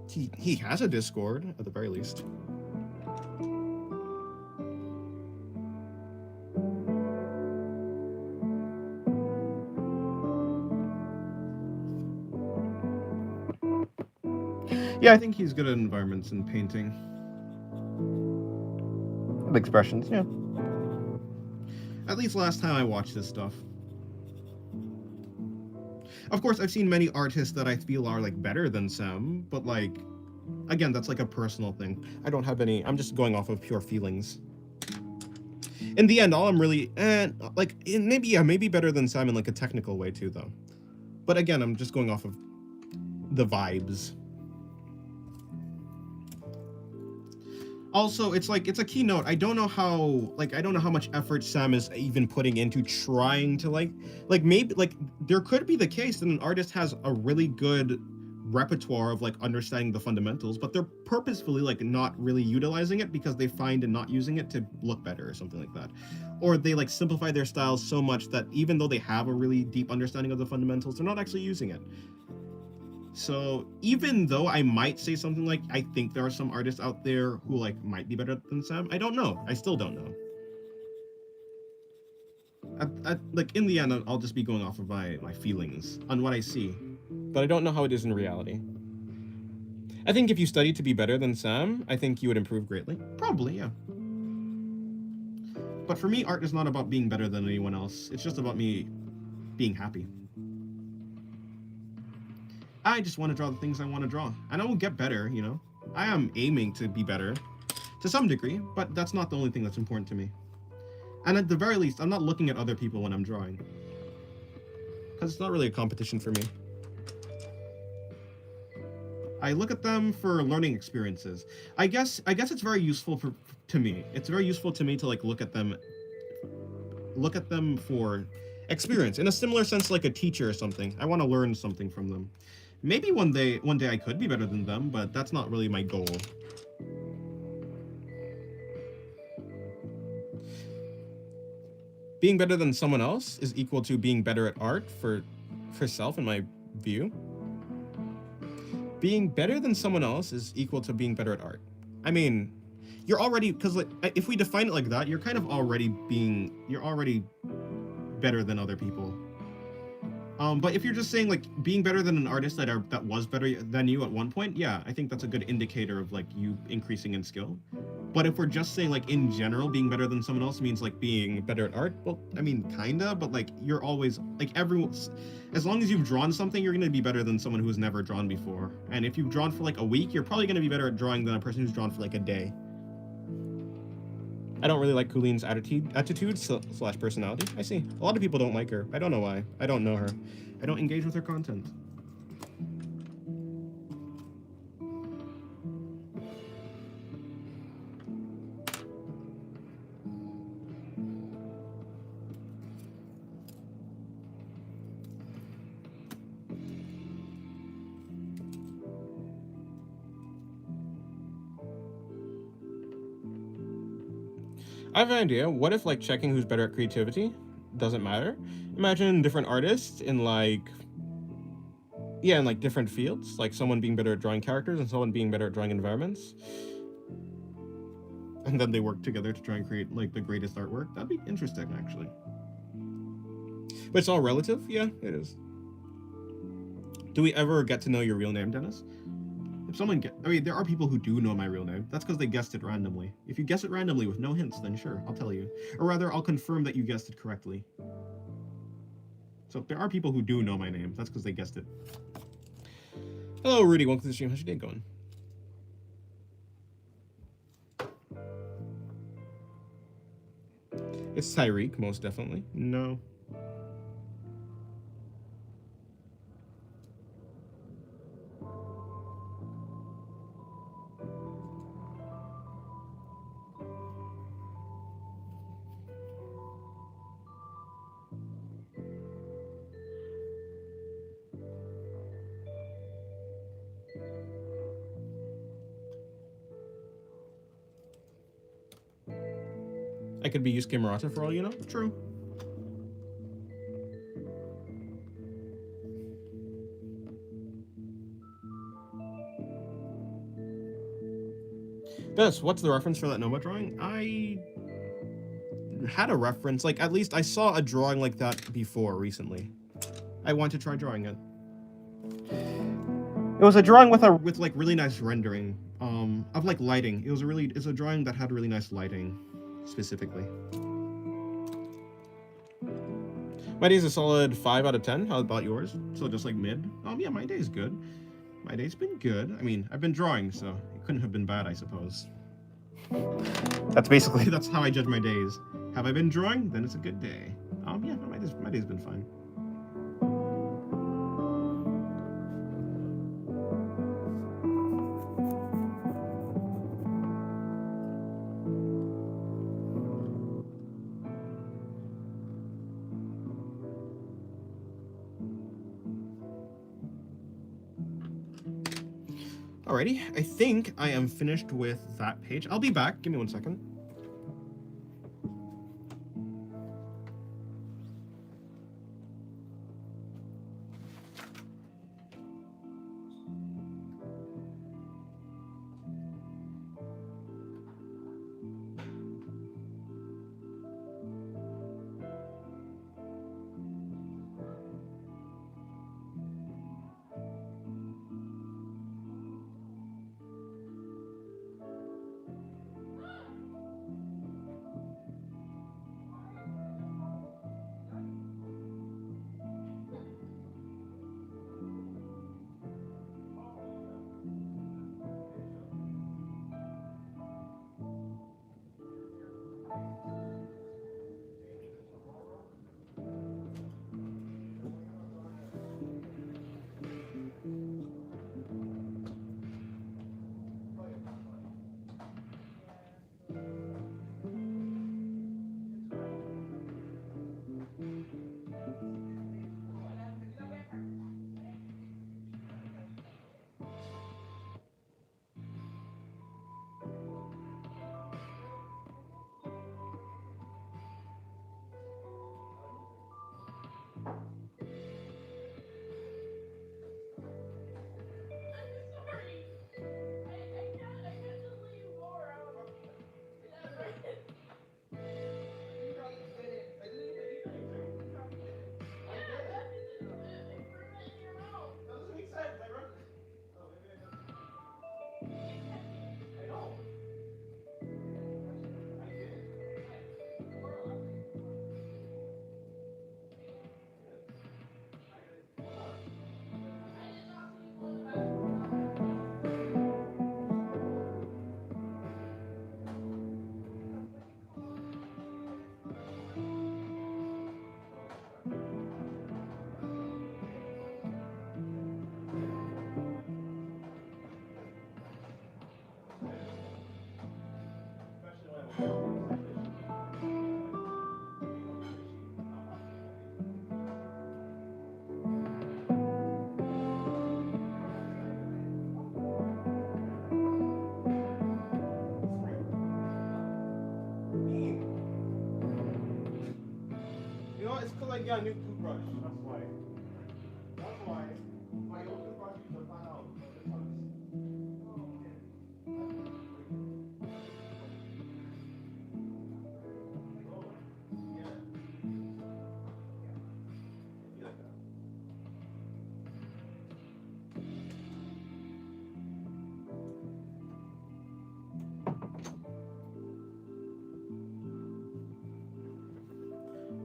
He has a Discord at the very least. Yeah, I think he's good at environments and painting. The expressions, yeah. At least last time I watched this stuff. Of course, I've seen many artists that I feel are like better than Sam, but like, again, that's like a personal thing. I don't have any. I'm just going off of pure feelings. In the end, all I'm really like maybe better than Sam in like a technical way too, though. But again, I'm just going off of the vibes. Also, it's like, it's a keynote. I don't know how much effort Sam is even putting into trying to like maybe like there could be the case that an artist has a really good repertoire of like understanding the fundamentals, but they're purposefully like not really utilizing it because they find in not using it to look better or something like that. Or they like simplify their styles so much that even though they have a really deep understanding of the fundamentals, they're not actually using it. So even though I might say something like, I think there are some artists out there who like might be better than Sam, I don't know. I still don't know. Like in the end, I'll just be going off of my feelings on what I see, but I don't know how it is in reality. I think if you studied to be better than Sam, I think you would improve greatly. Probably, yeah. But for me, art is not about being better than anyone else. It's just about me being happy. I just want to draw the things I want to draw, and I will get better, you know. I am aiming to be better to some degree, but that's not the only thing that's important to me. And at the very least, I'm not looking at other people when I'm drawing, because it's not really a competition for me. I look at them for learning experiences. I guess it's very useful to me. It's very useful to me to like look at them for experience in a similar sense, like a teacher or something. I want to learn something from them. Maybe one day I could be better than them, but that's not really my goal. Being better than someone else is equal to being better at art for self, in my view. Being better than someone else is equal to being better at art. I mean, you're already, because like, if we define it like that, you're kind of already better than other people. But if you're just saying like being better than an artist that was better than you at one point, yeah, I think that's a good indicator of like you increasing in skill. But if we're just saying like in general being better than someone else means like being better at art, well, I mean kinda, but like you're always like as long as you've drawn something, you're gonna be better than someone who's never drawn before. And if you've drawn for like a week, you're probably gonna be better at drawing than a person who's drawn for like a day. I don't really like Colene's attitude/personality. I see. A lot of people don't like her. I don't know why. I don't know her. I don't engage with her content. I have an idea. What if like checking who's better at creativity doesn't matter? Imagine different artists in like different fields, like someone being better at drawing characters and someone being better at drawing environments. And then they work together to try and create like the greatest artwork. That'd be interesting, actually. But it's all relative? Yeah, it is. Do we ever get to know your real name, Dennis? If someone there are people who do know my real name. That's because they guessed it randomly. If you guess it randomly with no hints, then sure, I'll tell you. Or rather, I'll confirm that you guessed it correctly. So there are people who do know my name. That's because they guessed it. Hello, Rudy. Welcome to the stream. How's your day going? It's Tyreek, most definitely. No. I could be Yusuke Murata for all you know. True. What's the reference for that Nova drawing? I had a reference, like at least I saw a drawing like that before recently. I want to try drawing it. It was a drawing with like really nice rendering of like lighting. It's a drawing that had really nice lighting specifically. My day's a solid 5 out of 10. How about yours? So just like mid? Yeah, my day's good. My day's been good. I mean, I've been drawing, so it couldn't have been bad, I suppose. That's how I judge my days. Have I been drawing? Then it's a good day. Yeah, no, my day's been fine. Alrighty, I think I am finished with that page. I'll be back. Give me 1 second. It's because I got a new toothbrush. That's why. That's why. My old toothbrush used to flat out.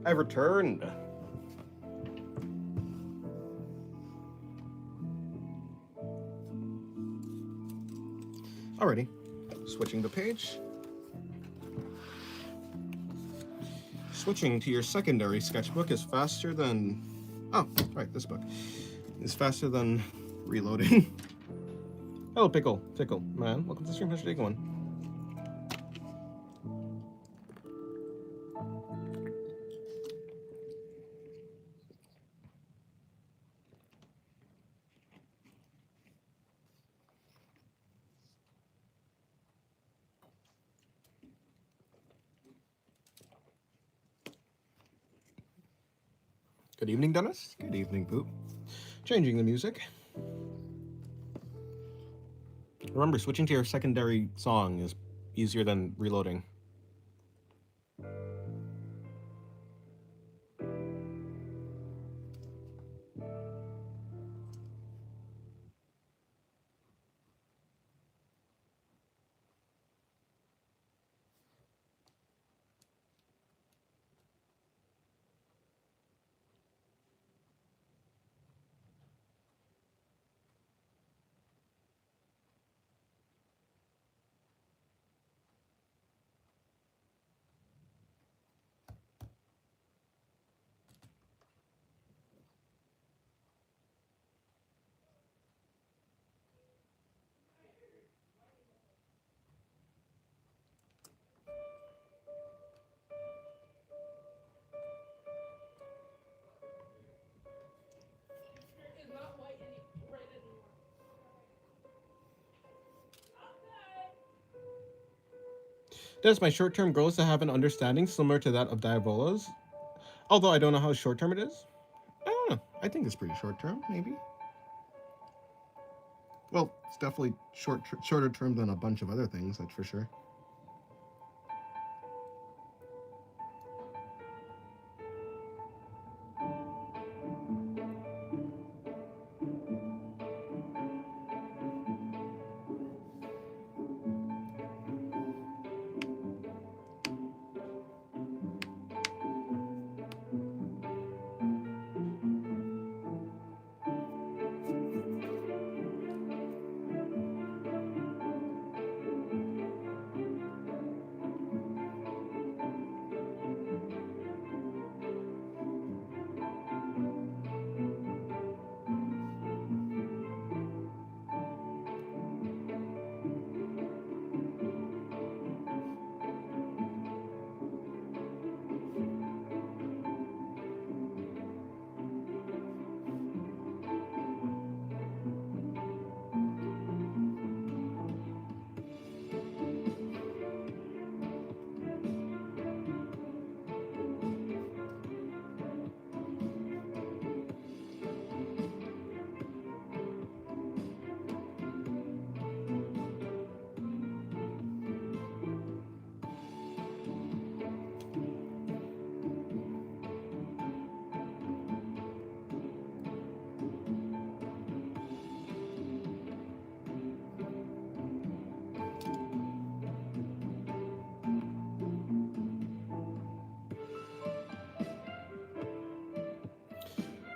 I've returned. Alrighty, switching the page. switching to your secondary sketchbook is faster than... Oh, right, this book. Is faster than reloading. Hello, Pickle. Tickle. Man, welcome to the stream. How's your day going? Good evening, Dennis. Good evening, Poop. Changing the music. Remember, switching to your secondary song is easier than reloading. Does my short-term goal is to have an understanding similar to that of Diabolo's? Although I don't know how short-term it is. I don't know. I think it's pretty short-term, maybe. Well, it's definitely shorter term than a bunch of other things, that's for sure.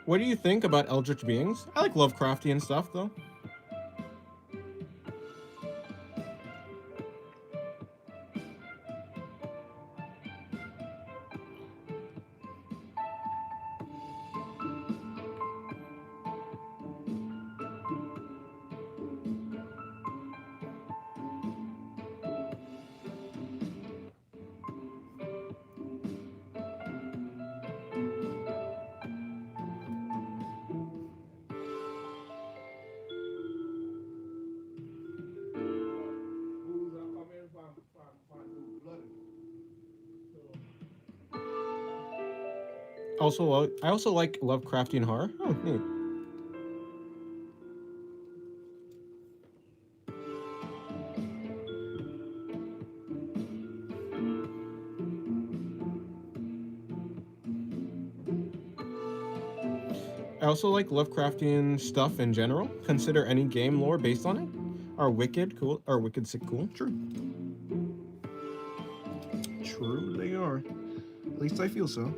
What do you think about eldritch beings? I like Lovecraftian stuff, though. Also, I also like Lovecraftian horror. Oh, neat. I also like Lovecraftian stuff in general. Consider any game lore based on it. Are wicked cool? Are wicked sick cool? True. True, they are. At least I feel so.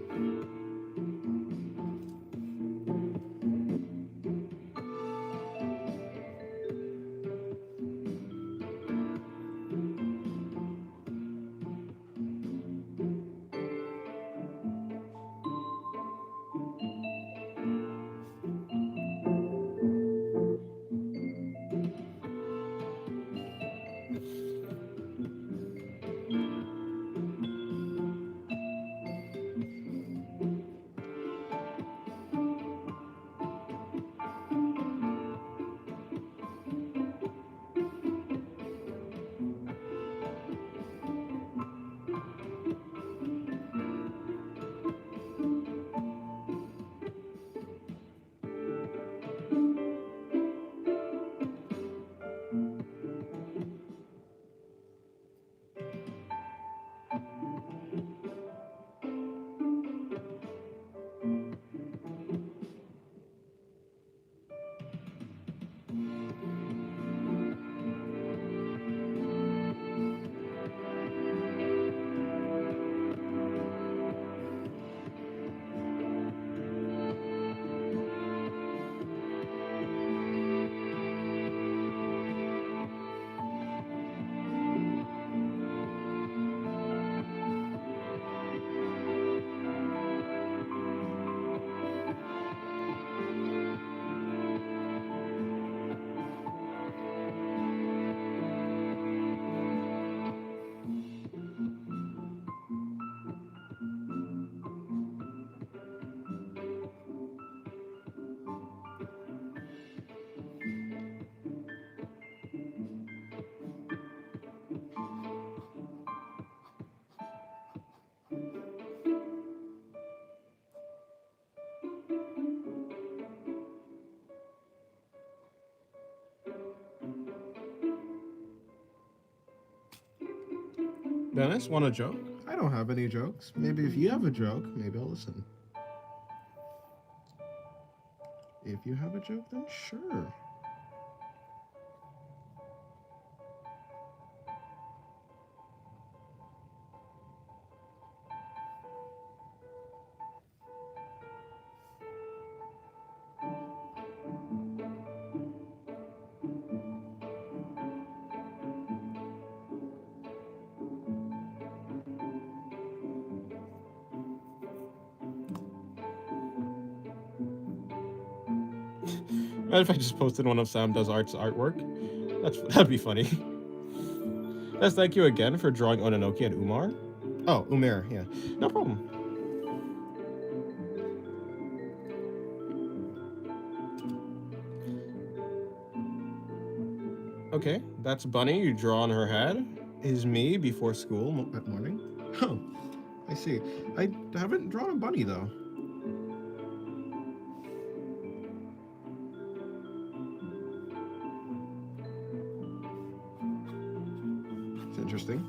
Dennis, want a joke? I don't have any jokes. Maybe if you have a joke, maybe I'll listen. If you have a joke, then sure. What if I just posted one of Sam Does Art's artwork? That'd be funny. Yes, thank you again for drawing Ononoki and Umar. Oh, Umair, yeah. No problem. Okay, that's Bunny you draw on her head. Is me before school at morning. Oh, I see. I haven't drawn a bunny, though. It's interesting.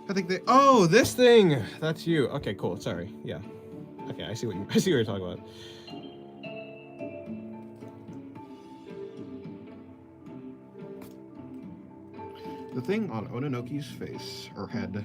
I think they. Oh, this thing. That's you. Okay, cool. Sorry. Yeah. Okay, I see what you're talking about. The thing on Ononoki's face or head.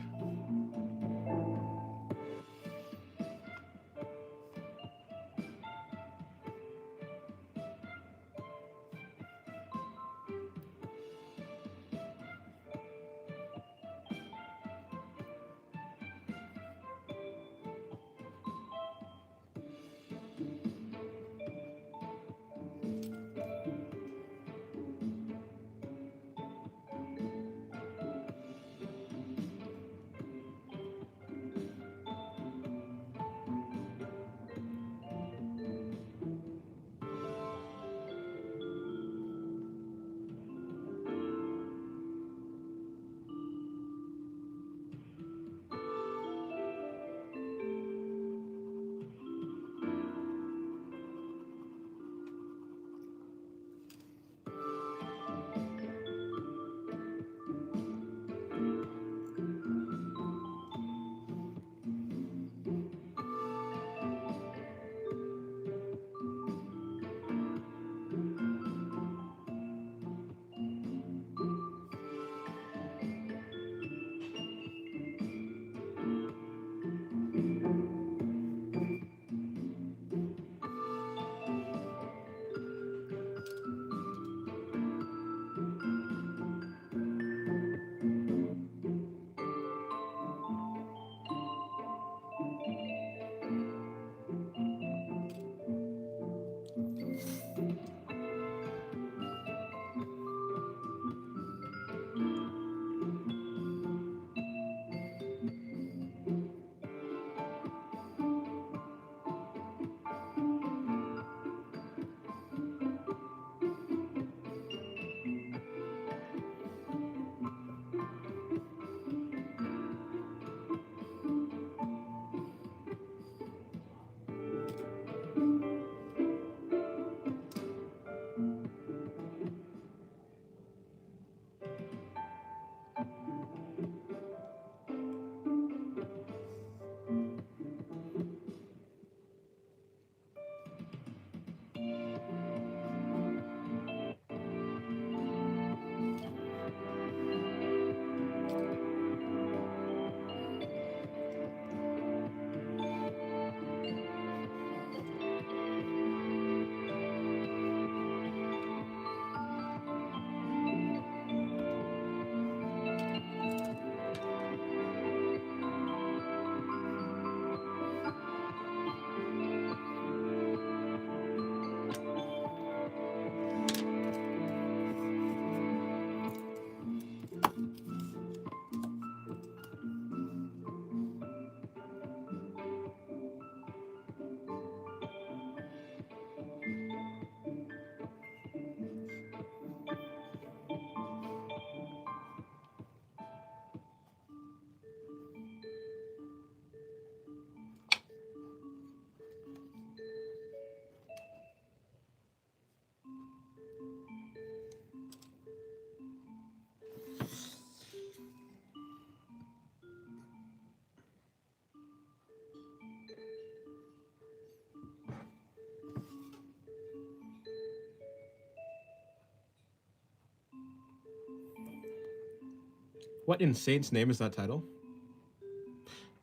What in Saint's name is that title?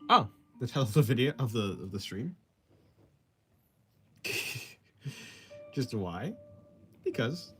Oh, the title of the video of the stream. Just why? Because.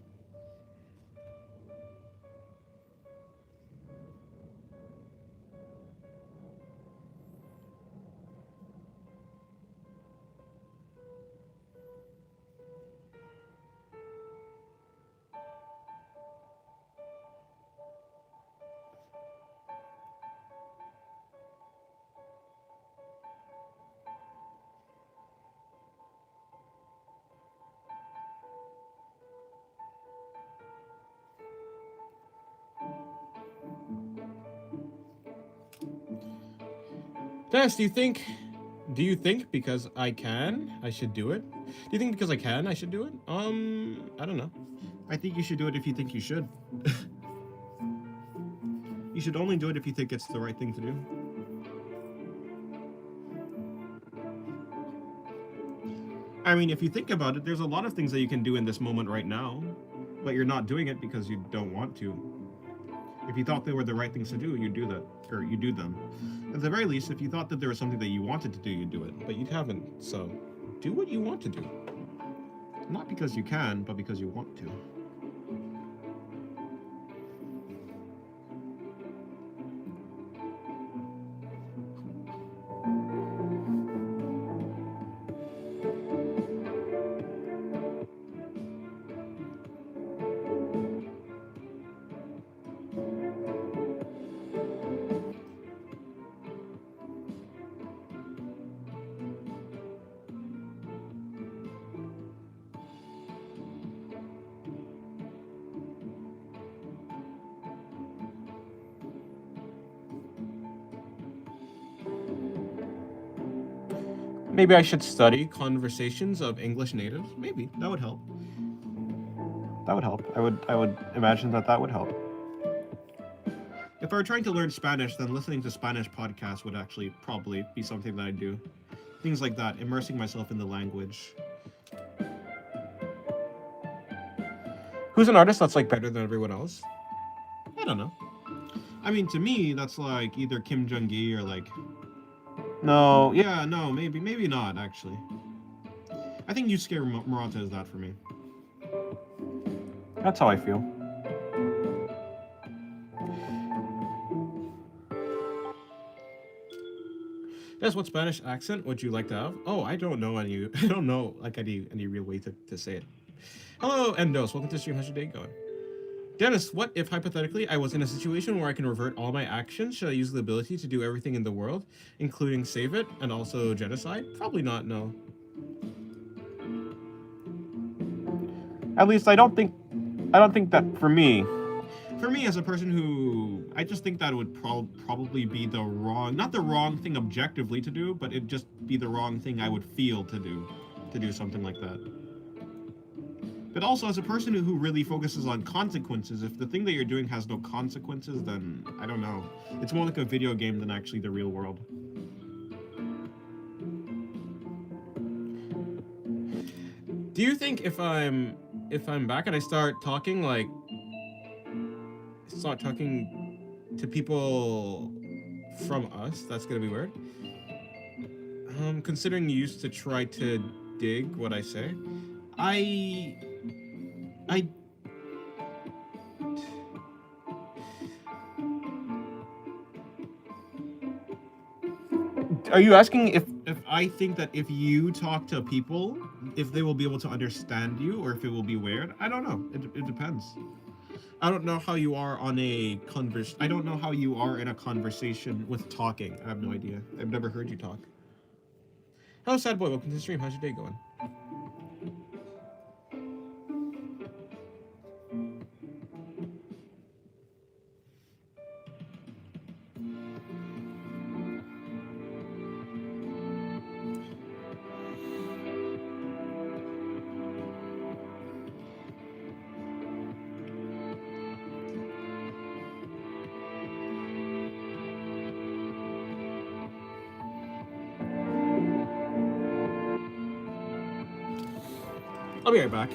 Dennis, do you think because I can, I should do it? Do you think because I can, I should do it? I don't know. I think you should do it if you think you should. You should only do it if you think it's the right thing to do. I mean, if you think about it, there's a lot of things that you can do in this moment right now, but you're not doing it because you don't want to. If you thought they were the right things to do, you'd do that, or you do them. At the very least, if you thought that there was something that you wanted to do, you'd do it, but you haven't, so do what you want to do. Not because you can, but because you want to. Maybe I should study conversations of English natives. Maybe that would help. That would help. I would imagine that would help. If I were trying to learn Spanish, then listening to Spanish podcasts would actually probably be something that I'd do. Things like that, immersing myself in the language. Who's an artist that's like better than everyone else? I don't know. I mean, to me, that's like either Kim Jong-gi or like. No, yeah, no, maybe not actually. I think Yusuke Murata is that for me. That's how I feel. Yes, what Spanish accent would you like to have? Oh, I don't know any. I don't know like any real way to say it. Hello, Endos. Welcome to the stream. How's your day going? Dennis, what if hypothetically I was in a situation where I can revert all my actions? Should I use the ability to do everything in the world, including save it and also genocide? Probably not. No. At least I don't think that for me. For me, as a person who, I just think that would probably be the wrong, not the wrong thing objectively to do, but it'd just be the wrong thing I would feel to do something like that. But also, as a person who really focuses on consequences, if the thing that you're doing has no consequences, then I don't know. It's more like a video game than actually the real world. Do you think if I'm back and I start talking to people from us, that's gonna be weird. Considering you used to try to dig what I say, Are you asking if I think that if you talk to people, if they will be able to understand you, or if it will be weird? I don't know. It depends. I don't know how you are on a I don't know how you are in a conversation with talking. I have no idea. I've never heard you talk. Hello, sad boy. Welcome to the stream. How's your day going? I'll be right back.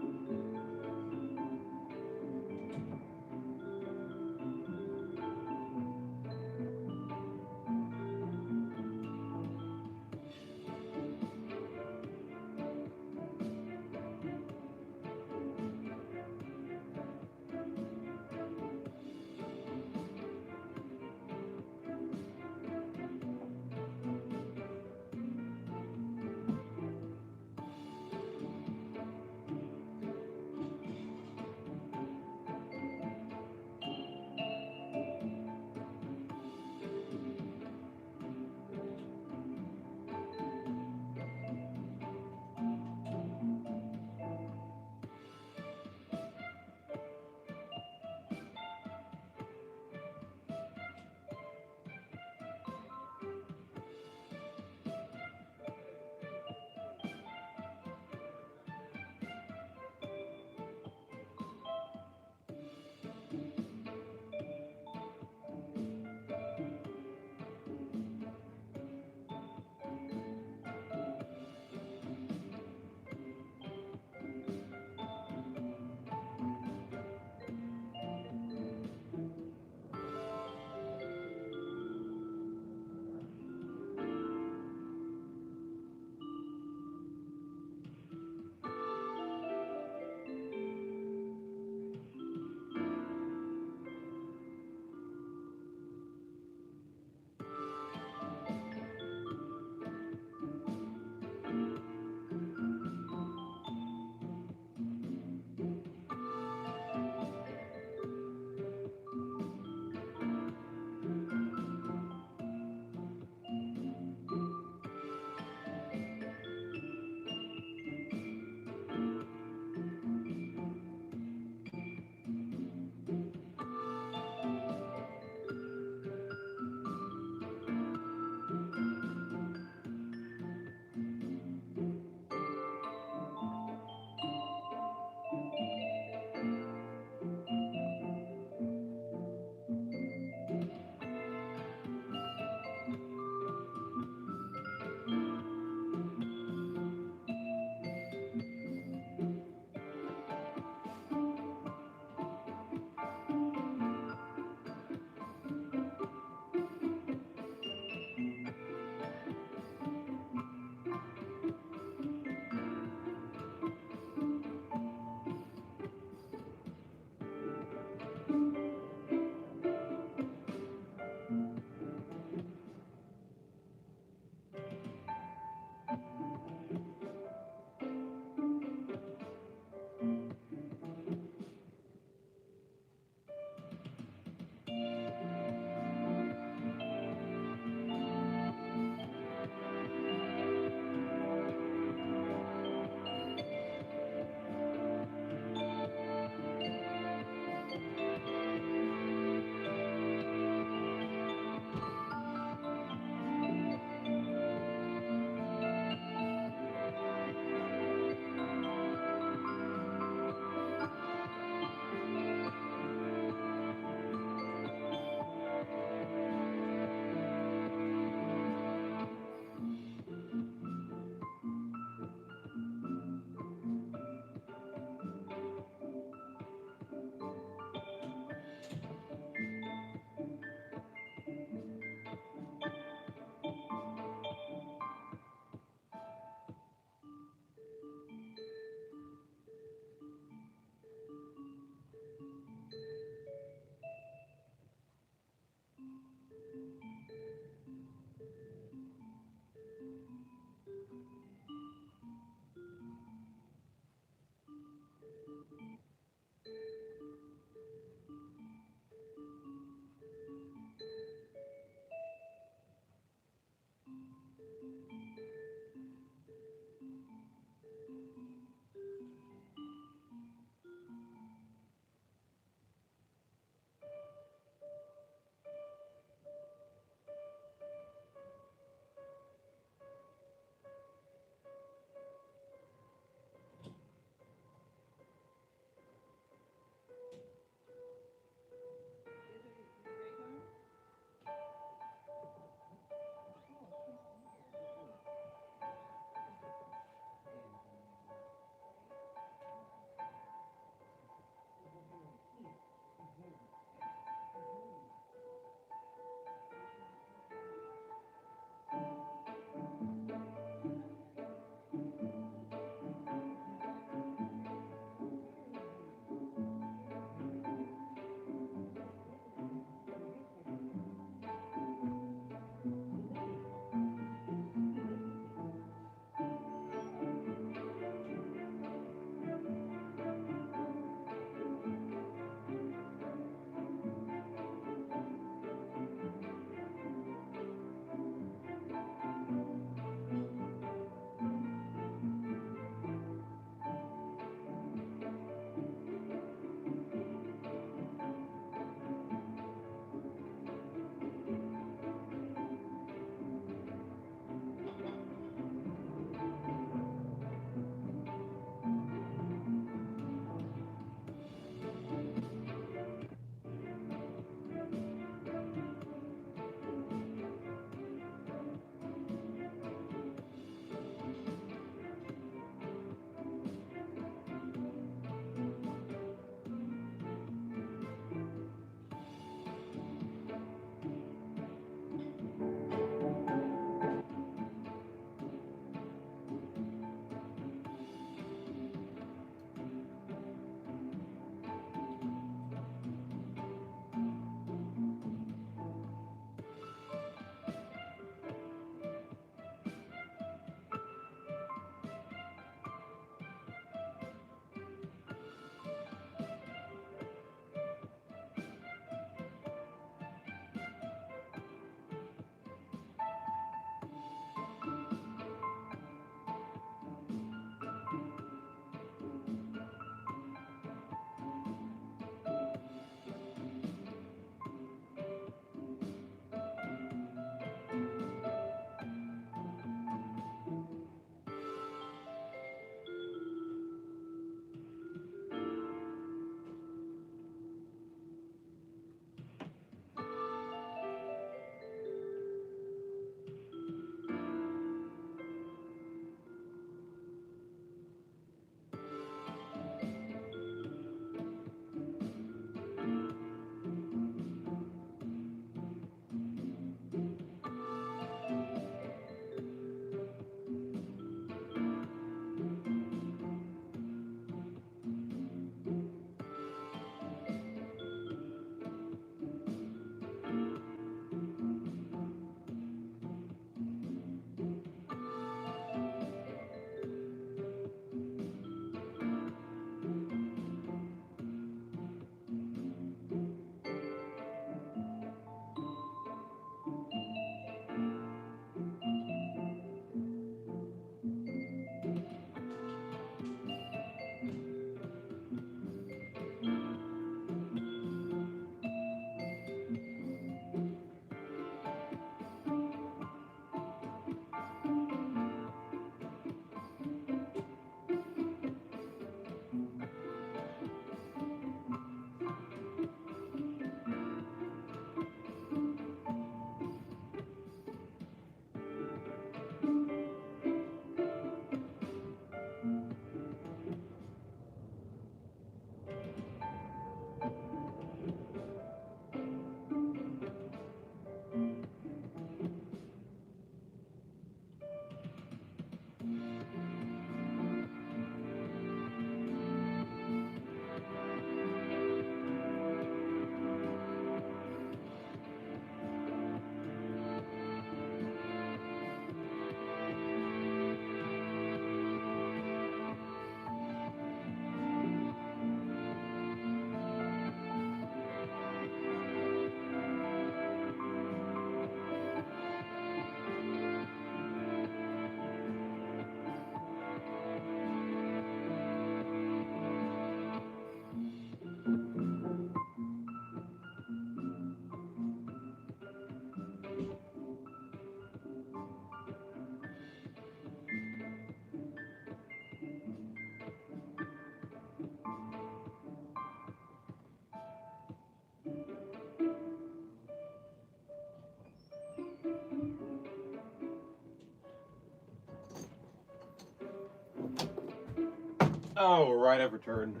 Oh, right, I've returned.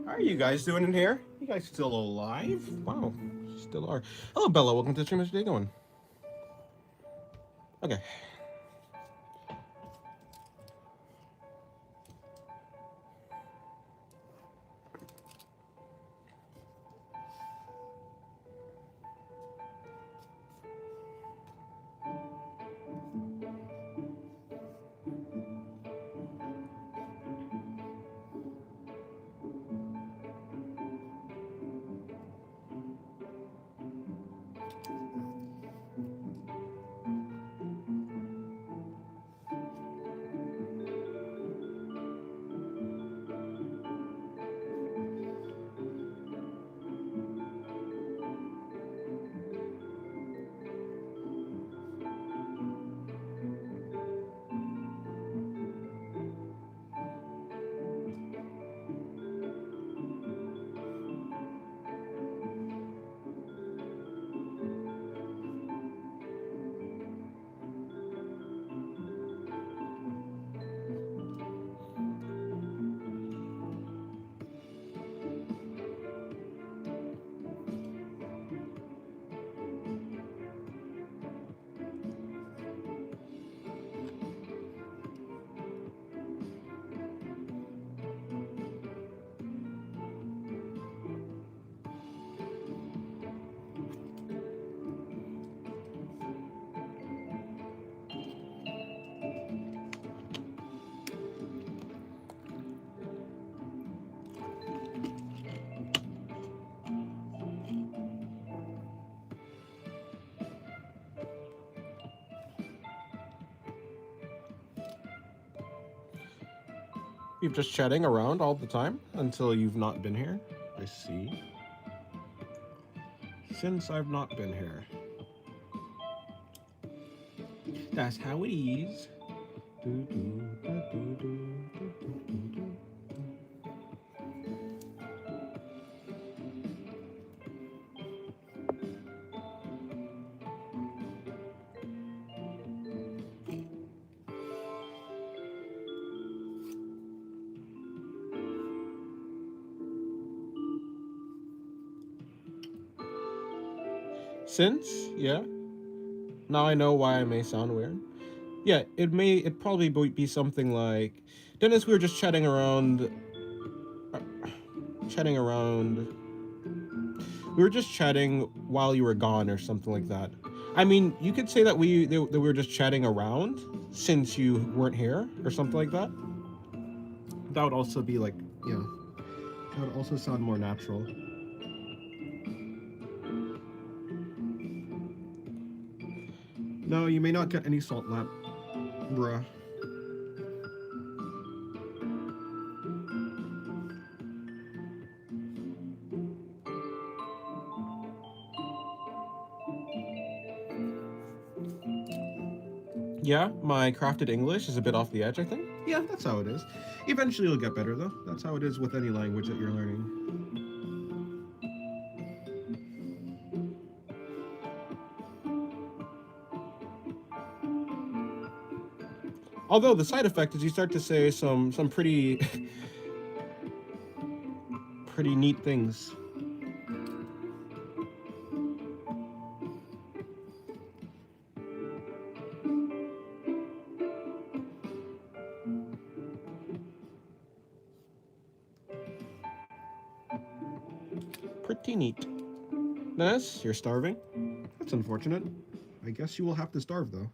How are you guys doing in here? You guys still alive? Wow, still are. Hello, Bella. Welcome to the stream. How's your day going? Okay. You're just chatting around all the time until you've not been here? I see. Since I've not been here. That's how it is. Since, yeah. Now I know why I may sound weird. Yeah, it probably be something like, Dennis, we were just chatting around. We were just chatting while you were gone or something like that. I mean, you could say that we were just chatting around since you weren't here or something like that. That would also be like, yeah. That would also sound more natural. No, you may not get any salt lamp, bruh. Yeah, my crafted English is a bit off the edge, I think. Yeah, that's how it is. Eventually you'll get better, though. That's how it is with any language that you're learning. Although the side effect is you start to say some pretty pretty neat things. Pretty neat. Ness, you're starving? That's unfortunate. I guess you will have to starve, though.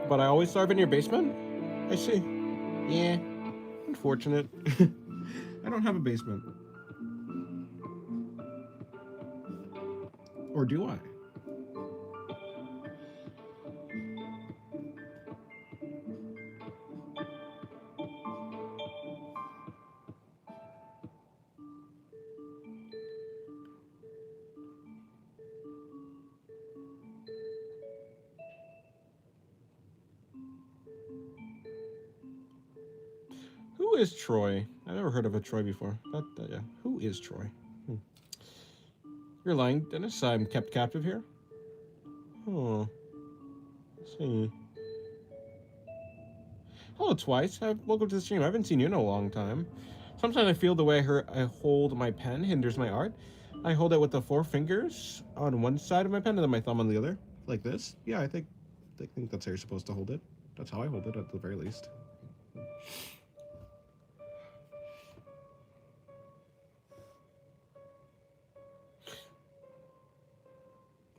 But I always starve in your basement? I see. Yeah, unfortunate. I don't have a basement. Or do I? is Troy? I never heard of a Troy before. Yeah. Who is Troy? You're lying, Dennis. I'm kept captive here. Oh. Let's see. Hello, Twice. Welcome to the stream. I haven't seen you in a long time. Sometimes I feel the way I hold my pen hinders my art. I hold it with the 4 fingers on one side of my pen and then my thumb on the other. Like this. Yeah, I think that's how you're supposed to hold it. That's how I hold it, at the very least.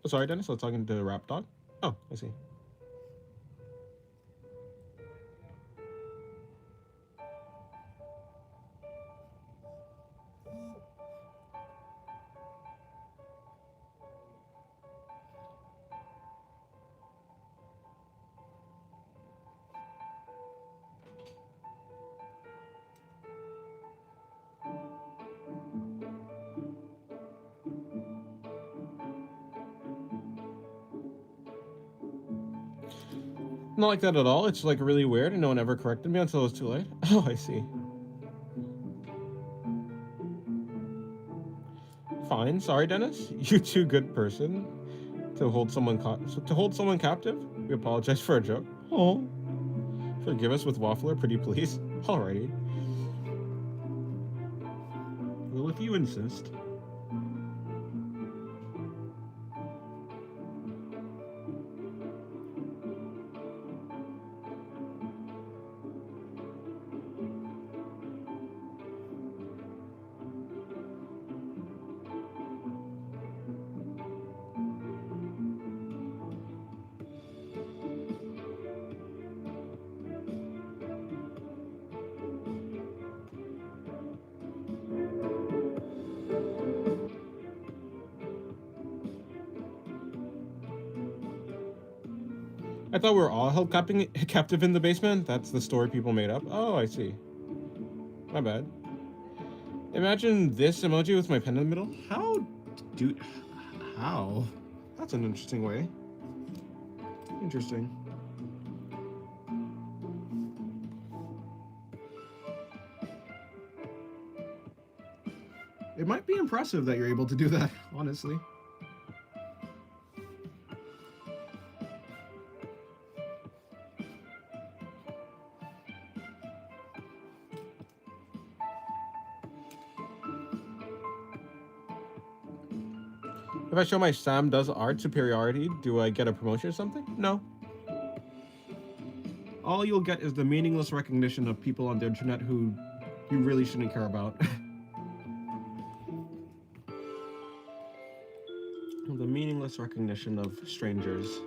Oh, sorry, Dennis. I was talking to Rap Dog. Oh, I see. Not like that at all. It's like really weird and no one ever corrected me until it was too late. Oh, I see. Fine. Sorry, Dennis. You're too good person to hold someone captive. We apologize for a joke. Oh. Forgive us with Waffler, pretty please. Alrighty. Well, if you insist. I thought we were all held captive in the basement. That's the story people made up. Oh, I see. My bad. Imagine this emoji with my pen in the middle. How? That's an interesting way. Interesting. It might be impressive that you're able to do that, honestly. If I show my Sam does art superiority, do I get a promotion or something? No. All you'll get is the meaningless recognition of people on the internet who you really shouldn't care about. The meaningless recognition of strangers.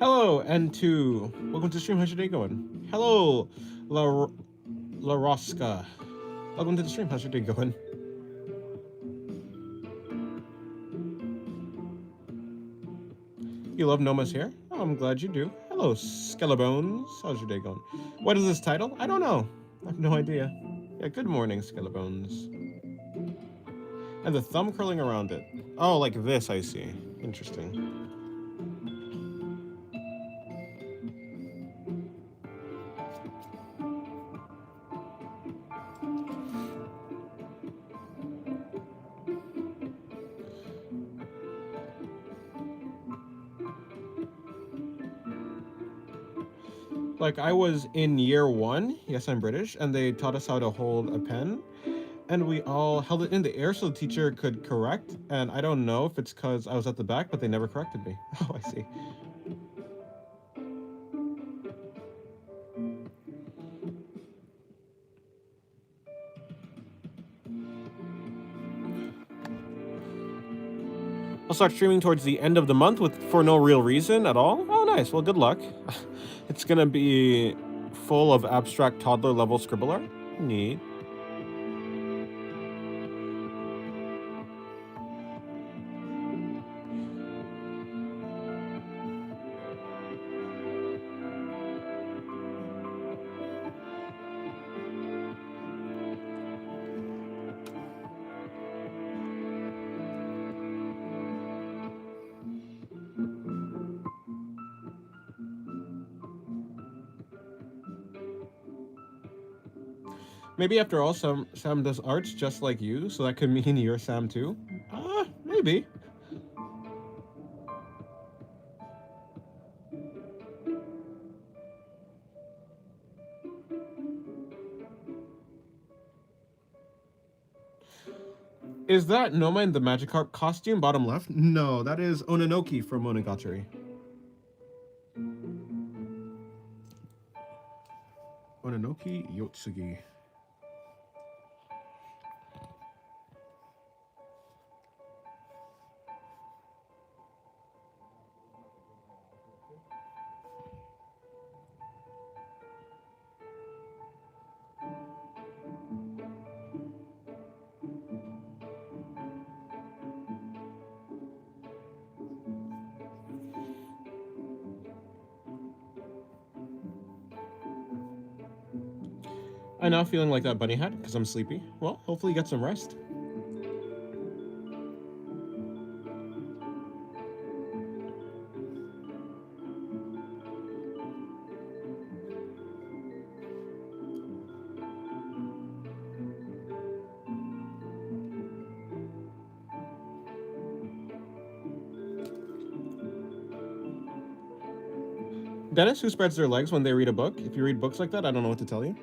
Hello, N2. Welcome to the stream. How's your day going? Hello, La Rosca. Welcome to the stream. How's your day going? You love Noma's hair? Oh, I'm glad you do. Hello, Skellebones. How's your day going? What is this title? I don't know. I have no idea. Yeah, good morning, Skellebones. And the thumb curling around it. Oh, like this, I see. Interesting. Like, I was in year 1, yes, I'm British, and they taught us how to hold a pen, and we all held it in the air so the teacher could correct, and I don't know if it's because I was at the back, but they never corrected me. Oh, I see. I'll start streaming towards the end of the month for no real reason at all. Oh, nice. Well, good luck. It's gonna be full of abstract toddler level scribble art. Neat. Maybe after all, Sam does arts just like you, so that could mean you're Sam too? Maybe. Is that Noma in the Magikarp costume, bottom left? No, that is Ononoki from Monogatari. Ononoki Yotsugi. I'm now feeling like that bunny hat because I'm sleepy. Well, hopefully you get some rest. Dennis, who spreads their legs when they read a book? If you read books like that, I don't know what to tell you.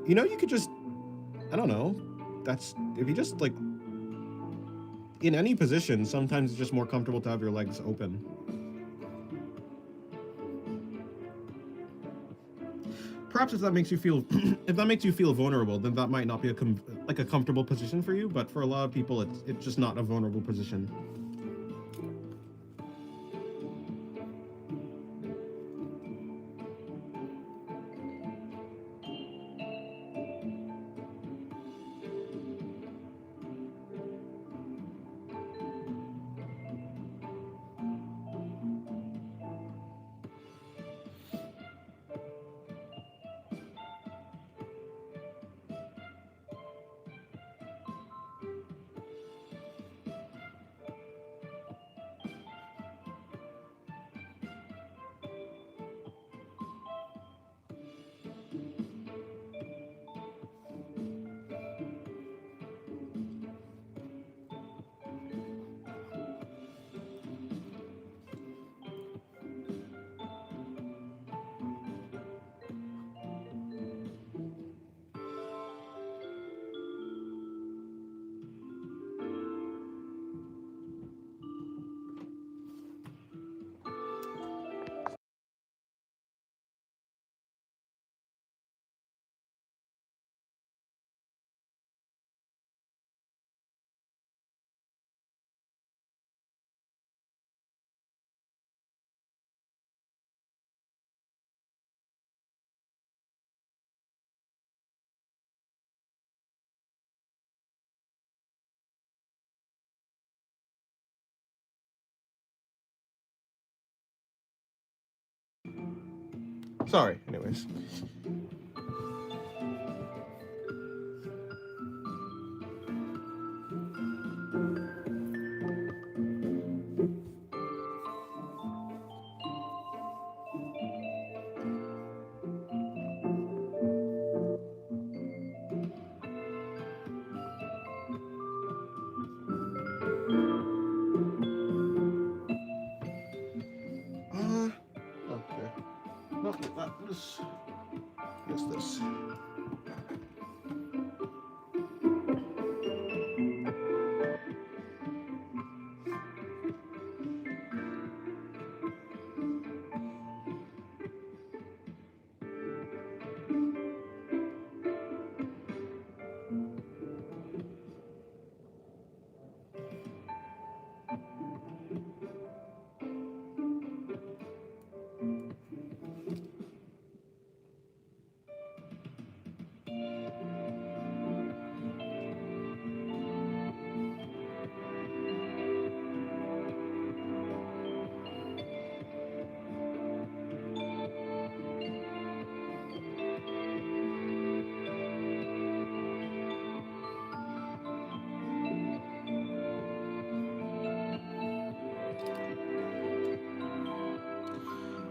You could just, I don't know. That's, if you just, like, in any position, sometimes it's just more comfortable to have your legs open. Perhaps if that makes you feel, if that makes you feel vulnerable, then that might not be a comfortable position for you. But for a lot of people, it's just not a vulnerable position. Sorry, anyways. Okay. No, what is this?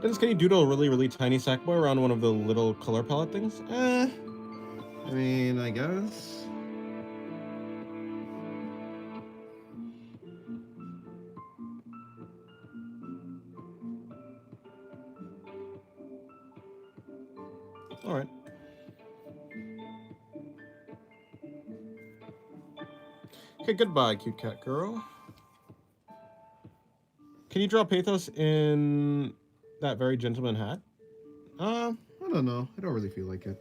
Dennis, can you doodle a really, really tiny sack boy around one of the little color palette things? I mean, I guess. Alright. Okay, goodbye, cute cat girl. Can you draw pathos in that very gentleman hat? I don't know. I don't really feel like it.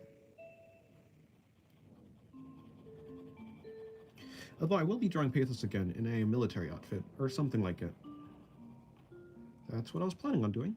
Although I will be drawing pathos again in a military outfit, or something like it. That's what I was planning on doing.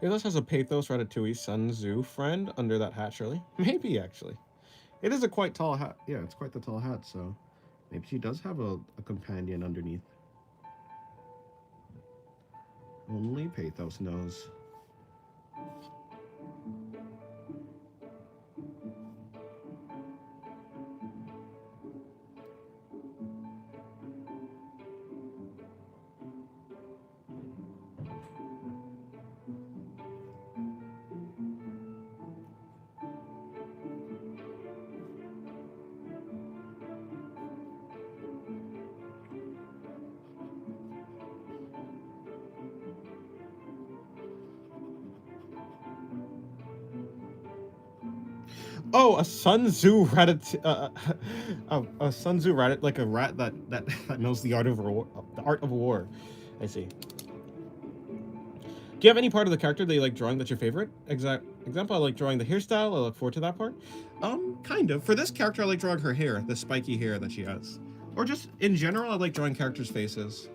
Pathos has a Pathos Ratatouille Sun Tzu friend under that hat, surely? Maybe, actually. It is a quite tall hat. Yeah, it's quite the tall hat, so maybe she does have a companion underneath. Only Pathos knows. Oh, a Sun Tzu rat, a Sun Tzu rat, like a rat that knows the art of war. I see. Do you have any part of the character that you like drawing that's your favorite? Example, I like drawing the hairstyle. I look forward to that part. Kind of. For this character, I like drawing her hair, the spiky hair that she has. Or just in general, I like drawing characters' faces.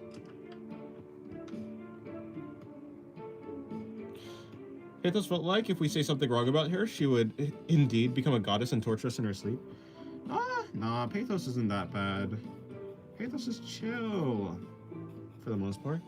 Pathos felt like if we say something wrong about her, she would indeed become a goddess and torture us in her sleep. Nah, Pathos isn't that bad. Pathos is chill, for the most part.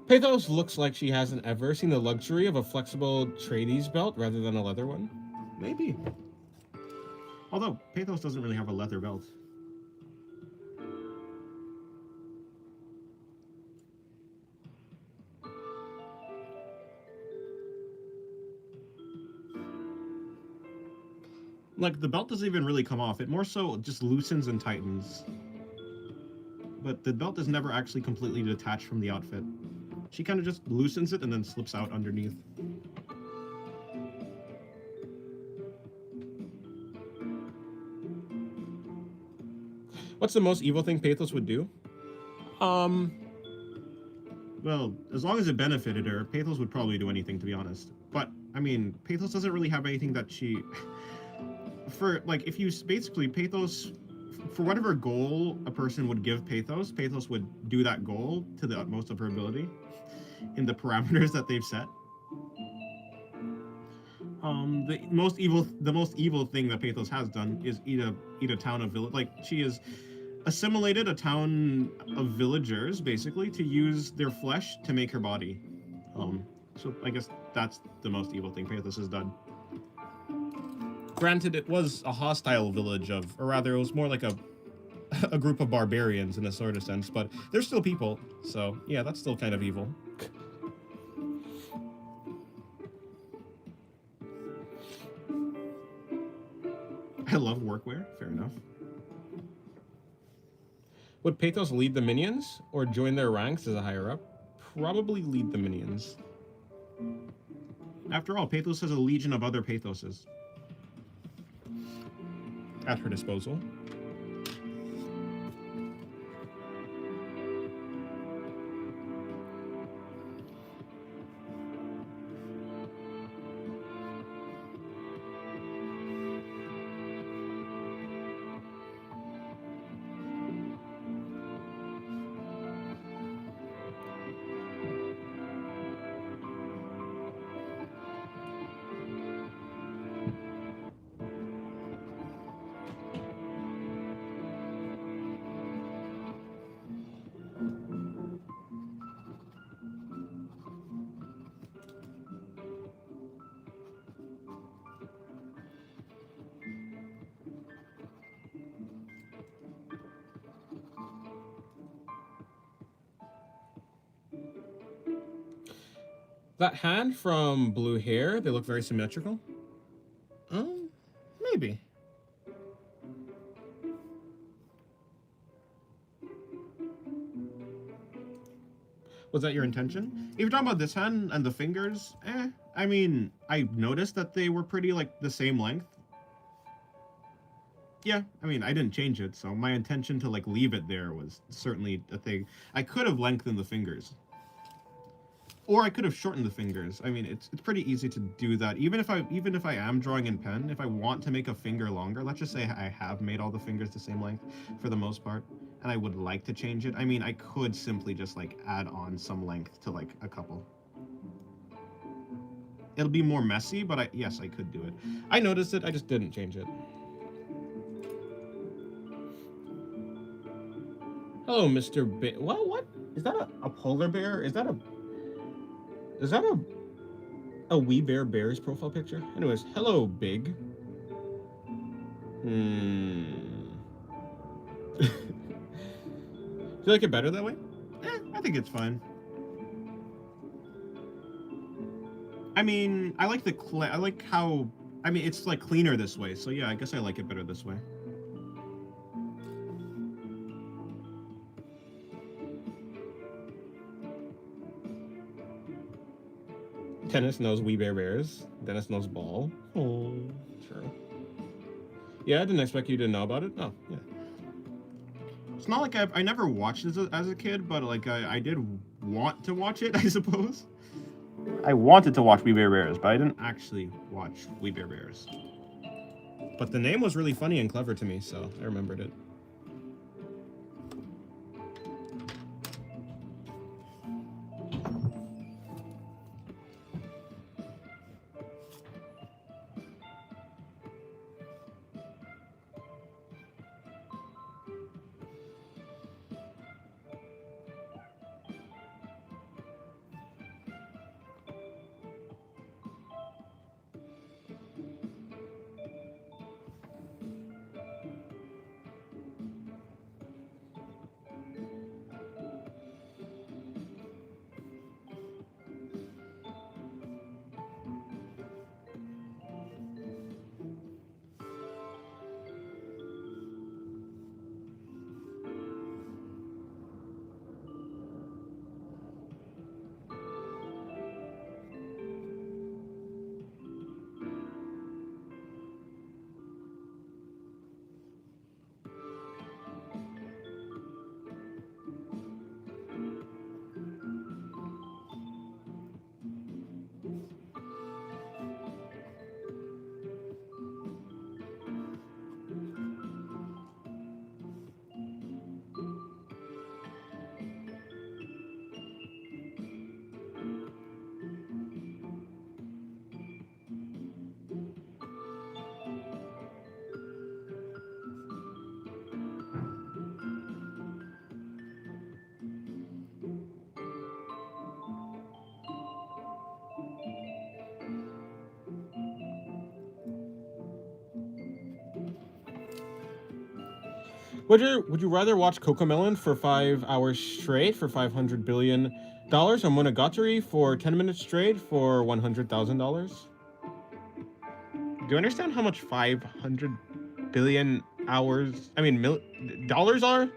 Pathos looks like she hasn't ever seen the luxury of a flexible Trades belt rather than a leather one. Maybe. Although, Pathos doesn't really have a leather belt. Like, the belt doesn't even really come off. It more so just loosens and tightens. But the belt is never actually completely detached from the outfit. She kind of just loosens it and then slips out underneath. What's the most evil thing Pathos would do? Well, as long as it benefited her, Pathos would probably do anything, to be honest. But, I mean, Pathos doesn't really have anything that she... For, like, if you... Basically, Pathos... For whatever goal a person would give Pathos, Pathos would do that goal to the utmost of her ability in the parameters that they've set. The most evil thing that Pathos has done is eat a town of village. Like, she has assimilated a town of villagers basically to use their flesh to make her body. So I guess that's the most evil thing Pathos has done. Granted, it was a hostile village of, or rather, it was more like a group of barbarians in a sort of sense, but they're still people, so yeah, that's still kind of evil. I love workwear, fair enough. Would Pathos lead the minions, or join their ranks as a higher up? Probably lead the minions. After all, Pathos has a legion of other Pathoses at her disposal. That hand from Blue Hair, they look very symmetrical. Maybe. Was that your intention? If you're talking about this hand and the fingers, I mean, I noticed that they were pretty, like, the same length. Yeah, I mean, I didn't change it, so my intention to, like, leave it there was certainly a thing. I could have lengthened the fingers. Or I could have shortened the fingers. I mean, it's pretty easy to do that. Even if I am drawing in pen, if I want to make a finger longer, let's just say I have made all the fingers the same length for the most part, and I would like to change it. I mean, I could simply just like add on some length to like a couple. It'll be more messy, but yes, I could do it. I noticed it, I just didn't change it. Hello, Mr. What? Is that a polar bear? Is that a We Bear Bears profile picture? Anyways, hello, Big. Do you like it better that way? I think it's fine. I mean, I like how, I mean, it's like cleaner this way, so yeah, I guess I like it better this way. Dennis knows We Bear Bears. Dennis knows Ball. Oh, true. Yeah, I didn't expect you to know about it. Oh, yeah. It's not like I never watched it as a kid, but like I did want to watch it, I suppose. I wanted to watch We Bear Bears, but I didn't actually watch We Bear Bears. But the name was really funny and clever to me, so I remembered it. Would you rather watch Cocomelon for 5 hours straight for $500 billion or Monogatari for 10 minutes straight for $100,000? Do you understand how much 500 billion hours, dollars are? Do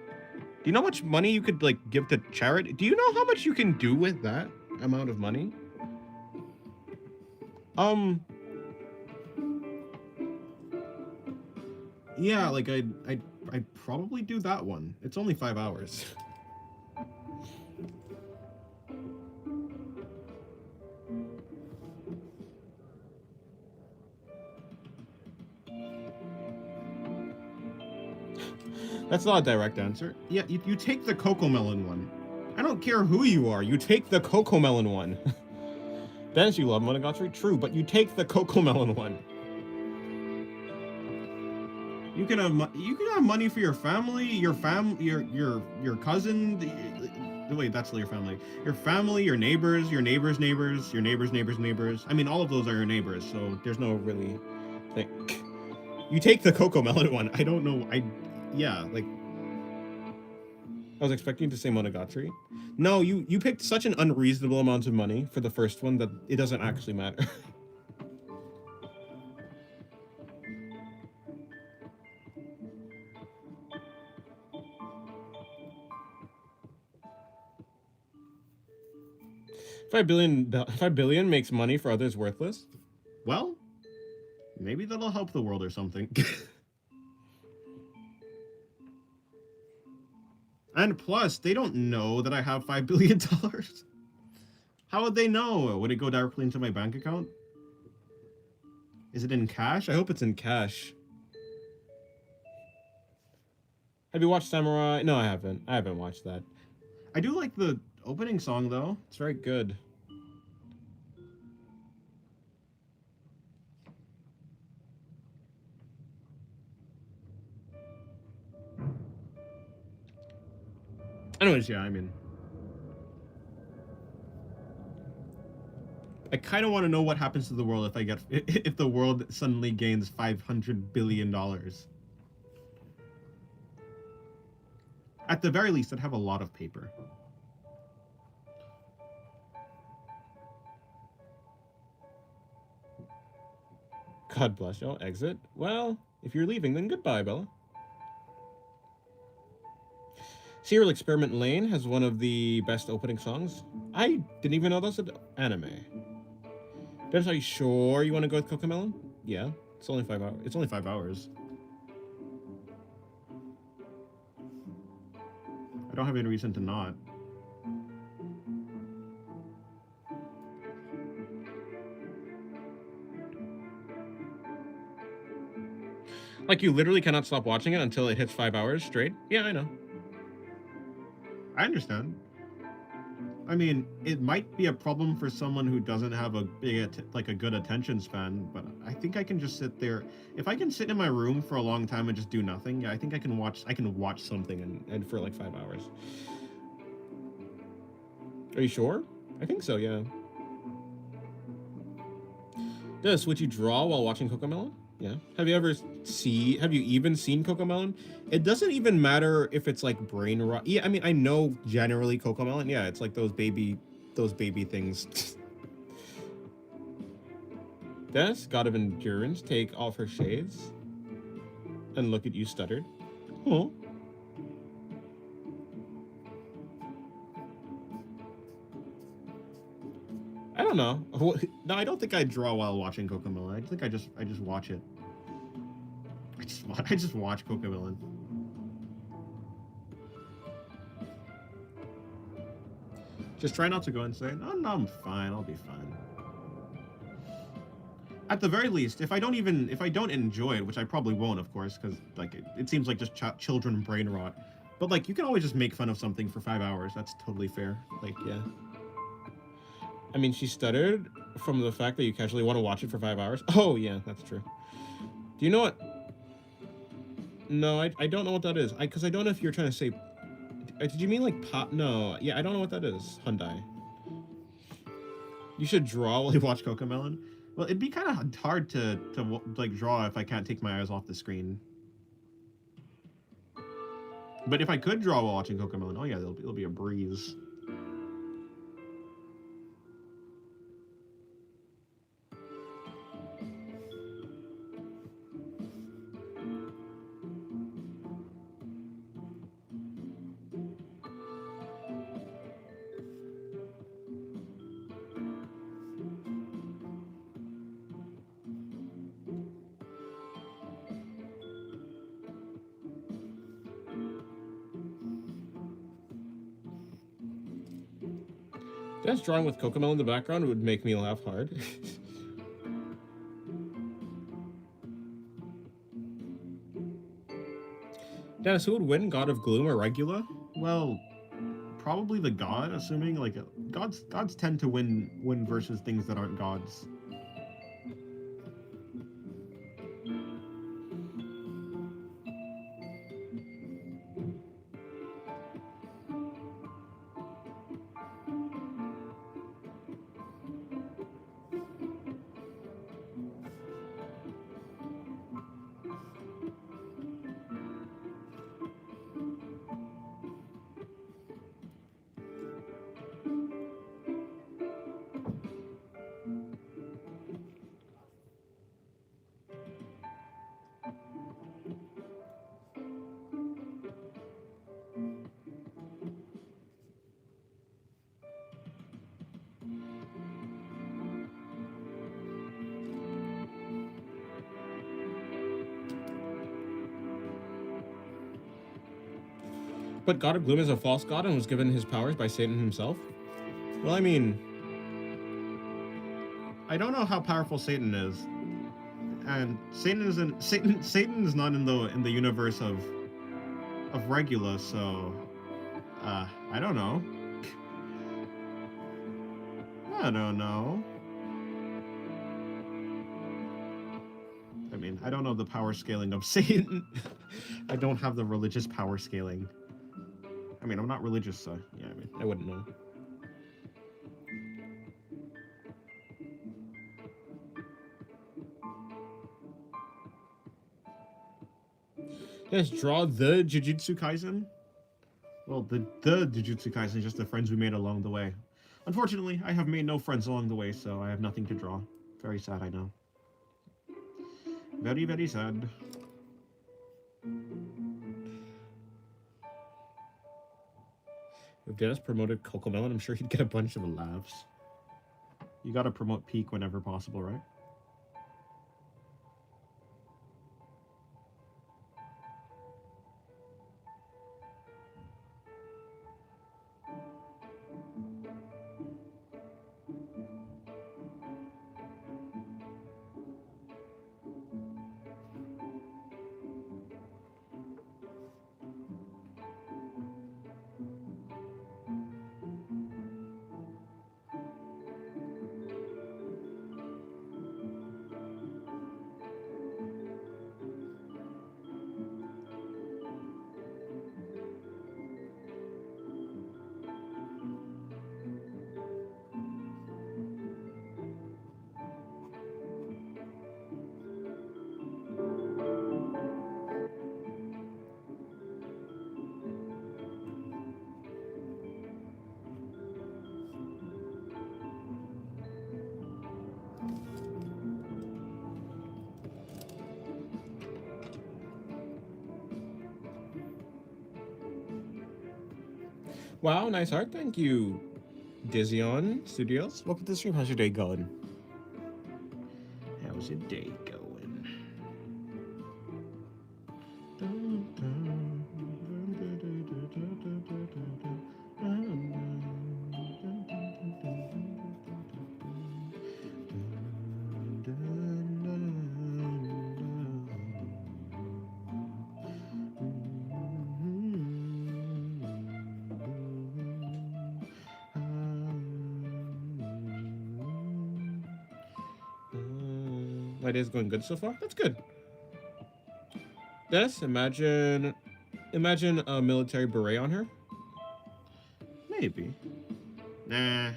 you know how much money you could like give to charity? Do you know how much you can do with that amount of money? Yeah, like I'd probably do that one. It's only 5 hours. That's not a direct answer. Yeah, you take the Cocomelon one. I don't care who you are, you take the Cocomelon one. Dennis, you love Monogatari? True, but you take the Cocomelon one. You can have money for your family, your cousin. Wait, that's your family. Your family, your neighbors, your neighbors' neighbors, your neighbors' neighbors' neighbors. I mean, all of those are your neighbors, so there's no really thing. You take the Cocomelon one. I don't know. Yeah, like I was expecting to say Monogatari. No, you picked such an unreasonable amount of money for the first one that it doesn't actually matter. $5 billion makes money for others worthless. Well, maybe that'll help the world or something. And plus, they don't know that I have $5 billion. How would they know? Would it go directly into my bank account? Is it in cash? I hope it's in cash. Have you watched Samurai? No, I haven't. I haven't watched that. I do like the opening song, though. It's very good. Anyways, yeah, I mean, I kind of want to know what happens to the world if the world suddenly gains $500 billion. At the very least, I'd have a lot of paper. God bless you. Exit. Well, if you're leaving, then goodbye, Bella. Serial Experiment Lane has one of the best opening songs. I didn't even know that's an anime. Dennis, are you sure you want to go with Cocomelon? Yeah, it's only 5 hours. It's only 5 hours. I don't have any reason to not. Like, you literally cannot stop watching it until it hits 5 hours straight? Yeah, I know. I understand. I mean, it might be a problem for someone who doesn't have a good attention span, but I think I can just sit there. If I can sit in my room for a long time and just do nothing, yeah, I think I can watch something and for like 5 hours. Are you sure? I think so, yeah. This, would you draw while watching Cocomelon? Yeah. Have you even seen Cocomelon? It doesn't even matter if it's like brain rot. Yeah, I mean, I know generally Cocomelon. Yeah, it's like those baby things. This, God of Endurance, take off her shades. And look at you stuttered. Huh? I don't know. No, I don't think I draw while watching Cocomelon. I think I just watch it. I just watch Cocomelon. Just try not to go insane. Oh no, I'm fine. I'll be fine. At the very least, if I don't enjoy it, which I probably won't, of course, because like it seems like just children brain rot. But like you can always just make fun of something for 5 hours. That's totally fair. Like yeah. I mean, she stuttered from the fact that you casually want to watch it for 5 hours. Oh yeah, that's true. Do you know what? No, I don't know what that is. Because I don't know if you're trying to say. Did you mean like pop? No, yeah, I don't know what that is. Hyundai. You should draw while you watch Cocomelon. Well, it'd be kind of hard to like draw if I can't take my eyes off the screen. But if I could draw while watching Cocomelon, oh yeah, it'll be a breeze. Dennis drawing with Cocomelon in the background would make me laugh hard. Dennis, who would win, God of Gloom or Regula? Well, probably the god, assuming like gods tend to win versus things that aren't gods. But God of Gloom is a false god and was given his powers by Satan himself? Well, I mean, I don't know how powerful Satan is, and Satan is not in the universe of Regula, so I don't know. I don't know. I mean, I don't know the power scaling of Satan. I don't have the religious power scaling. I mean, I'm not religious, so yeah, I mean, I wouldn't know. Yes, draw the Jujutsu Kaisen. Well, the Jujutsu Kaisen is just the friends we made along the way. Unfortunately, I have made no friends along the way, so I have nothing to draw. Very sad, I know. Very, very sad. If Dennis promoted Cocomelon, I'm sure he'd get a bunch of laughs. You gotta promote Peak whenever possible, right? Wow, nice art. Thank you, Dizzion Studios. Welcome to the stream. How's your day going? How's your day going? My day's going good so far. That's good. Dennis, imagine a military beret on her. Maybe. Nah.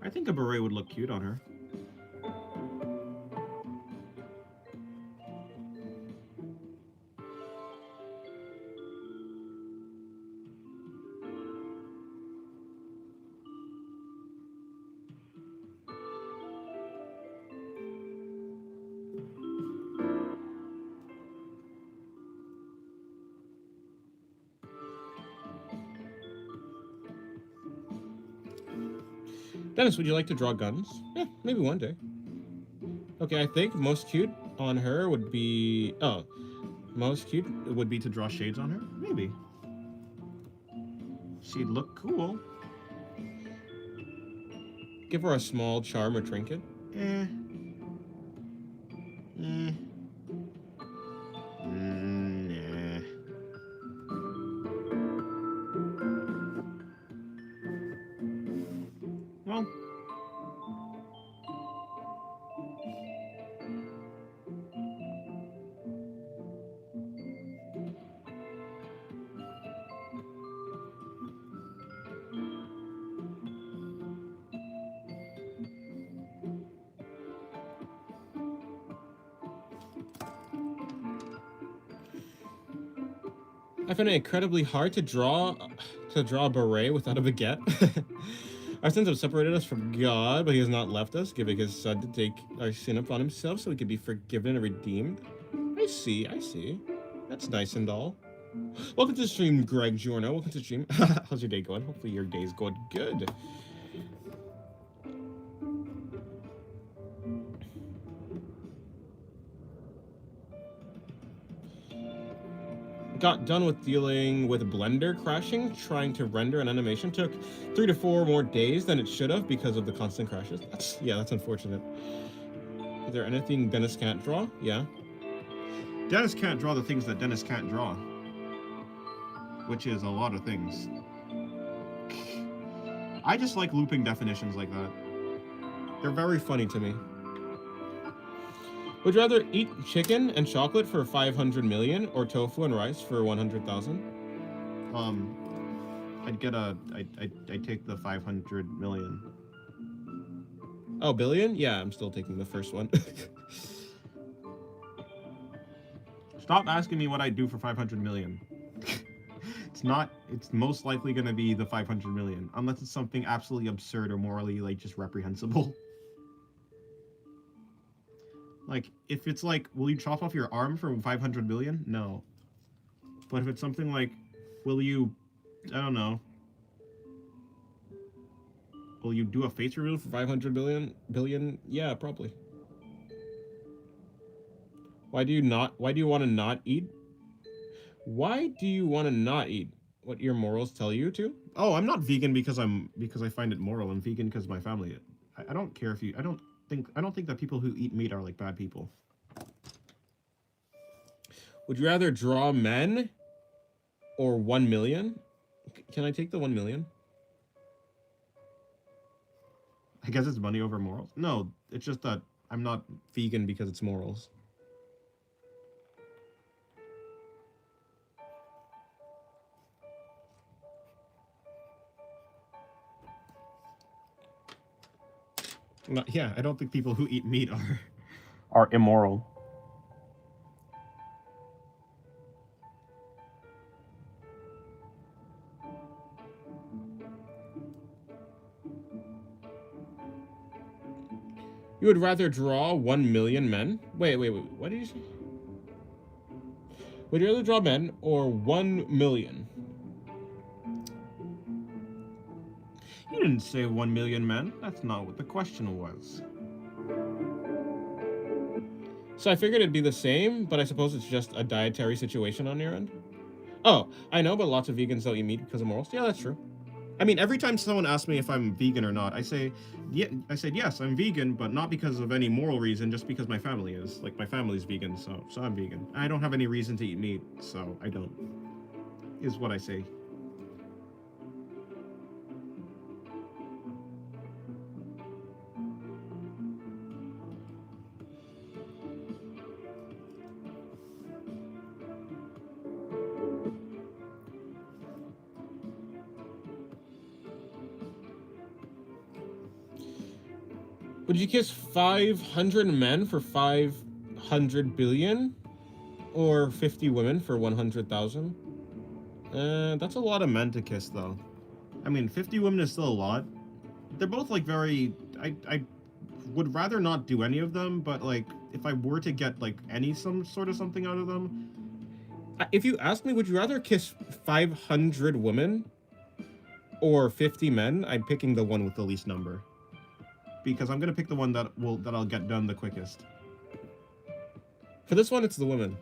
I think a beret would look cute on her. Dennis, would you like to draw guns? Yeah, maybe one day. Okay, I think most cute on her would be... Oh, most cute would be to draw shades on her? Maybe. She'd look cool. Give her a small charm or trinket. Eh. Nah. Well. I find it incredibly hard to draw a beret without a baguette. Our sins have separated us from God, but he has not left us, giving his son to take our sin upon himself so we could be forgiven and redeemed. I see. That's nice and all. Welcome to the stream, Greg Giorno. Welcome to the stream. How's your day going? Hopefully your day's going good. Got done with dealing with Blender crashing, trying to render an animation. Took 3 to 4 more days than it should have because of the constant crashes. That's unfortunate. Is there anything Dennis can't draw? Yeah. Dennis can't draw the things that Dennis can't draw. Which is a lot of things. I just like looping definitions like that. They're very funny to me. Would you rather eat chicken and chocolate for 500 million or tofu and rice for 100,000? I'd take the 500 million. Oh, billion? Yeah, I'm still taking the first one. Stop asking me what I'd do for 500 million. It's most likely gonna be the 500 million, unless it's something absolutely absurd or morally, like, just reprehensible. Like, if it's like, will you chop off your arm for 500 million? No. But if it's something like, will you, I don't know, will you do a face reveal for 500 billion? Yeah, probably. Why do you want to not eat? Why do you want to not eat? What your morals tell you to? Oh, I'm not vegan because I find it moral. I'm vegan because my family. I don't care if you. I don't think that people who eat meat are like bad people. Would you rather draw men or 1 million? Can I take the 1 million? I guess it's money over morals. No, it's just that I'm not vegan because it's morals. Yeah, I don't think people who eat meat are immoral. You would rather draw 1 million men? Wait, what did you say? Would you rather draw men or 1 million? You didn't say 1 million men. That's not what the question was. So I figured it'd be the same, but I suppose it's just a dietary situation on your end. Oh, I know, but lots of vegans don't eat meat because of morals. Yeah, that's true. I mean, every time someone asks me if I'm vegan or not, I said yes, I'm vegan, but not because of any moral reason, just because my family is. Like, my family's vegan, so I'm vegan. I don't have any reason to eat meat, so I don't. Is what I say. Would you kiss 500 men for 500 billion? Or 50 women for 100,000? That's a lot of men to kiss, though. I mean, 50 women is still a lot. They're both, like, very... I would rather not do any of them, but, like, if I were to get, like, some sort of something out of them... If you ask me, would you rather kiss 500 women or 50 men? I'm picking the one with the least number. because I'm gonna pick the one that I'll get done the quickest. For this one, it's the women,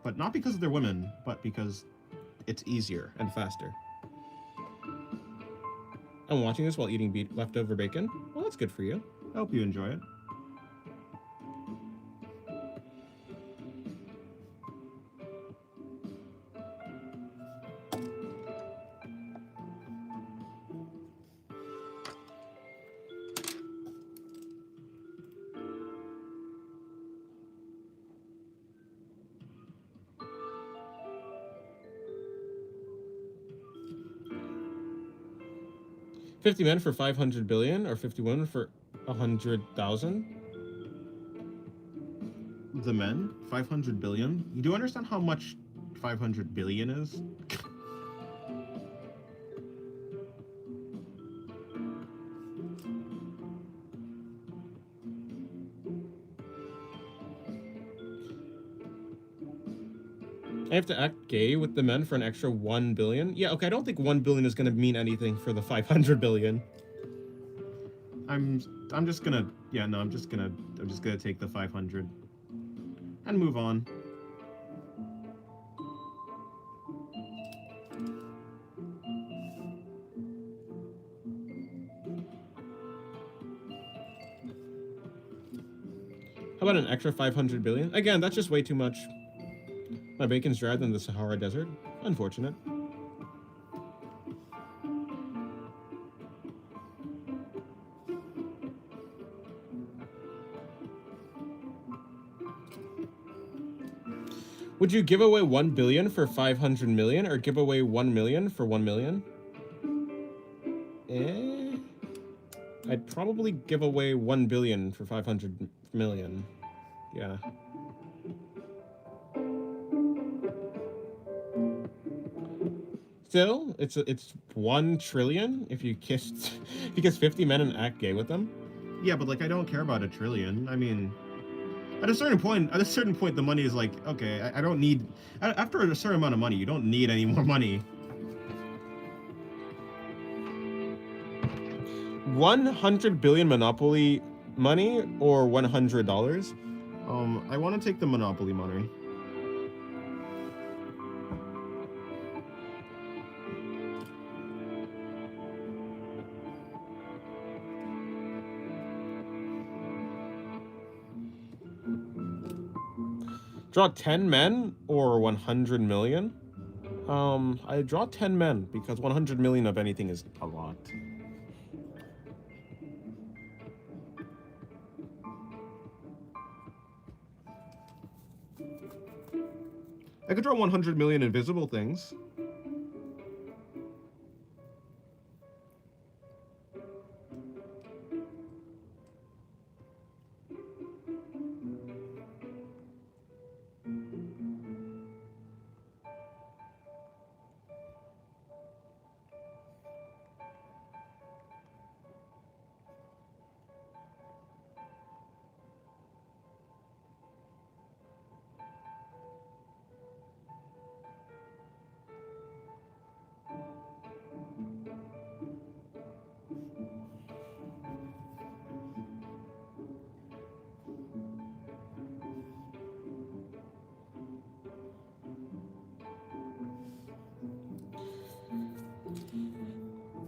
but not because they're women, but because it's easier and faster. I'm watching this while eating leftover bacon. Well, that's good for you. I hope you enjoy it. $50 men for 500 billion, or 50 women for 100,000? The men? 500 billion? You do understand how much 500 billion is? I have to act gay with the men for an extra 1 billion? Yeah, okay, I don't think 1 billion is going to mean anything for the 500 billion. I'm just gonna, yeah, no, I'm just gonna take the 500 and move on. How about an extra 500 billion? Again, that's just way too much. My bacon's drier than the Sahara Desert. Unfortunate. Would you give away 1 billion for 500 million, or give away 1 million for 1 million? I'd probably give away 1 billion for 500 million. Yeah. Still, it's 1 trillion if you kiss 50 men and act gay with them. Yeah, but like I don't care about a trillion. I mean, at a certain point, the money is like, okay, I don't need. After a certain amount of money, you don't need any more money. 100 billion Monopoly money or $100? I want to take the Monopoly money. Draw 10 men or 100 million? I draw 10 men because 100 million of anything is a lot. I could draw 100 million invisible things.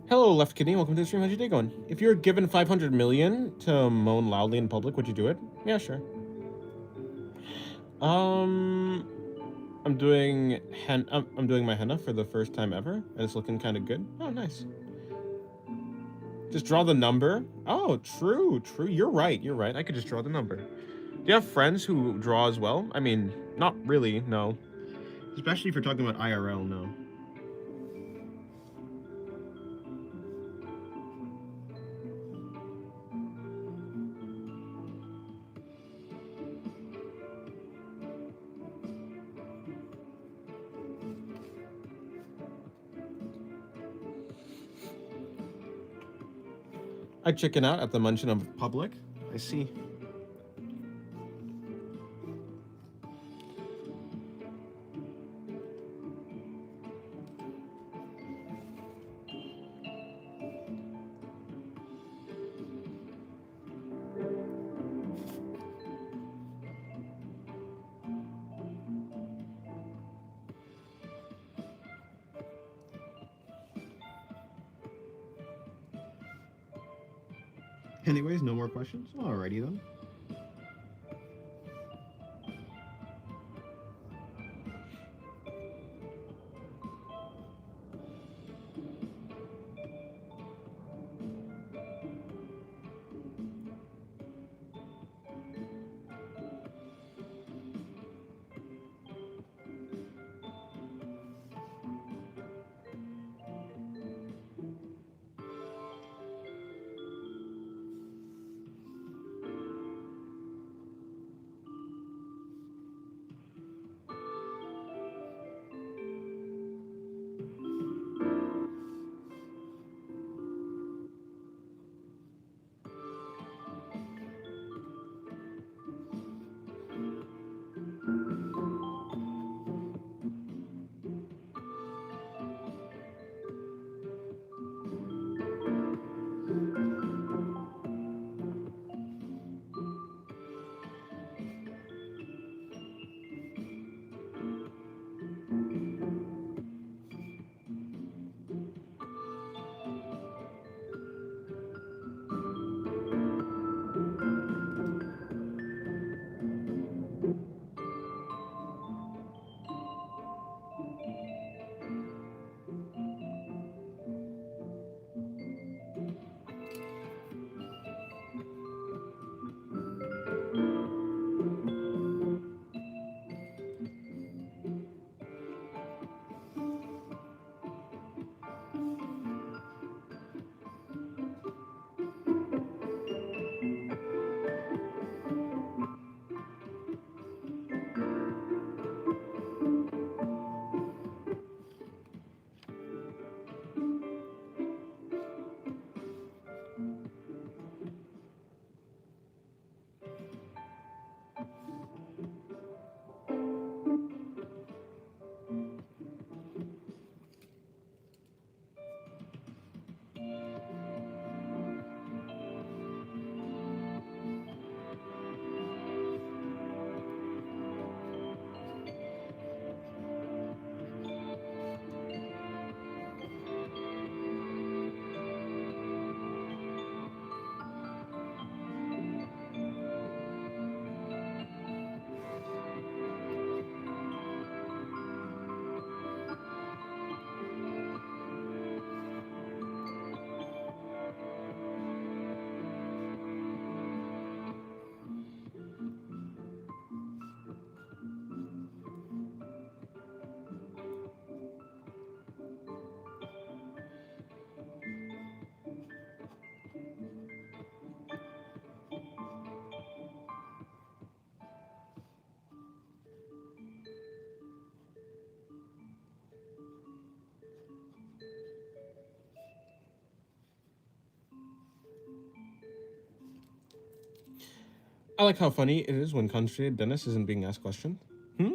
Hello, Left Kidney. Welcome to the stream. How's your day going? If you were given 500 million to moan loudly in public, would you do it? Yeah, sure. I'm doing my henna for the first time ever, and it's looking kind of good. Oh, nice. Just draw the number. Oh, true. You're right. I could just draw the number. Do you have friends who draw as well? I mean, not really, no. Especially if you're talking about IRL, no. I chicken out at the mention of public. I see. Anyways, no more questions? Alrighty then. I like how funny it is when concentrated Dennis isn't being asked questions. Hmm?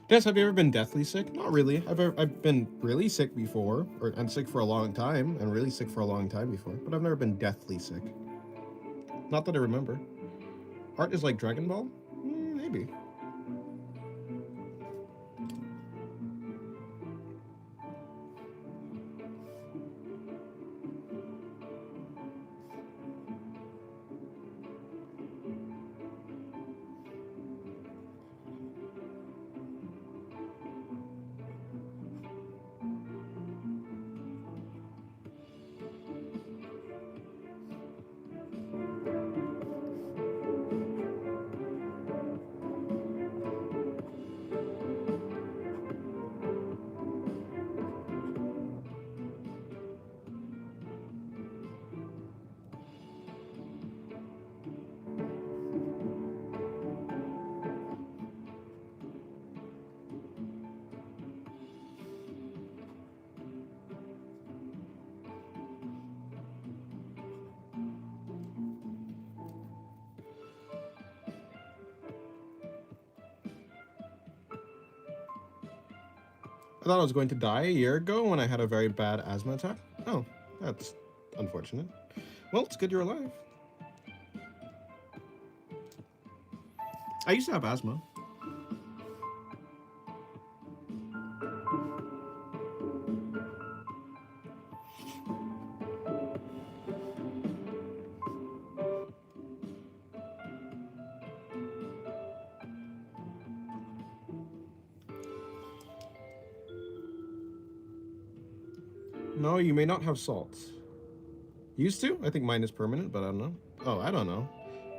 Des, have you ever been deathly sick? Not really. I've been really sick before, or I'm sick for a long time, and really sick for a long time before, but I've never been deathly sick. Not that I remember. Heart is like Dragon Ball? Maybe. thought I was going to die a year ago when I had a very bad asthma attack. Oh, that's unfortunate. Well, it's good you're alive. I used to have asthma. No, you may not have salt. Used to? I think mine is permanent, but I don't know. Oh, I don't know.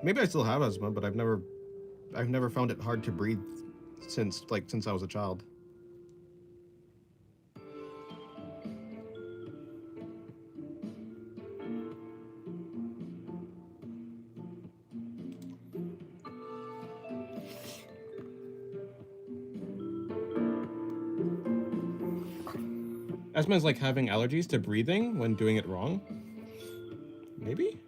Maybe I still have asthma, but I've never found it hard to breathe since I was a child. Asthma is like having allergies to breathing when doing it wrong. Maybe?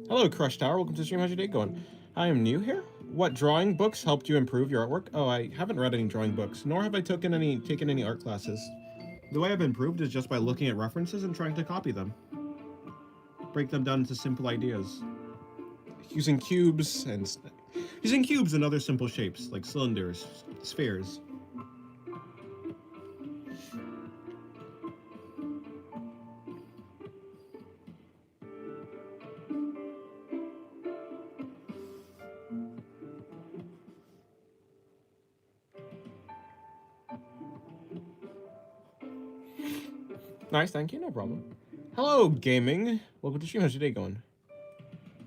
Hello, Crush Tower. Welcome to the stream. How's your day going? I am new here. What drawing books helped you improve your artwork? Oh, I haven't read any drawing books, nor have I taken any art classes. The way I've improved is just by looking at references and trying to copy them. Break them down into simple ideas. Using cubes and other simple shapes like cylinders, spheres. Nice, thank you, no problem. Hello, gaming. Welcome to stream. How's your day going?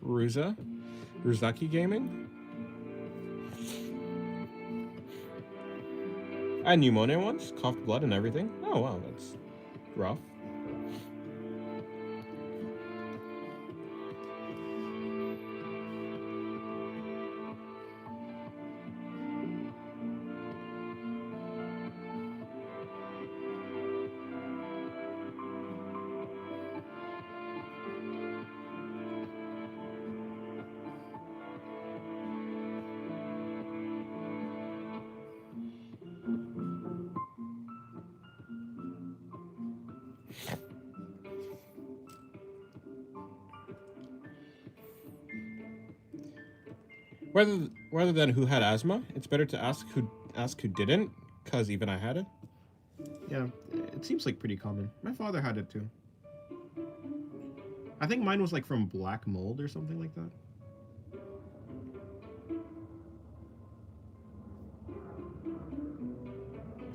Ruzaki Gaming. I had pneumonia once, coughed blood and everything. Oh wow, that's rough. Rather than who had asthma, it's better to ask who didn't, cause even I had it. Yeah, it seems like pretty common. My father had it too. I think mine was like from black mold or something like that.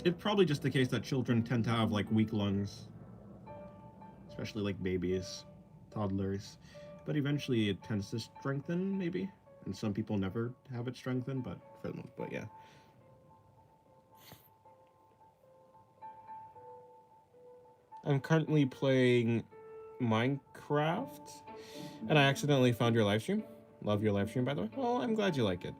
It's probably just the case that children tend to have like weak lungs, especially like babies, toddlers, but eventually it tends to strengthen maybe. And some people never have it strengthened, but yeah. I'm currently playing Minecraft, and I accidentally found your live stream. Love your live stream, by the way. Well, I'm glad you like it.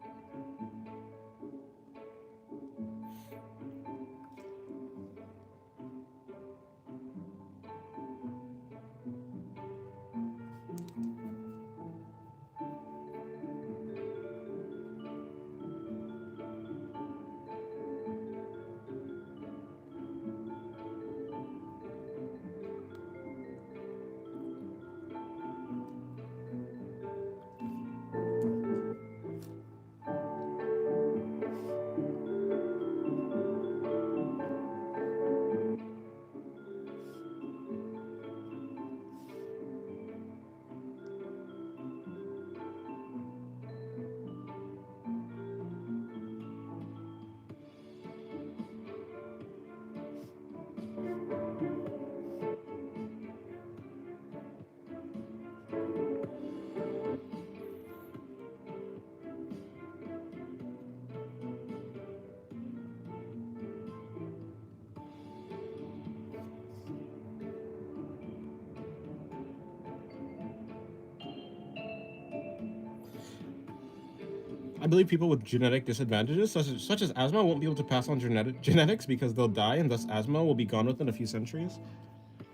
I believe people with genetic disadvantages, such as asthma, won't be able to pass on genetics because they'll die, and thus asthma will be gone within a few centuries.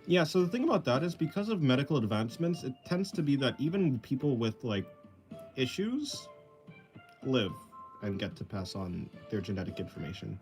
Yeah, so the thing about that is because of medical advancements, it tends to be that even people with, like, issues live and get to pass on their genetic information.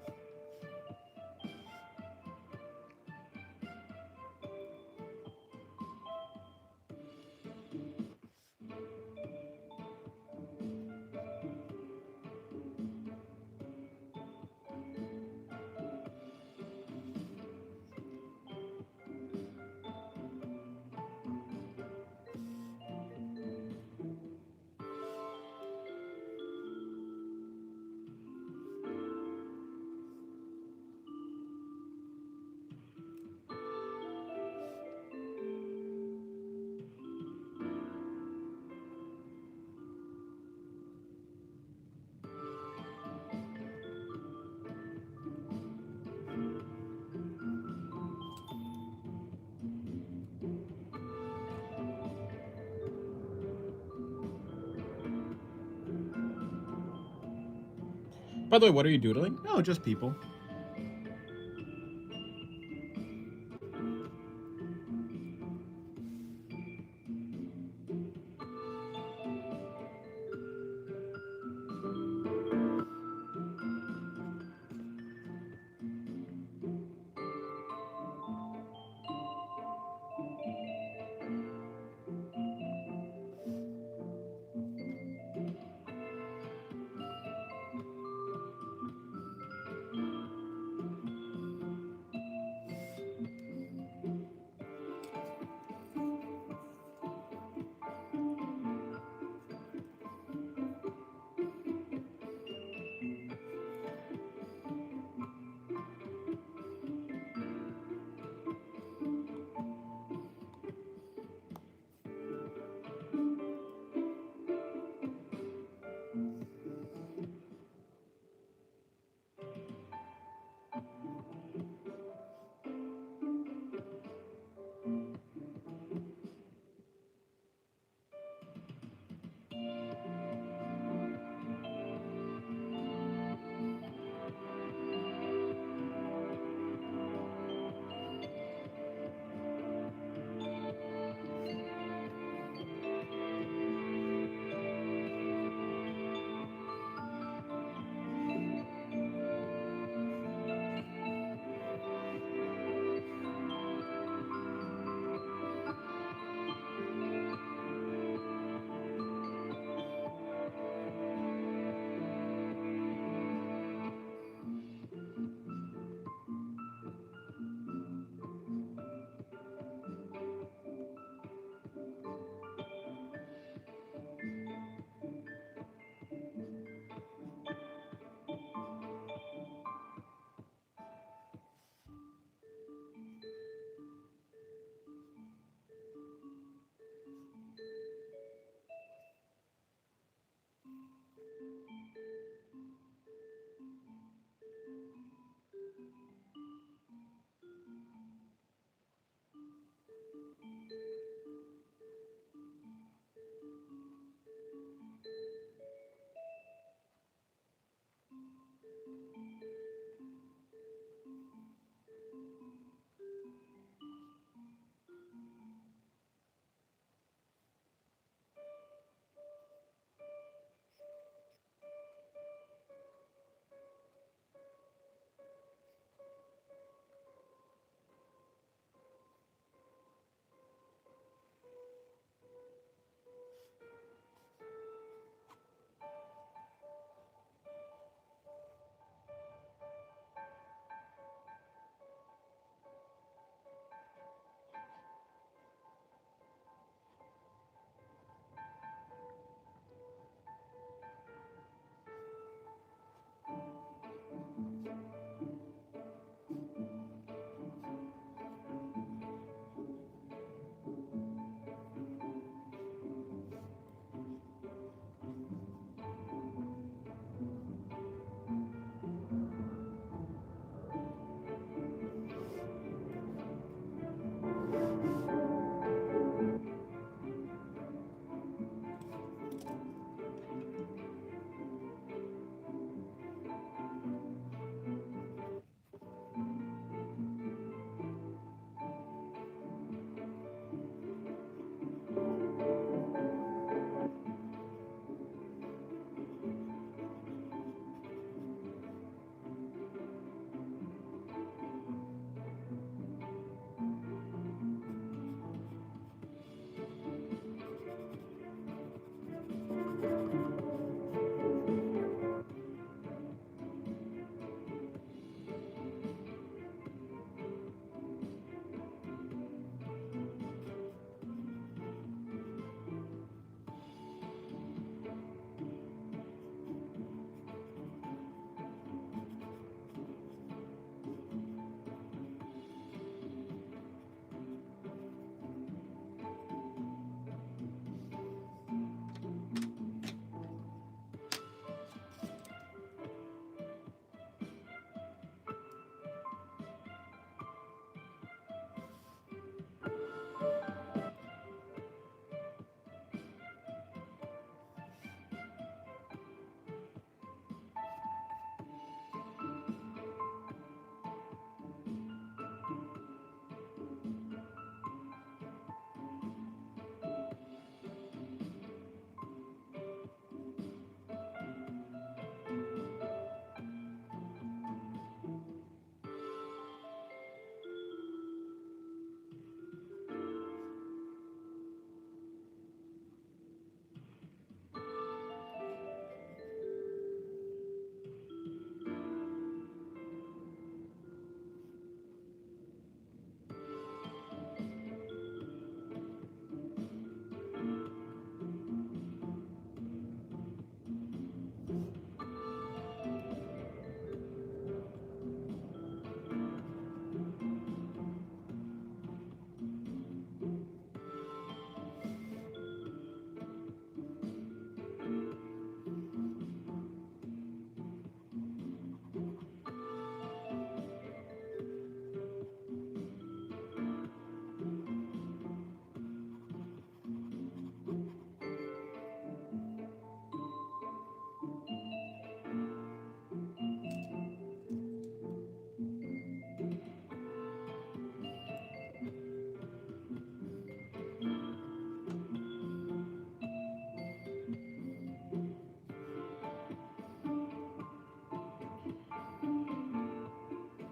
By the way, what are you doodling? Oh, just people.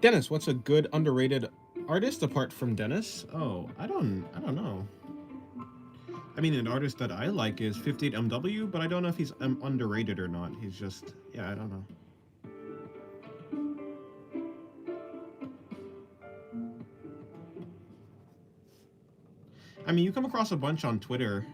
Dennis, what's a good underrated artist apart from Dennis? Oh, I don't know. I mean, an artist that I like is 58MW, but I don't know if he's underrated or not. He's just, yeah, I don't know. I mean, you come across a bunch on Twitter.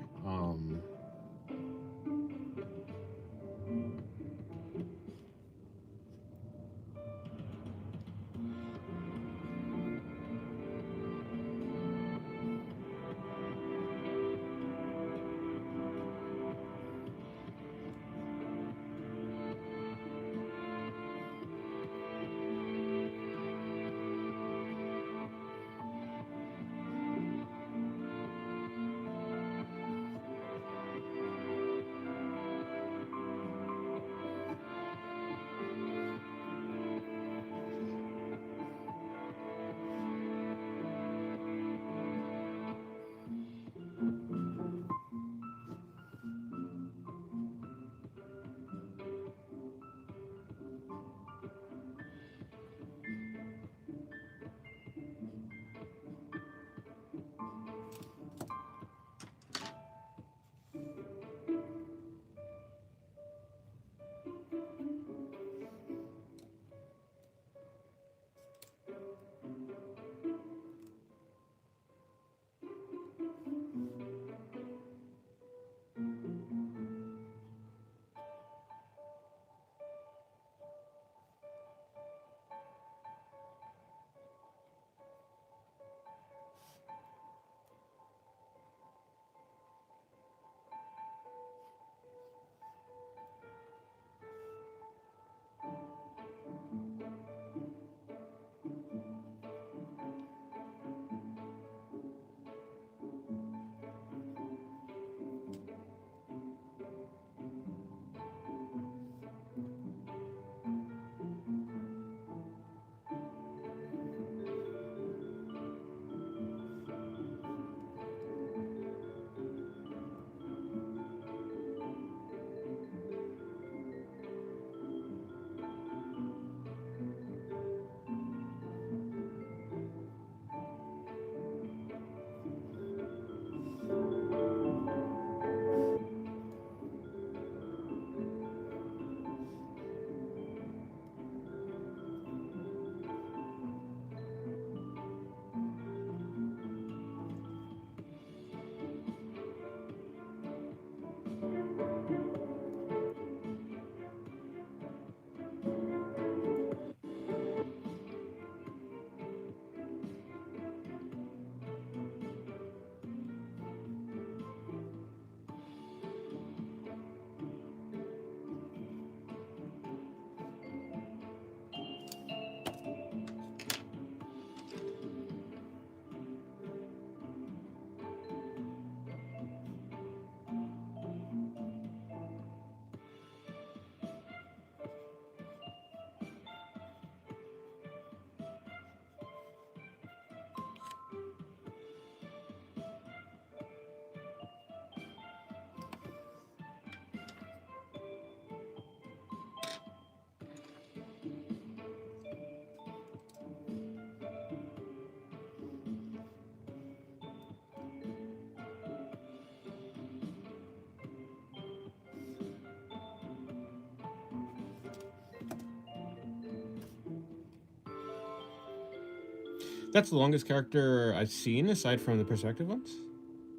That's the longest character I've seen aside from the perspective ones.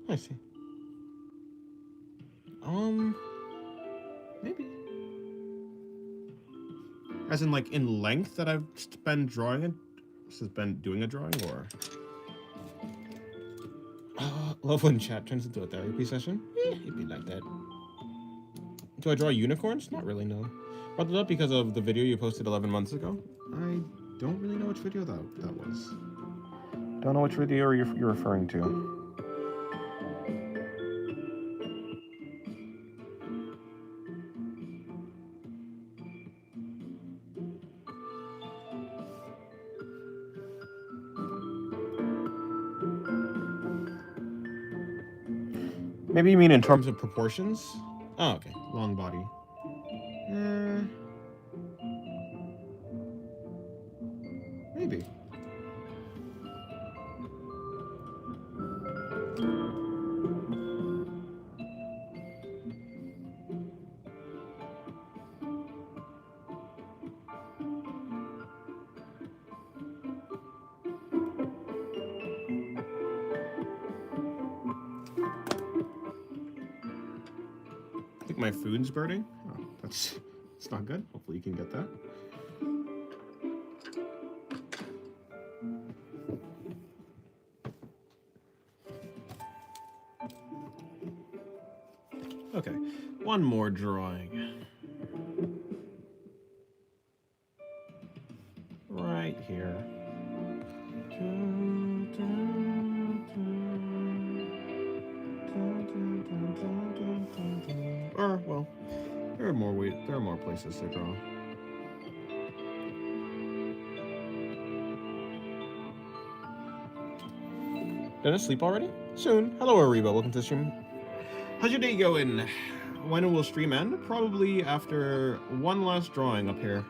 I see. Maybe. As in, like, in length that I've been drawing it? Been doing a drawing, or? Love when chat turns into a therapy session. It'd be like that. Do I draw unicorns? Not really, no. Brought it up because of the video you posted 11 months ago. I don't really know which video that was. Don't know which video you're referring to. Maybe you mean in terms of proportions? Oh, okay. Long body. Maybe. I think my food's burning. Oh, it's not good. Hopefully you can get that. Okay, one more drawing. Right here. Or, well, there are more places to draw. Did I sleep already? Soon. Hello, Ariba. Welcome to the stream. How's your day going? When will stream end? Probably after one last drawing up here.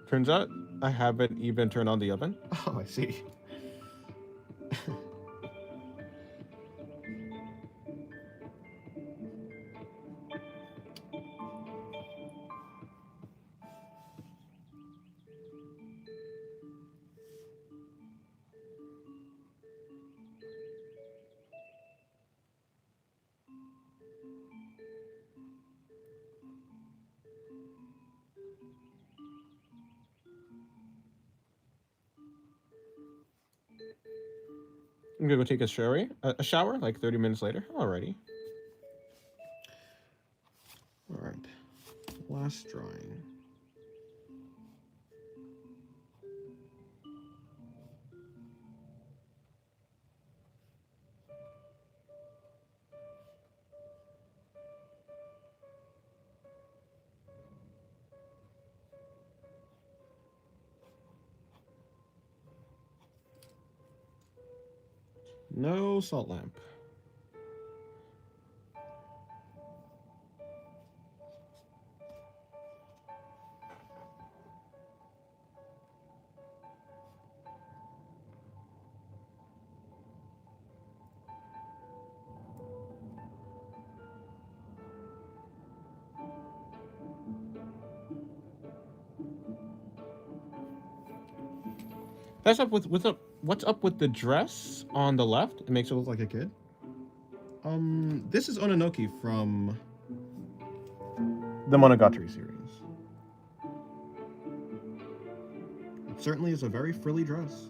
Turns out I haven't even turned on the oven. Oh, I see. I'm gonna go take a shower like 30 minutes later. Alrighty. Alright. Last drawing. No salt lamp. That's up with what's up with the dress on the left? It makes it look like a kid. This is Ononoki from the Monogatari series. It certainly is a very frilly dress.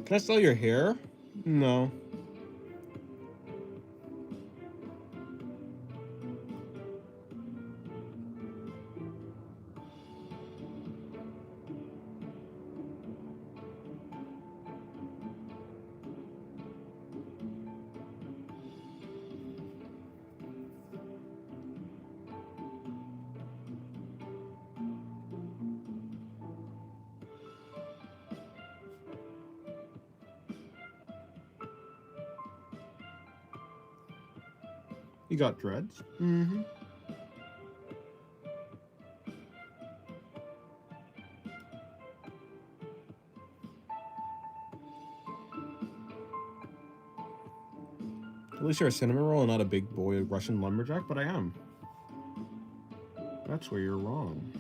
Can I sell your hair? No. You got dreads? Mm-hmm. At least you're a cinnamon roll and not a big boy Russian lumberjack, but I am. That's where you're wrong.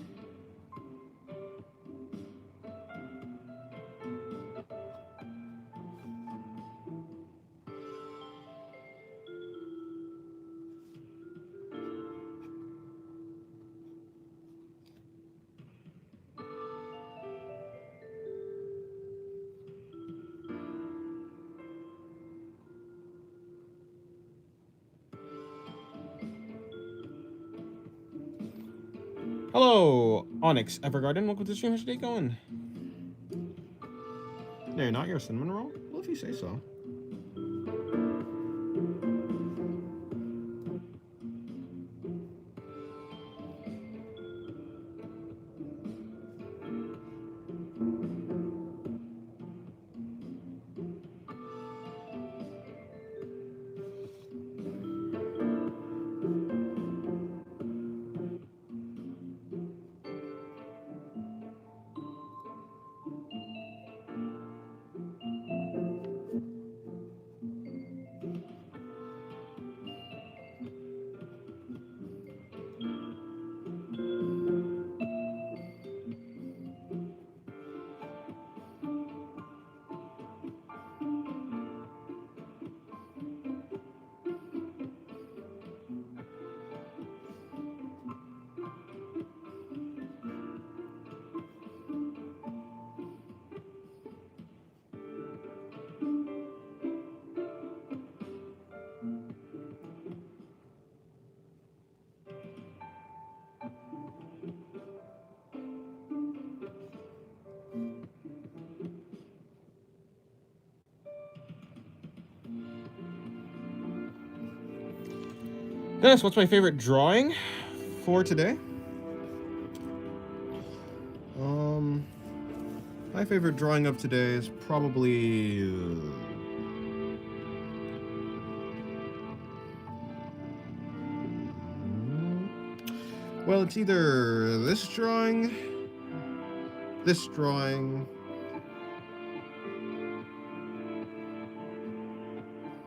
Hello, Onyx Evergarden. Welcome to the stream. How's your day going? No, you're not. You're a cinnamon roll? Well, if you say so. Dennis, what's my favorite drawing for today? My favorite drawing of today is probably well, it's either this drawing.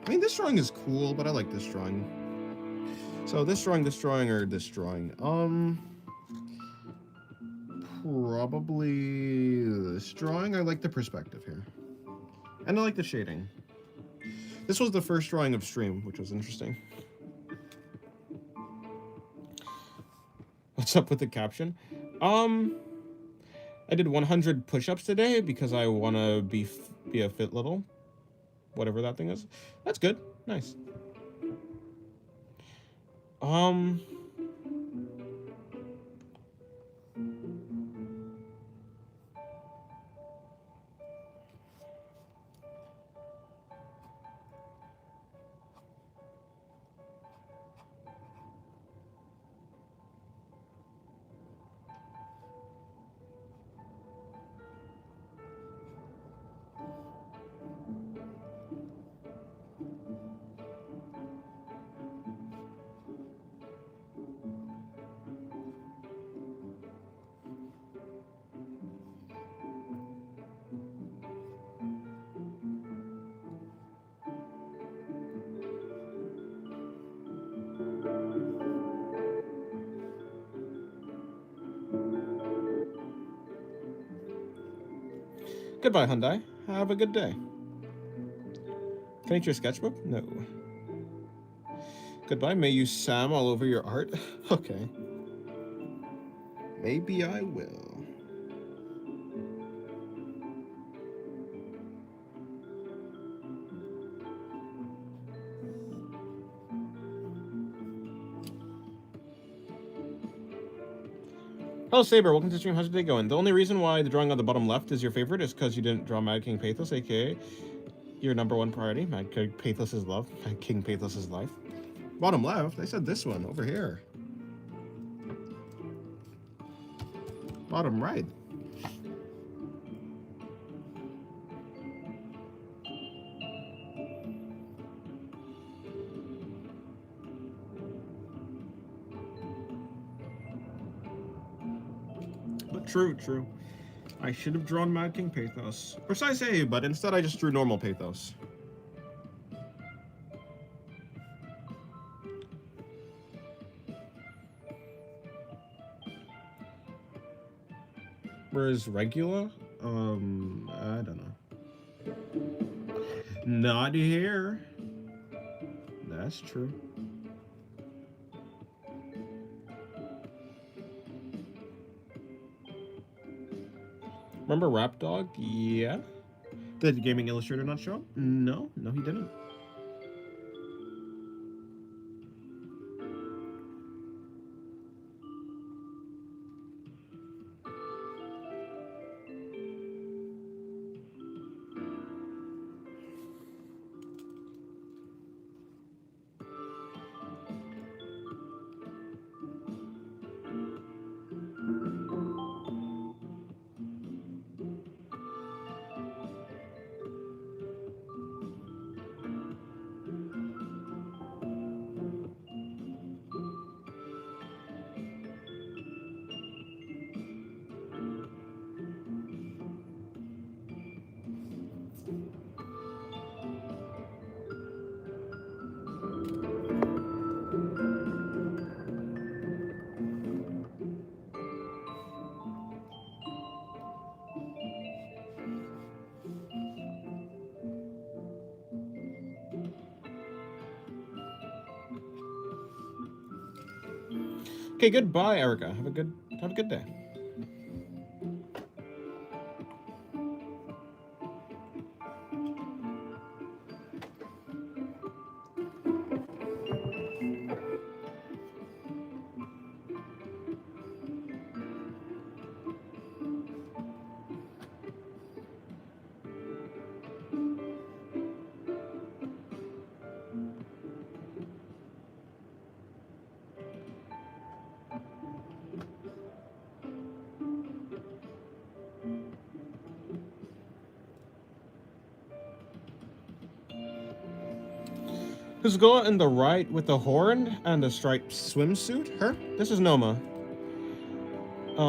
I mean, this drawing is cool, but I like this drawing. So this drawing, or this drawing? Probably this drawing. I like the perspective here. And I like the shading. This was the first drawing of stream, which was interesting. What's up with the caption? I did 100 push-ups today because I want to be a fit little. Whatever that thing is. That's good. Nice. Goodbye, Hyundai. Have a good day. Finish your sketchbook? No. Goodbye. May you Sam all over your art? Okay. Maybe I will. Hello, Saber. Welcome to the stream. How's your day going? The only reason why the drawing on the bottom left is your favorite is because you didn't draw Mad King Pathos, aka your #1 priority. Mad King Pathos is love. Mad King Pathos is life. Bottom left? I said this one over here. Bottom right. But true. I should have drawn Mad King Pathos. Precise A, but instead I just drew normal Pathos. Whereas regular? I don't know. Not here. That's true. Remember Rap Dog? Yeah. Did Gaming Illustrator not show up? No, he didn't. Okay, goodbye, Erica. Have a good day. Who's the girl in the right with the horn and the striped swimsuit? Her? This is Noma.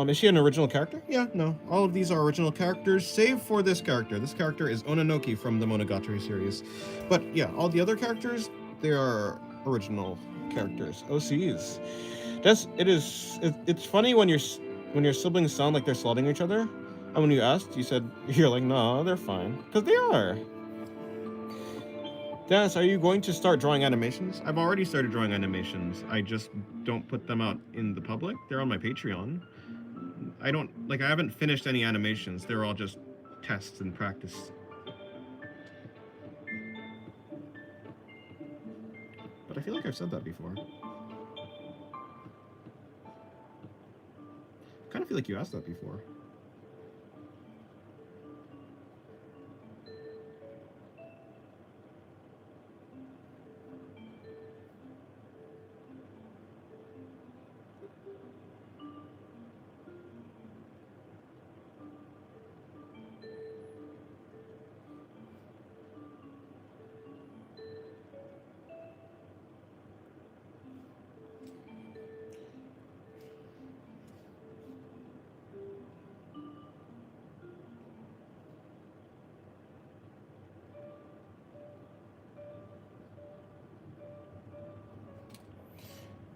Is she an original character? Yeah, no. All of these are original characters, save for this character. This character is Ononoki from the Monogatari series. But yeah, all the other characters, they are original characters. OCs. It's funny when your siblings sound like they're slaughtering each other. And when you asked, you're like, no, they're fine. Because they are. Dennis, are you going to start drawing animations? I've already started drawing animations. I just don't put them out in the public. They're on my Patreon. I haven't finished any animations. They're all just tests and practice. But I feel like I've said that before. I kind of feel like you asked that before.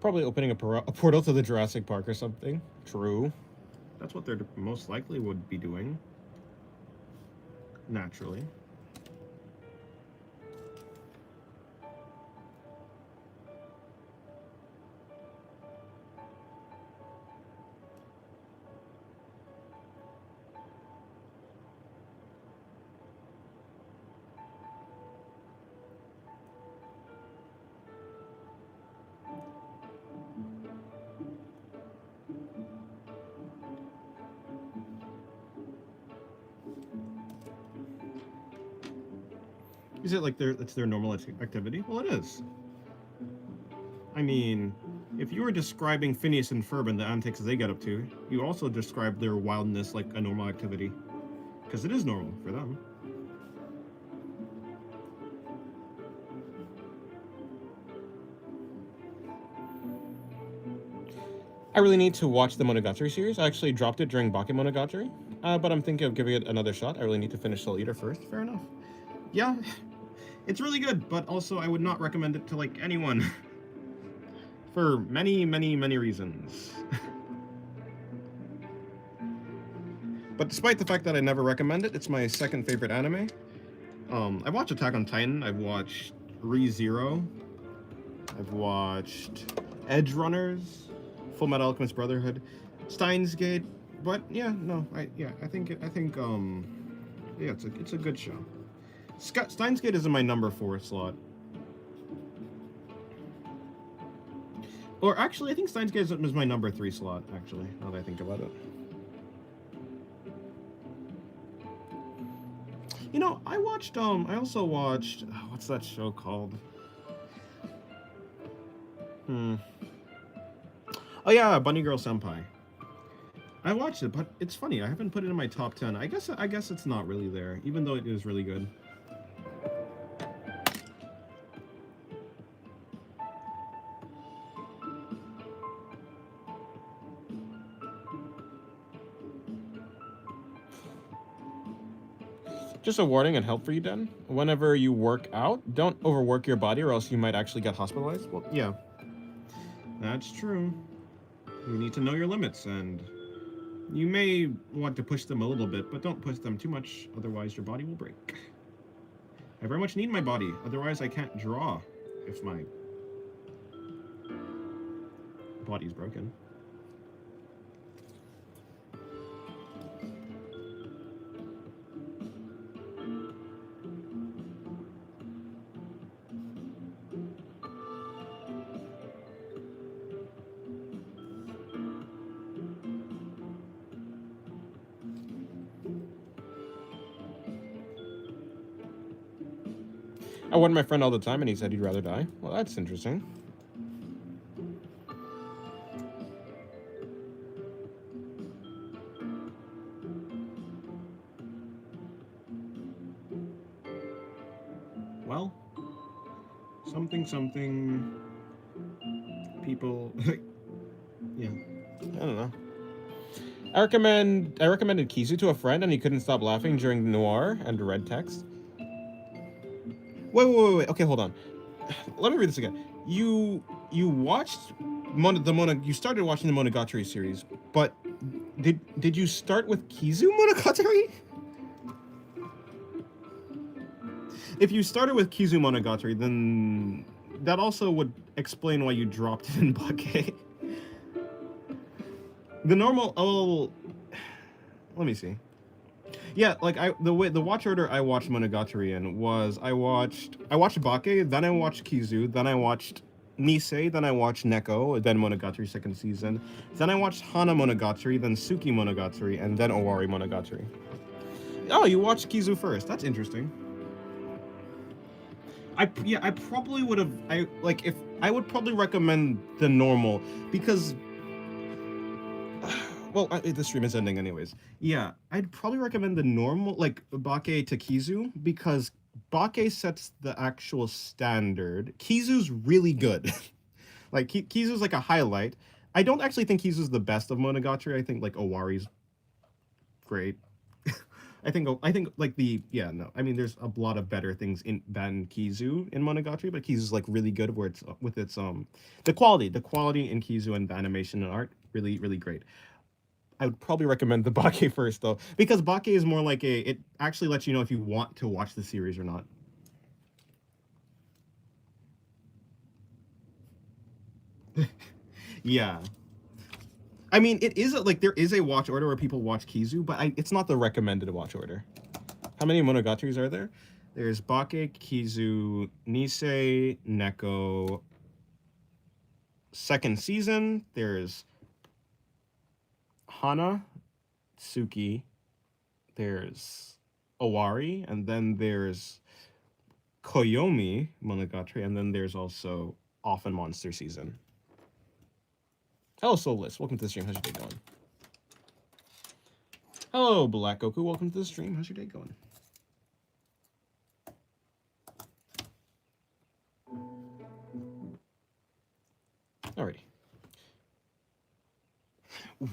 Probably opening a portal to the Jurassic Park or something. True. That's what they're most likely would be doing. Naturally. Is it like it's their normal activity? Well, it is. I mean, if you were describing Phineas and Ferb and the antics they get up to, you also describe their wildness like a normal activity. Because it is normal for them. I really need to watch the Monogatari series. I actually dropped it during Bakemonogatari, but I'm thinking of giving it another shot. I really need to finish Soul Eater first. Fair enough. Yeah, it's really good, but also I would not recommend it to, like, anyone. For many, many, many reasons. But despite the fact that I never recommend it, it's my second favorite anime. I've watched Attack on Titan, I've watched Re:Zero, I've watched Edge Runners, Full Metal Alchemist Brotherhood, Steins Gate, but yeah, no, I think yeah, it's a good show. Steins Gate is in my number 4 slot. Or actually, I think Steins Gate is my number 3 slot, actually, now that I think about it. You know, I also watched, what's that show called? Oh yeah, Bunny Girl Senpai. I watched it, but it's funny, I haven't put it in my top 10. I guess it's not really there, even though it is really good. Just a warning and help for you, Den. Whenever you work out, don't overwork your body or else you might actually get hospitalized. Well, yeah. That's true. You need to know your limits, and you may want to push them a little bit, but don't push them too much, otherwise your body will break. I very much need my body, otherwise I can't draw if my body's broken. I warn my friend all the time, and he said he'd rather die. Well, that's interesting. Well, something. People, yeah, I don't know. I recommended Kizu to a friend, and he couldn't stop laughing during noir and read text. Wait. Okay, hold on. Let me read this again. You watched you started watching the Monogatari series, but did you start with Kizu Monogatari? If you started with Kizu Monogatari, then that also would explain why you dropped it in Bake. The normal, let me see. Yeah, like the watch order I watched Monogatari in was I watched Bake, then I watched Kizu, then I watched Nisei, then I watched Neko, then Monogatari second season, then I watched Hana Monogatari, then Suki Monogatari, and then Owari Monogatari. Oh, you watched Kizu first. That's interesting. I probably would have I would probably recommend the normal because well, the stream is ending anyways. Yeah, I'd probably recommend the normal, like, Bake to Kizu, because Bake sets the actual standard. Kizu's really good. Like, Kizu's like a highlight. I don't actually think Kizu's the best of Monogatari. I think, like, Owari's great. I think like I mean, there's a lot of better things than Kizu in Monogatari, but Kizu's like really good where it's with its the quality in Kizu and the animation and art really great. I would probably recommend the Bake first, though, because Bake is more like it actually lets you know if you want to watch the series or not. Yeah. I mean, it is there is a watch order where people watch Kizu, but it's not the recommended watch order. How many Monogatari's are there? There's Bake, Kizu, Nisei, Neko. Second season, there's Hana, Suki, there's Owari, and then there's Koyomi Monogatari, and then there's also Off and Monster season. Hello, Soulless. Welcome to the stream. How's your day going? Hello, Black Goku. Welcome to the stream. How's your day going? Alrighty.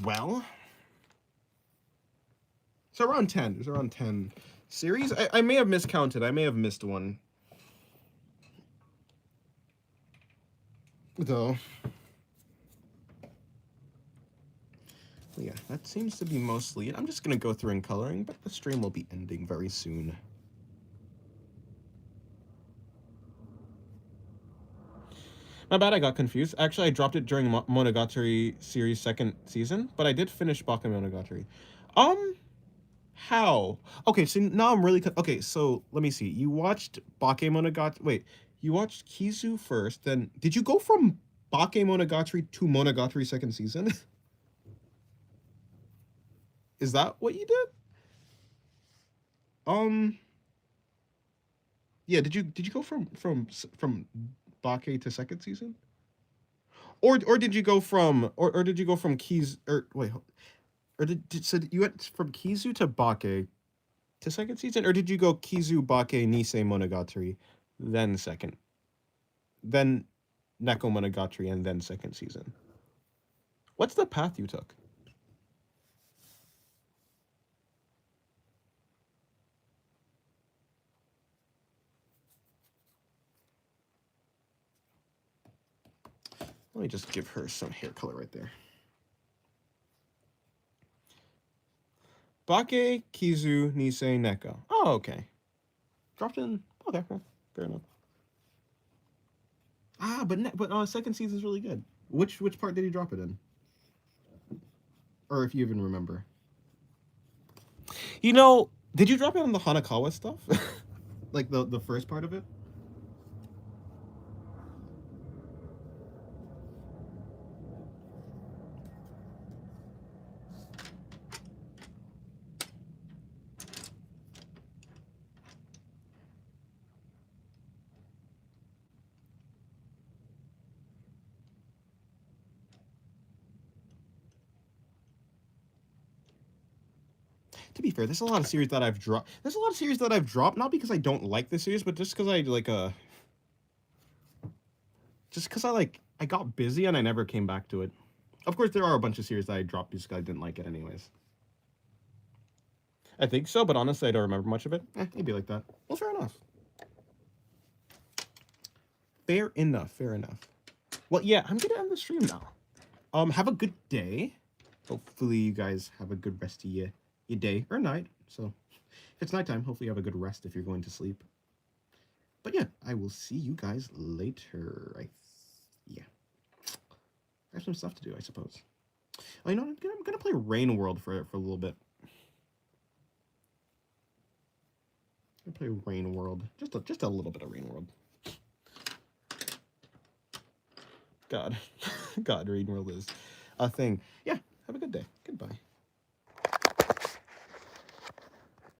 Well, so around 10. There's around 10 series. I may have miscounted. I may have missed one. Though. Yeah, that seems to be mostly it. I'm just going to go through in coloring, but the stream will be ending very soon. My bad, I got confused. Actually, I dropped it during Monogatari series second season, but I did finish Bakemonogatari. How? Okay, so now I'm really... Okay, so let me see. You watched Bakemonogatari... Wait, you watched Kizu first, then... Did you go from Bakemonogatari to Monogatari second season? Is that what you did? Yeah, did you go from Bake to second season? Or did you go from did you go from Kizu or wait, or so you went from Kizu to Bake to second season, or did you go Kizu, Bake, Nisei Monogatari, then second, then Neko Monogatari, and then second season? What's the path you took? Let me just give her some hair color right there. Bake, Kizu, Nisei, Neko. Oh, okay. Dropped in. Okay, well, fair enough. Ah, but second season's really good. Which part did he drop it in? Or if you even remember. You know, did you drop it on the Hanakawa stuff? Like the first part of it? To be fair, there's a lot of series that I've dropped. There's a lot of series that I've dropped, not because I don't like the series, but just because I like just because I got busy and I never came back to it. Of course, there are a bunch of series that I dropped just because I didn't like it anyways. I think so, but honestly, I don't remember much of it. It'd be like that. Well, fair enough. Fair enough. Fair enough. Well, yeah, I'm gonna end the stream now. Have a good day. Hopefully, you guys have a good rest of your day or night. So, if it's nighttime, hopefully you have a good rest if you're going to sleep. But yeah, I will see you guys later. Yeah. I have some stuff to do, I suppose. Oh, you know what? I'm gonna play Rain World for a little bit. I'm gonna play Rain World. Just a little bit of Rain World. God. God, Rain World is a thing. Yeah, have a good day. Goodbye.